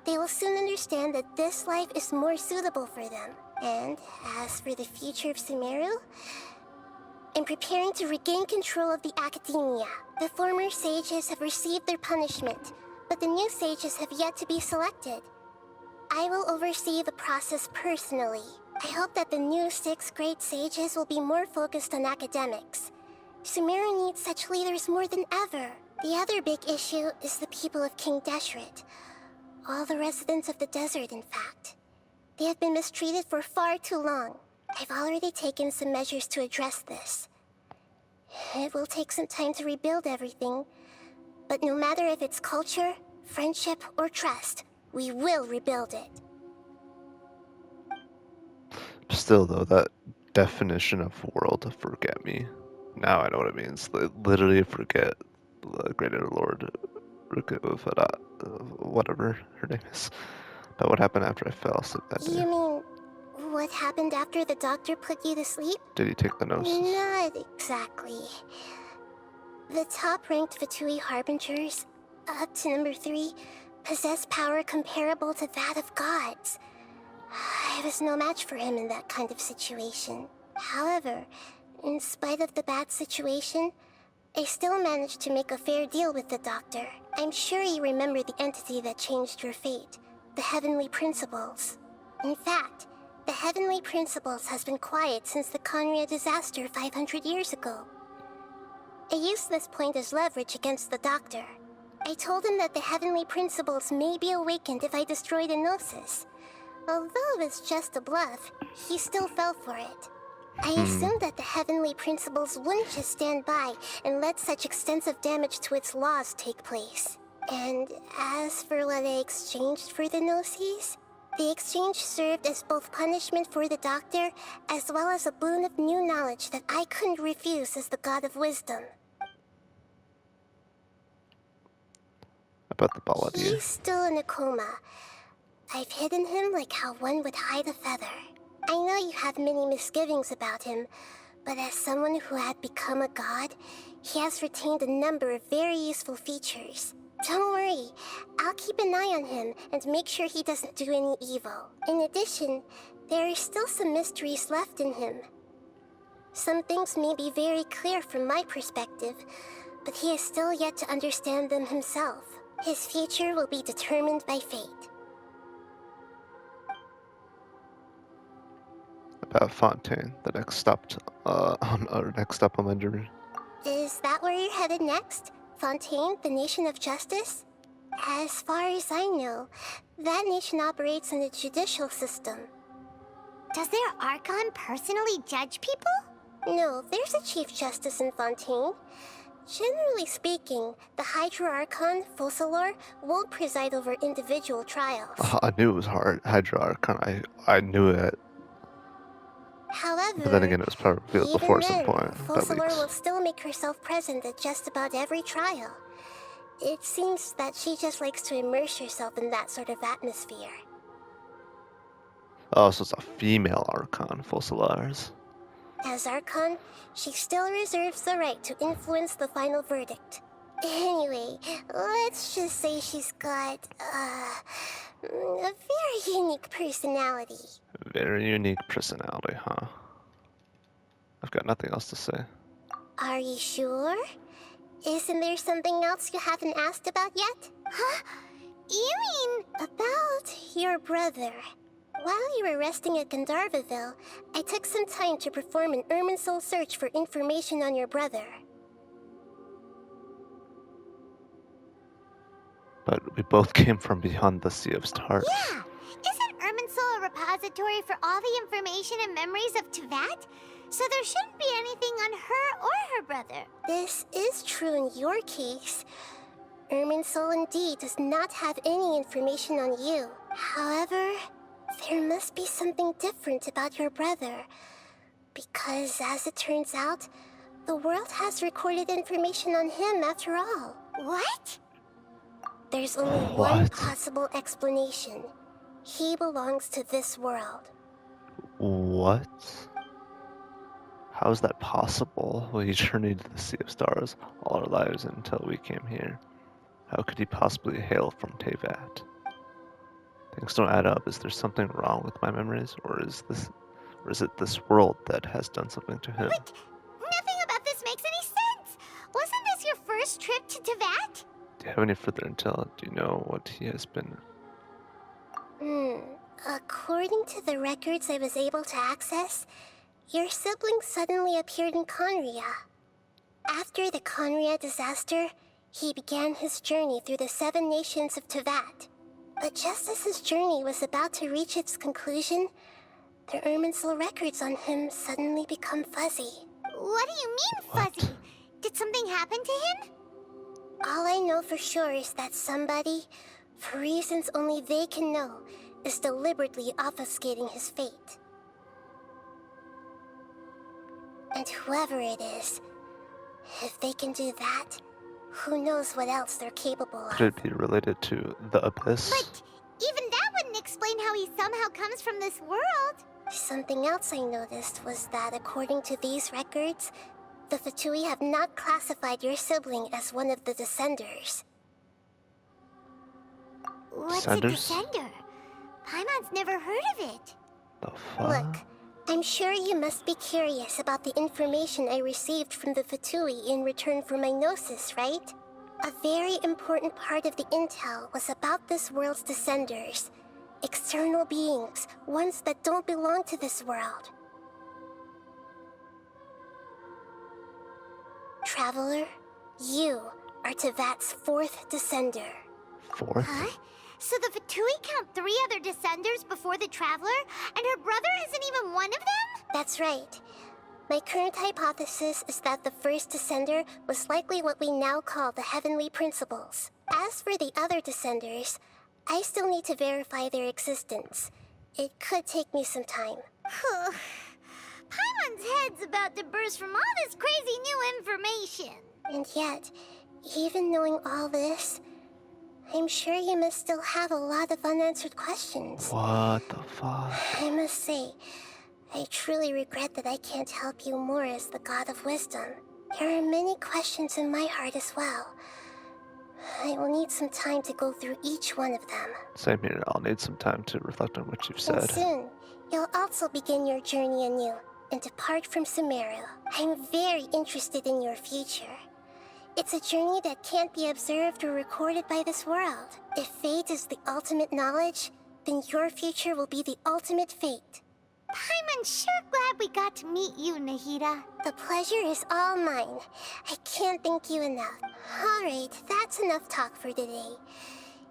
Speaker 25: they will soon understand that this life is more suitable for them. And as for the future of Sumeru, I'm preparing to regain control of the Academia. The former sages have received their punishment, but the new sages have yet to be selected. I will oversee the process personally. I hope that the new 6 great sages will be more focused on academics. Sumeru needs such leaders more than ever. The other big issue is the people of King Deshret. All the residents of the desert, in fact. They have been mistreated for far too long. I've already taken some measures to address this. It will take some time to rebuild everything, but no matter if it's culture, friendship, or trust, we will rebuild it.
Speaker 1: Still, though, that definition of world, forget me. Now I know what it means. Literally forget the greater Lord, whatever her name is. But what happened after I fell asleep that day?
Speaker 25: You mean, what happened after the doctor put you to sleep?
Speaker 1: Did he take the gnosis?
Speaker 25: Not exactly. The top-ranked Fatui Harbingers, up to number 3, possess power comparable to that of gods. I was no match for him in that kind of situation. However, in spite of the bad situation, I still managed to make a fair deal with the doctor. I'm sure you remember the entity that changed your fate, the Heavenly Principles. In fact, the Heavenly Principles has been quiet since the Conria disaster 500 years ago. I used this point as leverage against the doctor. I told him that the Heavenly Principles may be awakened if I destroy the Gnosis. Although it was just a bluff, he still fell for it. I assumed that the Heavenly Principles wouldn't just stand by and let such extensive damage to its laws take place. And as for what I exchanged for the Gnosis, the exchange served as both punishment for the doctor, as well as a boon of new knowledge that I couldn't refuse as the God of Wisdom.
Speaker 1: About the Balladeer.
Speaker 25: He's still in a coma. I've hidden him like how one would hide a feather. I know you have many misgivings about him, but as someone who had become a god, he has retained a number of very useful features. Don't worry, I'll keep an eye on him and make sure he doesn't do any evil. In addition, there are still some mysteries left in him. Some things may be very clear from my perspective, but he is still yet to understand them himself. His future will be determined by fate.
Speaker 1: About Fontaine, the next stop on our next stop on my journey.
Speaker 25: Is that where you're headed next? Fontaine, the nation of justice? As far as I know, that nation operates in a judicial system.
Speaker 2: Does their Archon personally judge people?
Speaker 25: No, there's a Chief Justice in Fontaine. Generally speaking, the Hydra Archon, Focalor, won't preside over individual trials.
Speaker 1: I knew it was hard. Hydra Archon, I knew it.
Speaker 25: However,
Speaker 1: But then again, it was probably revealed before some point.
Speaker 25: Focalor will still make herself present at just about every trial. It seems that she just likes to immerse herself in that sort of atmosphere.
Speaker 1: Oh, so it's a female Archon, Focalars.
Speaker 25: As Archon, she still reserves the right to influence the final verdict. Anyway, let's just say she's got, a very unique personality.
Speaker 1: Very unique personality, huh? I've got nothing else to say.
Speaker 25: Are you sure? Isn't there something else you haven't asked about yet?
Speaker 2: Huh? You mean...
Speaker 25: About your brother. While you were resting at Gandharvaville, I took some time to perform an Irminsul search for information on your brother.
Speaker 1: But we both came from beyond the Sea of Stars.
Speaker 2: Yeah! Isn't Irminsul a repository for all the information and memories of Teyvat? So there shouldn't be anything on her or her brother.
Speaker 25: This is true in your case. Irminsul indeed does not have any information on you. However, there must be something different about your brother. Because as it turns out, the world has recorded information on him after all.
Speaker 2: What?
Speaker 25: There's only one possible explanation. He belongs to this world.
Speaker 1: What? How is that possible? We journeyed to the Sea of Stars all our lives until we came here. How could he possibly hail from Teyvat? Things don't add up. Is there something wrong with my memories, or is it this world that has done something to him?
Speaker 2: But nothing about this makes any sense. Wasn't this your first trip to Teyvat?
Speaker 1: Do you have any further intel? Do you know what he has been?
Speaker 25: According to the records I was able to access, your sibling suddenly appeared in Conria. After the Conria disaster, he began his journey through the 7 nations of Teyvat. But just as his journey was about to reach its conclusion, the Irminsul records on him suddenly become fuzzy.
Speaker 2: What do you mean, fuzzy? Did something happen to him?
Speaker 25: All I know for sure is that somebody, for reasons only they can know, is deliberately obfuscating his fate. And whoever it is, if they can do that, who knows what else they're capable of.
Speaker 1: Could it be related to the Abyss?
Speaker 2: But even that wouldn't explain how he somehow comes from this world.
Speaker 25: Something else I noticed was that according to these records, the Fatui have not classified your sibling as one of the Descenders.
Speaker 2: What's a Descender? Paimon's never heard of it.
Speaker 1: The fuck?
Speaker 25: Look, I'm sure you must be curious about the information I received from the Fatui in return for my gnosis, right? A very important part of the intel was about this world's Descenders. External beings, ones that don't belong to this world. Traveler, you are Tevat's 4th Descender.
Speaker 1: 4th?
Speaker 2: Huh? So the Fatui count 3 other Descenders before the Traveler, and her brother isn't even one of them?
Speaker 25: That's right. My current hypothesis is that the first Descender was likely what we now call the Heavenly Principles. As for the other Descenders, I still need to verify their existence. It could take me some time.
Speaker 2: Paimon's head's about to burst from all this crazy new information.
Speaker 25: And yet, even knowing all this, I'm sure you must still have a lot of unanswered questions.
Speaker 1: What the fuck?
Speaker 25: I must say, I truly regret that I can't help you more as the God of Wisdom. There are many questions in my heart as well. I will need some time to go through each one of them.
Speaker 1: Same here. I'll need some time to reflect on what you've said.
Speaker 25: And soon, you'll also begin your journey anew and depart from Sumeru. I'm very interested in your future. It's a journey that can't be observed or recorded by this world. If fate is the ultimate knowledge, then your future will be the ultimate fate.
Speaker 2: Paimon's sure glad we got to meet you, Nahida.
Speaker 25: The pleasure is all mine. I can't thank you enough. Alright, that's enough talk for today.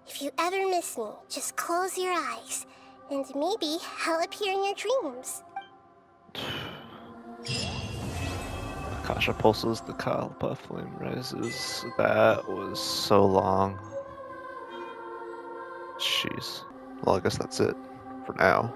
Speaker 25: If you ever miss me, just close your eyes, and maybe I'll appear in your dreams.
Speaker 1: Akasha pulses, the Kalpa flame rises. That was so long. Jeez. Well, I guess that's it for now.